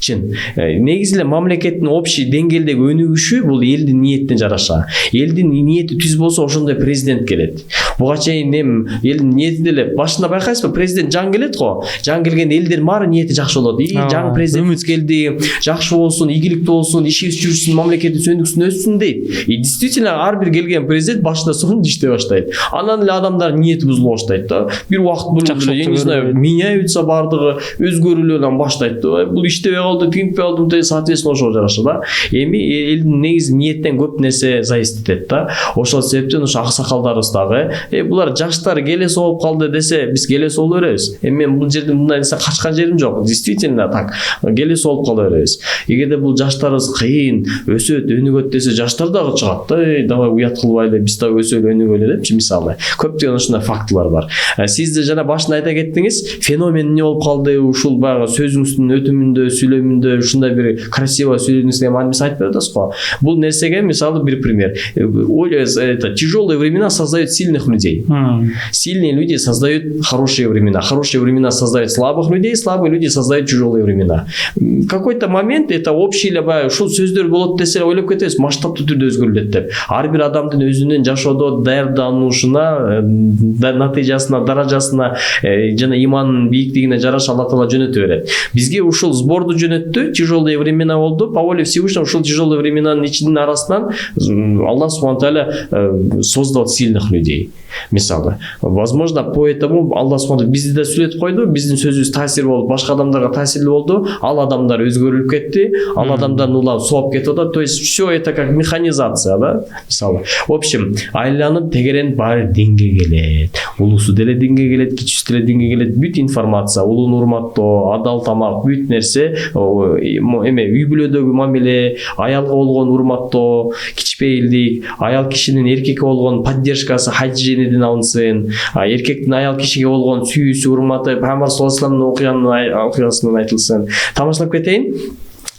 Чын. Негизи эле мамлекеттин общий деңгээлдеги өнүгүшү бул элдин ниетине жараша. Элдин ниети түз болсо ошондой президент келет. Буга чейин элдин ниети деле башында байкайсызбы, президент жаңы келет го. Жаңы келген элдер баары ниети жакшы болот. Жаңы президент келди, жакшы болсун, ийгиликтүү болсун, ишибиз жүрсүн, мамлекеттин сөндүксүн өссүн дейт. Действительно ар бир келген президент башында сонун иштей баштайт. Анан эле адамдар ниети бузула баштайт да. Бир убакыт бул эле, не знаю, меняются бардыгы, өзгөрүүлөрдөн баштайт. Бул иштебей тинтпей алдым деп соответственно ошого жараша да. Эми элдин негизи ниеттен көп нерсе зависит этет да. Ошол себептен ошо аксакалдарыбыз дагы булар жаштар келесі болуп калды десе, биз келесі боло беребиз. Мен бул жерден мындай нерсе качкан жерим жок. Действительно так. Келесі болуп кала беребиз. Эгерде бул жаштарыбыз кыйын, өсөт, өнүгөт десе, жаштар дагы чыгат. Давай уят кылбайлы, биз дагы өсөлү, өнүгөлү депчи, мисалы. Көптөгөн ушундай фактылар бар. Сиз да жана башында айта кеттиңиз, феномен эмне болуп калды? Ушул баягы сөзүңүздүн өтүмүндө, сүйлөмүндө ушундай бир красиво сүйлөдүңүз деген маани айтып берет атасыз го. Бул нерсеге мисалы бир пример. Это тяжелые времена создают сильных людей. Сильные люди создают хорошие времена. Хорошие времена создают слабых людей, слабые люди создают тяжелые времена. В какой-то момент это общий лебай, ушул сөздөр болот десе ойлоп кетебиз, масштабтуу түрдө өзгөрүлөт деп. Ар бир адамдын өзүнүн жашоодо даярдануушуна, натыйжасына, даражасына жана иманынын бийиктигине жараша Алла Таала жөнөтө берет. Бизге ушул сборду жөнөттү, тяжелые времена болду. По воле Всевышнего ушул тяжелые временанын ичинин арасынан Аллах Субхана Тааля создал сильных людей. Мисалы, возможно, поэтому Аллах Субхана бизди да сүйлөтүп койду, биздин сөзүбүз таасир болуп, башка адамдарга таасирлүү болду. Ал адамдар өзгөрүлүп кетти, ал адамдардын улап сооп кетип атат. То есть все это как механизация, да? Мисалы. В общем, айланып тегеренип баары динге келет. Улусу деле динге келет, кичүүсү деле динге келет. Бүт информация, улууну урматтоо, адал тамак, бүт нерсе, эме үй бүлөдөгү мамиле, аялга болгон урматтоо, кичпейилдик, аял кишинин эркекке болгон поддержкасы хажженеден алынсын, эркектин аял кишиге болгон сүйүүсү, урматы, Пайгамбар саллаллаху алейхи ва саллямдын окуясынан айтылсын. Тамашалап кетейин.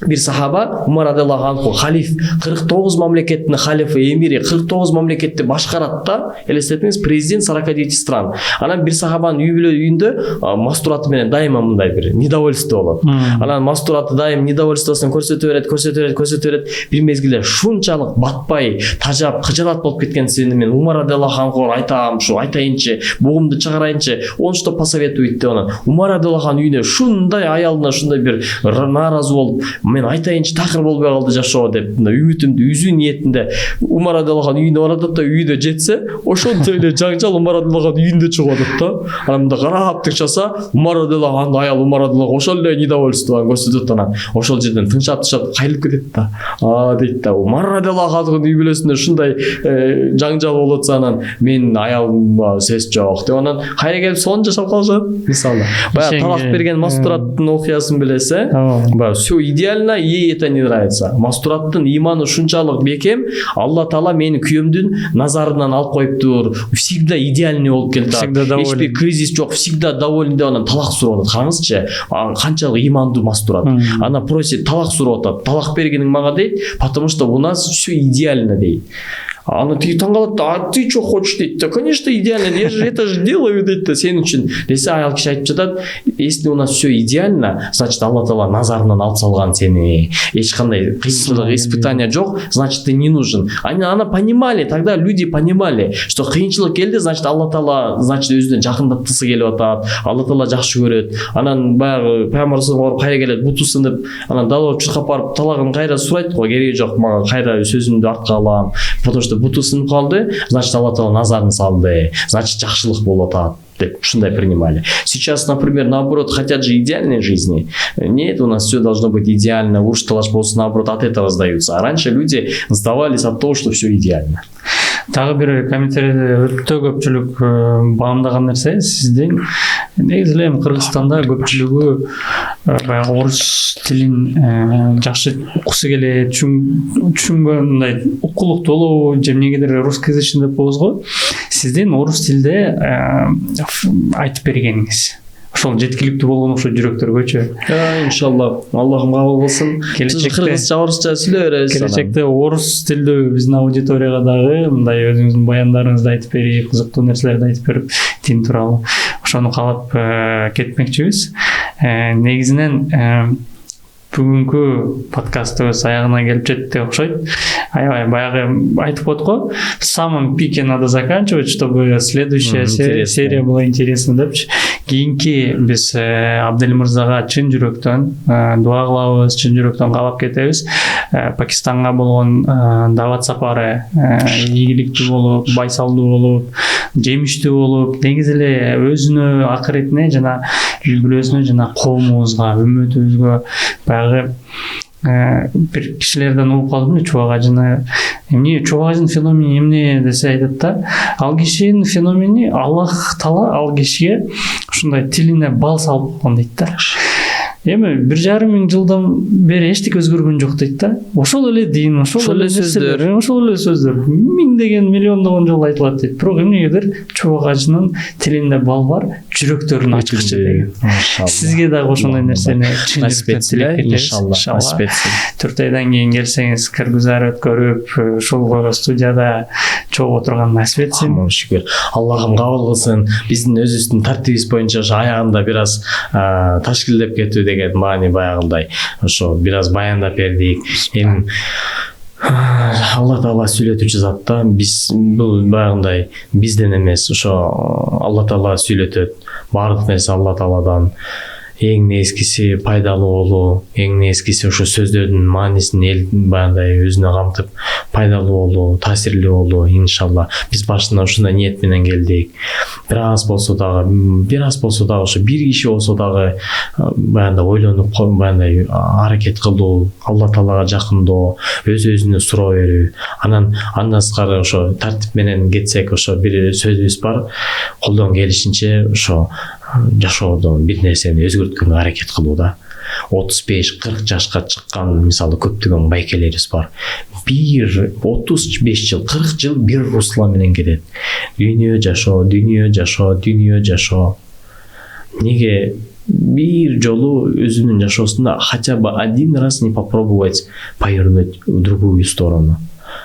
Bir sahaba Umar radıyallahu anh халиф 49 мамлекеттин халифы эмири 49 мамлекетти башкарат да, элестетиңиз, президент 49 стран. Анан бир сахабанын үйүндө мастураты менен дайыма мындай бир недовольство болот. Анан мастураты дайым недовольствосын көрсөтө берет. Бир мезгилде шунчалык батпай, тажап, кыжалат болуп кеткенсин мен Умар радıyallahu анхга айтам, ушу айтайынчы, бугумду чыгарайынчы, он что посоветует деп анан Умар радıyallahu anh үйүнө шундай аялына шундай бир нааразы болуп, мен айтайынчы такыр болбой калды жашоо деп үмүтүмдү үзүү ниетинде Умар радıyallahu anh үйүнө барат да, үйдө жетсе, ошончо эле жаңжал Умар радıyallahu anh үйүндө чыгып атат да. Анан мында карап тыкчаса, Умар радıyallahu anh аял Умар радıyallahu ошол эле недовольство көрсөтөт. Анан ошол жерден тынчап кайрылып кетет да. Дейт да, Умар радıyallahu анхын үй бүлөсүндө ушундай жаңжал болуп атса, анан мен аялымга сөз жок деп анан кайра келип сонун жашап калышат. Мисалы, баягы талак берген мастураттын окуясын билесе, баягы всё идеально, ей это не нравится. Мастураттын иманы шунчалык бекем, Алла Таала мени күйөөмдүн назарынан алып коюптур. Всегда идеальный болуп келет. Эч бир кризис жок, всегда доволен деп анан талак сурап атат. Караңызчы, канчалык имандуу мастурат. Ана просит талак сурап атат. Талак бергениң мага дейт, потому что у нас всё идеально дейт. Аны ты таңгалат, а ты что хочешь дейт? Да, конечно, идеально, я же это же делаю дейт да, сен үчүн. Десе аял киши айтып жатат, если у нас все идеально, значит Алла Таала назарынан алып салган сени. Эч кандай кыйынчылык, испытания жок, значит ты не нужен. Она понимали, тогда люди понимали, что кыйынчылык келди, значит Алла Таала, значит өзүнө жакындаткысы келип атат. Алла Таала жакшы көрөт. Анан баягы Пайгамбар саллаллаху алейхи кайра келет, буту сынып, анан далоо чуркап барып талагын кайра сурайт го, кереги жок, мага кайра сөзүмдү артка алам. Потому что буту сынып калды, значит Алла Таала назарын салды, значит жакшылык болуп атат деп ушундай принимали. Сейчас, например, наоборот, хотят же идеальной жизни. Нет, у нас все должно быть идеально, уж талаш болсун, наоборот, от этого сдаются. А раньше люди сдавались от того, что все идеально. Тагы бир комментарийде өтө көпчүлүк баамдаган нерсе, сиздин негизи эле Кыргызстанда көпчүлүгү баягы орус тилин жакшы уккусу келет, түшүнгөн мындай укулуктуу болобу, же эмнегедир русскоязычный деп коебуз го. Сиздин орус тилде айтып бергениңиз ошол жеткиликтүү болгон окшойт жүрөктөргөчү. Иншалла, Аллахым кабыл кылсын. Кыргызча, орусча сүйлөй беребиз. Келечекте орус тилдүү биздин аудиторияга дагы мындай өзүңүздүн баяндарыңызды айтып берип, кызыктуу нерселерди айтып берип, дин тууралуу ошону каалап кетмекчибиз. Негизинен бүгүнкү подкастыбыз аягына келип жетти окшойт. Аябай баягы айтып коет го, в самом пике надо заканчивать, чтобы следующая серия была интересна депчи. Кийинки биз Абдель Мырзага чын жүрөктөн дуа кылабыз, чын жүрөктөн каалап кетебиз. Пакистанга болгон дават сапары ийгиликтүү болуп, байсалдуу болуп, жемиштүү болуп, негизи эле өзүнө, акыретине жана үй бүлөсүнө жана коомубузга, үммөтүбүзгө баягы бир кишилерден угуп калдым эле чубак ажыны. Эмне чубак ажынын феномени эмне десе айтат да, ал кишинин феномени Аллах Таала ал кишиге ушундай тилине бал салып койгон дейт да. Эми 1,5 миң жылдан бери эчтеке өзгөргөн жок дейт да. Ошол эле дин, ошол эле сөздөр, ошол эле сөздөр миңдеген, миллиондогон жолу айтылат дейт. Бирок эмнегедир чубак ажынын тилинде бал бар, жүрөктөрүн ачкычы деген. Сизге дагы ошондой нерсени чындыктан тилеп кетебиз. Иншалла. 4 айдан кийин келсеңиз, кыргыздар өткөрүп, ушул койго студияда чогуу отурган насип этсин. Шүгүр. Аллахым кабыл кылсын. Биздин өзүбүздүн тартибибиз боюнча аягында бир аз ташкилдеп кетүү деген маани баягындай. Ошо бир аз баяндап бердик. Эми Алла Таала сүйлөтүүчү зат да, биз бул баягындай бизден эмес, ошо Алла Таала сүйлөтөт. Баардык нерсе Алла Тааладан. Эң нескиси пайдалуу болуу, эң нескиси ошо сөздөрдүн маанисин эл баягындай өзүнө камтып пайдалуу болуу, таасирлүү болуу. Иншалла биз башында ушундай ниет менен келдик. Бир аз болсо дагы ошо бир киши болсо дагы баягындай ойлонуп, баягындай аракет кылуу, Алла Таалага жакындоо, өзүнө суроо берүү. Андан сырткары ошо тартип менен кетсек, ошо бир сөзүбүз бар. Колдон келишинче ошо жашоодо бир нерсени өзгөрткөнгө аракет кылууда. 35-40 жашка чыккан мисалы көптөгөн байкелерибиз бар. 35 жыл, 40 жыл бир русла менен кетет. Дүйнө жашоо. Неге бир жолу өзүнүн жашоосунда хотя бы один раз не попробовать повернуть в другую сторону.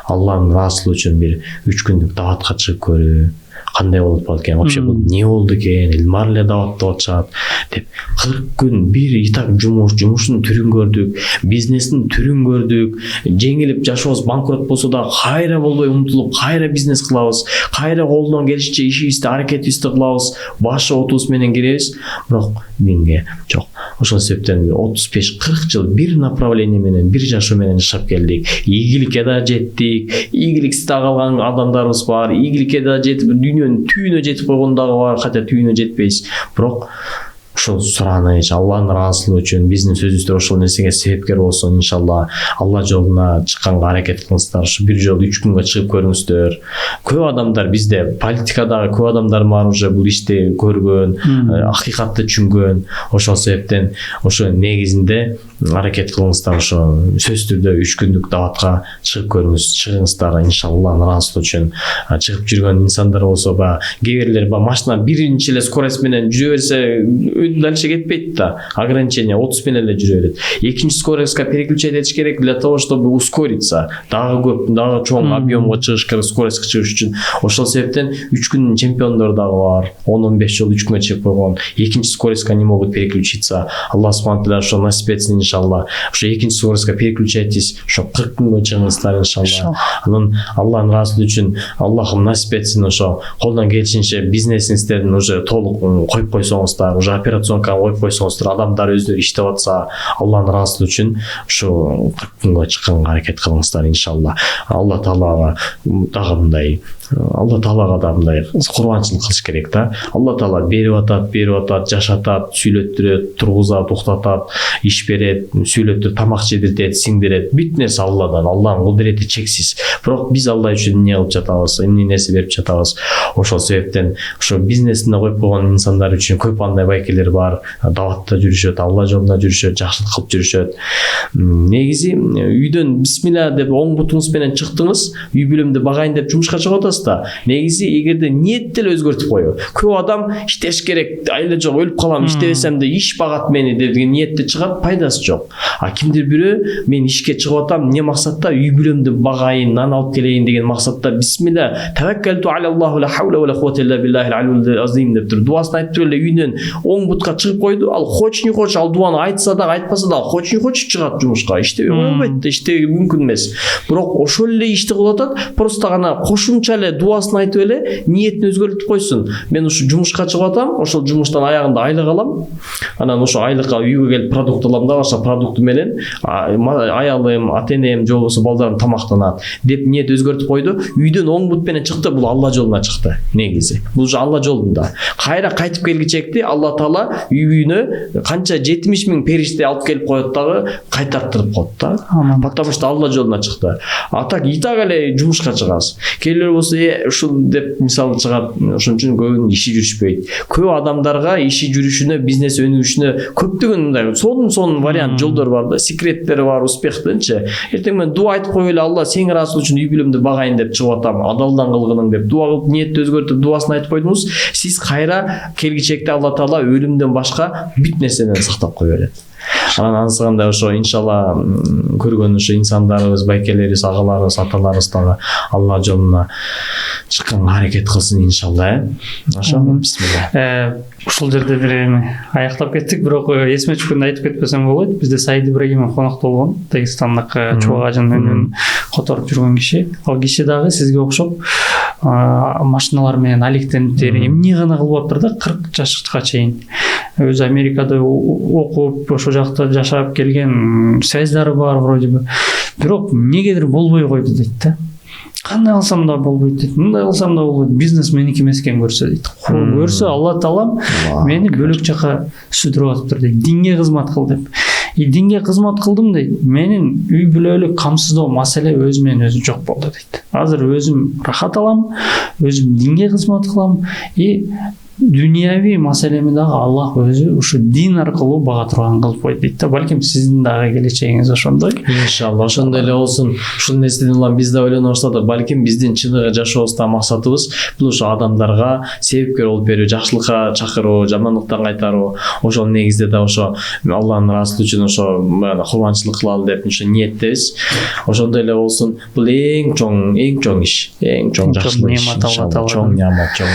Аллахтын ыраазычылыгы үчүн бир 3 күндүк даватка чыгып көрүү. Кандай болуп экен, вообще бул не болду экен, Элмар эле даватты болчат деп 40 күн бир итак жумуштун түрүн көрдүк, бизнестин түрүн көрдүк, жеңилип жашообуз банкрот болсо да кайра болбой умтулуп, кайра бизнес кылабыз, кайра колдон келишинче ишибизди, аракетибизди кылабыз, башы отубуз менен киребиз, бирок динге жок. Ошол себептен 35-40 жыл бир направление менен, бир жашоо менен жашап келдик. Ийгиликке да жеттик, ийгиликсиз да калган адамдарыбыз бар, ийгиликке да жетип дүйнөнүн түбүнө жетип койгон дагы бар, хотя түбүнө жетпейбиз. Бирок ошол сураныч, Алланын ыраазычылыгы үчүн биздин сөзүбүздөр ошол нерсеге себепкер болсун. Иншалла Алла жолуна чыкканга аракет кылыңыздар. Ушу бир жолу 3 күнгө чыгып көрүңүздөр. Көп адамдар бизде, политикадагы көп адамдар бар, уже бул ишти көргөн, акыйкатты түшүнгөн. Ошол себептен ошо негизинде аракет кылыңыздар. Ошо сөзсүз түрдө 3 күндүк даватка чыгып чыгыңыздар. Иншалла ыраазычылык үчүн чыгып жүргөн инсандар болсо, кээ бирлер машина биринчи эле скорость менен жүрө берсе дальше кетпейт да, ограничение 30 менен эле жүрө берет. Экинчи скоростька переключать этиш керек для того, чтобы ускориться. Дагы көп, дагы чоң объемго чыгыш керек, скоростька чыгыш үчүн. Ошол себептен 3 күндүн чемпиондору дагы бар. 10-15 жол 3 күнгө чыгып койгон. Экинчи скоростька не могут переключиться. Аллах субхана таала ошо насип этсин иншалла. Ошо экинчи скоростька переключайтесь, ошо 40 күнгө чыгыңыздар иншалла. Анан Аллахтын ыраазычылыгы үчүн Аллахым насип этсин, ошо колдон келишинче бизнесиңиздерин уже толук коюп койсоңуздар, уже операционкага коюп койсоңуздар, адамдар өздөрү иштеп атса, Аллахтын ыраазычылыгы үчүн ошо 40 күнгө чыкканга аракет кылыңыздар иншалла. Алла Таалага дагы мындай, Алла Таалага да мындай курбанчылык кылыш керек да. Алла Таала берип атат, жашатат, сүйлөттүрөт, тургузат, уктатат, иш берет, сүйлөттүрөт, тамак жедиртет, сиңдирет. Бүт нерсе Алладан. Алланын кудурети чексиз. Бирок биз Алла үчүн эмне кылып жатабыз, эмне нерсе берип жатабыз. Ошол себептен ошо бизнесинде коюп койгон инсандар үчүн көп андай байкелер бар. Даватта жүрүшөт, Алла жолунда жүрүшөт, жакшылык кылып жүрүшөт. Негизи үйдөн бисмилла деп оң бутуңуз менен чыктыңыз, үй бүлөмдү багайын деп жумушка чыгып атасыз да. Негизи эгерде ниетти эле өзгөртүп коюу. Көп адам иштеш керек, айла жок өлүп калам, иштебесем да иш багат мени деген ниетте чыгат, пайдасы жок. А кимдир бирөө мен ишке чыгып атам, эмне максатта? Үй бүлөмдү багайын, нан алып келейин деген максатта бисмилла, таваккалту алаллаху ла хаула ва ла куввата илля биллахил алиyyul азим деп тур. Дуасын айтып эле үйдөн оң бутка чыгып койду. Ал хоч не хоч, ал дуаны айтса да, айтпаса да, хоч не хоч чыгат жумушка. Иштебей койбойт да, иштеги мүмкүн эмес. Бирок ошол эле ишти кылып атат, просто гана кошумча эле дуасын айтып эле ниетин өзгөртүп койсун. Мен ушу жумушка чыгып атам, ошол жумуштан аягында айлык алам. Анан ошо айлыкка үйгө келип продукт алам да, ошо продукт менен аялым, ата-энем же болбосо балдарым тамактанат деп ниет өзгөртүп койду. Үйдөн оң бут менен чыкты, бул Алла жолуна чыкты. Негизи бул же Алла жолунда. Кайра кайтып келгичекти Алла Таала Таала үйүнө канча 70 000 периште алып келип коет дагы кайтарттырып коет да. Потому что Алла жолуна чыкты. А так и так эле жумушка чыгасыз. Келер болсо ушул деп мисал чыгат. Ошон үчүн көбүнүн иши жүрүшпөйт. Көп адамдарга иши жүрүшүнө, бизнес өнүгүшүнө көптөгөн мындай сонун вариант жолдор бар да, секреттери бар успехтинчи. Эртең мен дуа айтып коюп эле Алла сен ыраазылык үчүн үй бүлөмдү багайын деп чыгып атам. Адалдан кылгының деп дуа кылып ниетти өзгөртүп дуасын айтып койдуңуз. Сиз кайра келгичекте Алла Таала өлүмдөн башка бүт нерседен сактап кое берет. Анан ансыганда ошо иншалла көргөн ошо инсандарыбыз, байкелерибиз, агаларыбыз, аталарыбыз дагы Алла жолуна чыкканга аракет кылсын иншалла. Ошо бисмилла. Ушул жерде бир аяктап кеттик, бирок эсиме түшкөндө айтып кетпесем болбойт. Бизде Саид Ибрагимов конокто болгон, Дагестандык чубак ажын үнүн которуп жүргөн киши. Ал киши дагы сизге окшоп машиналар менен алектениптер, эмне гана кылып аптыр да 40 жашка чейин. Өзү Америкада окуп, ошол жакта жашап келген, связьдары бар вроде бы. Бирок эмнегедир болбой койду дейт да. Кандай кылсам да болбойт дейт. Мындай кылсам да болбойт. Бизнес меники эмес экен көрсө дейт. Көрсө Алла Таалам мени бөлөк жака сүдүрүп атыптыр дейт. Динге кызмат кыл деп. Динге кызмат кылдым дейт. Менин үй бүлөлүк камсыздоо маселе өзү менен өзү жок болду дейт. Азыр өзүм рахат алам, өзүм динге кызмат кылам и дүйнөви маселеми дагы Аллах өзү ушу дин аркылуу бага турган кылып койду дейт да. Балким сиздин дагы келечегиңиз ошондой. Иншалла ошондой эле болсун. Ушул нерседен улам биз да ойлоно баштадык. Балким биздин чыныгы жашообузда максатыбыз бул ушу адамдарга себепкер болуп берүү, жакшылыкка чакыруу, жамандыктан кайтаруу. Ошол негизде да ошо Алланын ыраазылыгы үчүн ошо курманчылык кылалы деп ошо ниеттебиз. Ошондой эле болсун. Бул эң чоң иш, эң чоң жакшылык иш. Чоң неамат, чоң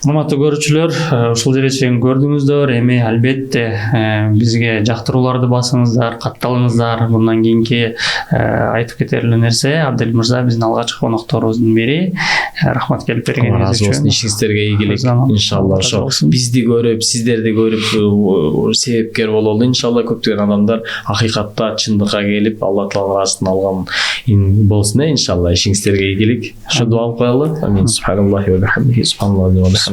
Урматтуу көрүүчүлөр, ушул жеречен көрдүңүздөр. Эми албетте бизге жактырууларды басыңыздар, катталыңыздар. Мындан кийинки айтып кетер эле нерсе, Абдель мырза биздин алгачкы конокторубуздун бири. Рахмат келип бергениңиз үчүн. Ишиңиздерге ийгилик. Иншалла ошо бизди көрүп, сиздерди көрүп себепкер бололу. Иншалла көптөгөн адамдар акыйкатта чындыкка келип, Алла Тааланын ыраазысын алган болсун. Иншалла ишиңиздерге ийгилик. Ошо дуа кылып коелу. Амин. Субханаллахи ва бихамдихи, субханаллахи ва бихамдихи.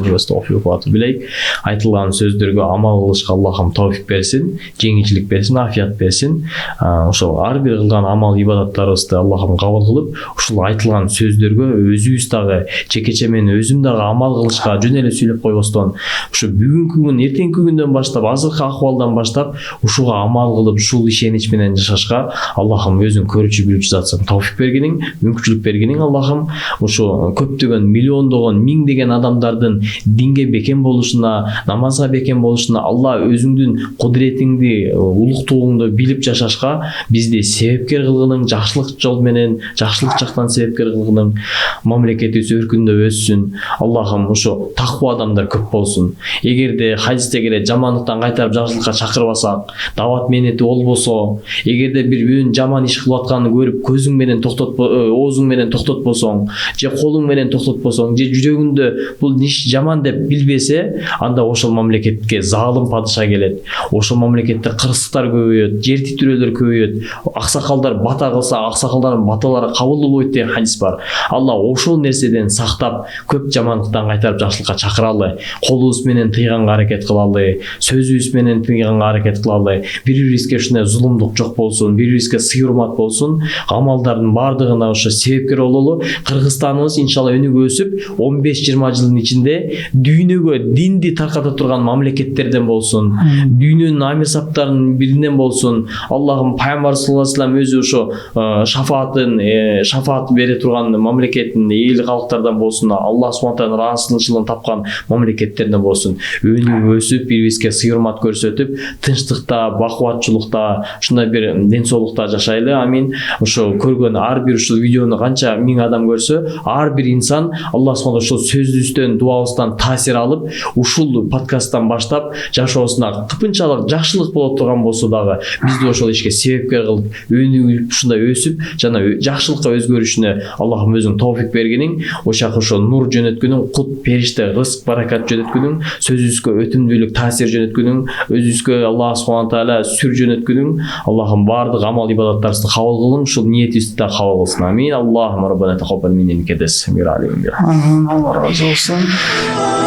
Айтылган сөздөргө амал кылышка Аллахым тауфик берсин, жеңилчилик берсин, афият берсин. Ошол ар бир кылган амал ибадаттарыбызды Аллахым кабыл кылып, ушул айтылган сөздөргө өзүбүз дагы чекече менен өзүм дагы амал кылышка жөн эле сүйлөп койбостон, ушу бүгүнкү күн, эртеңки күндөн баштап, азыркы акыбалдан баштап ушуга амал кылып, ушул ишенич менен жашашка Аллахым өзүң көрүүчү билүүчү затсың, тауфик бергениң, мүмкүнчүлүк бергениң Аллахым. Ушу көптөгөн миллиондогон, миңдеген адамдардын динге бекем болушуна, намазга бекем болушуна Алла өзүңдүн кудретиңди, улуктугуңду билип жашашка бизди себепкер кылгының, жакшылык жол менен, жакшылык жактан себепкер кылгының, мамлекетибиз өркүндөп өссүн. Аллахым ошо таква адамдар көп болсун. Эгерде хадисте келет, жамандыктан кайтарып жакшылыкка чакырбасак, дават менети болбосо, эгерде бир бирөөнүн жаман иш кылып атканын көрүп көзүң менен оозуң менен токтотпосоң, же колуң менен токтотпосоң, же жүрөгүңдө бул иш жаман деп билбесе, анда ошол мамлекетке залым падыша келет. Ошол мамлекетте кырсыктар көбөйөт, жер титирөөлөр көбөйөт. Аксакалдар бата кылса, аксакалдардын баталары кабыл болбойт деген хадис бар. Алла ошол нерседен сактап, көп жамандыктан кайтарып жакшылыкка чакыралы. Колубуз менен тыйганга аракет кылалы, сөзүбүз менен тыйганга аракет кылалы. Бири-бирибизге ушундай зулумдук жок болсун, бири-бирибизге сый-урмат болсун. Амалдардын бардыгына ошо себепкер бололу. Кыргызстаныбыз иншалла өнүгүп өсүп, 15-20 жылдын ичинде дүйнөгө динди тарката турган мамлекеттерден болсун, дүйнөнүн амир саптарынын биринен болсун. Аллахым пайгамбар саллаллаху алейхи вассалам өзү ошо шафаат бере турган мамлекеттин эл калктардан болсун, Аллах субхана тааlanын ыраазычылыгын тапкан мамлекеттерден болсун. Өнүгүп өсүп, бири-бирибизге сый-урмат көрсөтүп, тынчтыкта, бакубатчылыкта, ушундай бир ден соолукта жашайлы. Амин. Ошо көргөн ар бир ушул видеону канча миң адам көрсө, ар бир инсан Аллах субхана ошол сөзүбүздөн, дуабыздан таасир алып, ушул подкасттан баштап жашоосуна кыпынчалык жакшылык боло турган болсо дагы бизди ошол ишке себепкер кылып, өнүгүп, ушундай өсүп, жана жакшылыкка өзгөрүшүнө Аллахым өзүң тауфик бергениң, ошак ошо нур жөнөткүнүң, кут, периште, рызык, баракат жөнөткүнүң, сөзүбүзгө өтүмдүүлүк, таасир жөнөткүнүң, өзүбүзгө Аллах субхана таала сүр жөнөткүнүң. Аллахым бардык амал ибадаттарыбызды кабыл кылгын, ушул ниетибизди да кабыл кылсын. Амин. Аллахумма раббана тaqabbal минни иннека анта as-сamiul алим. Allah razı olsun.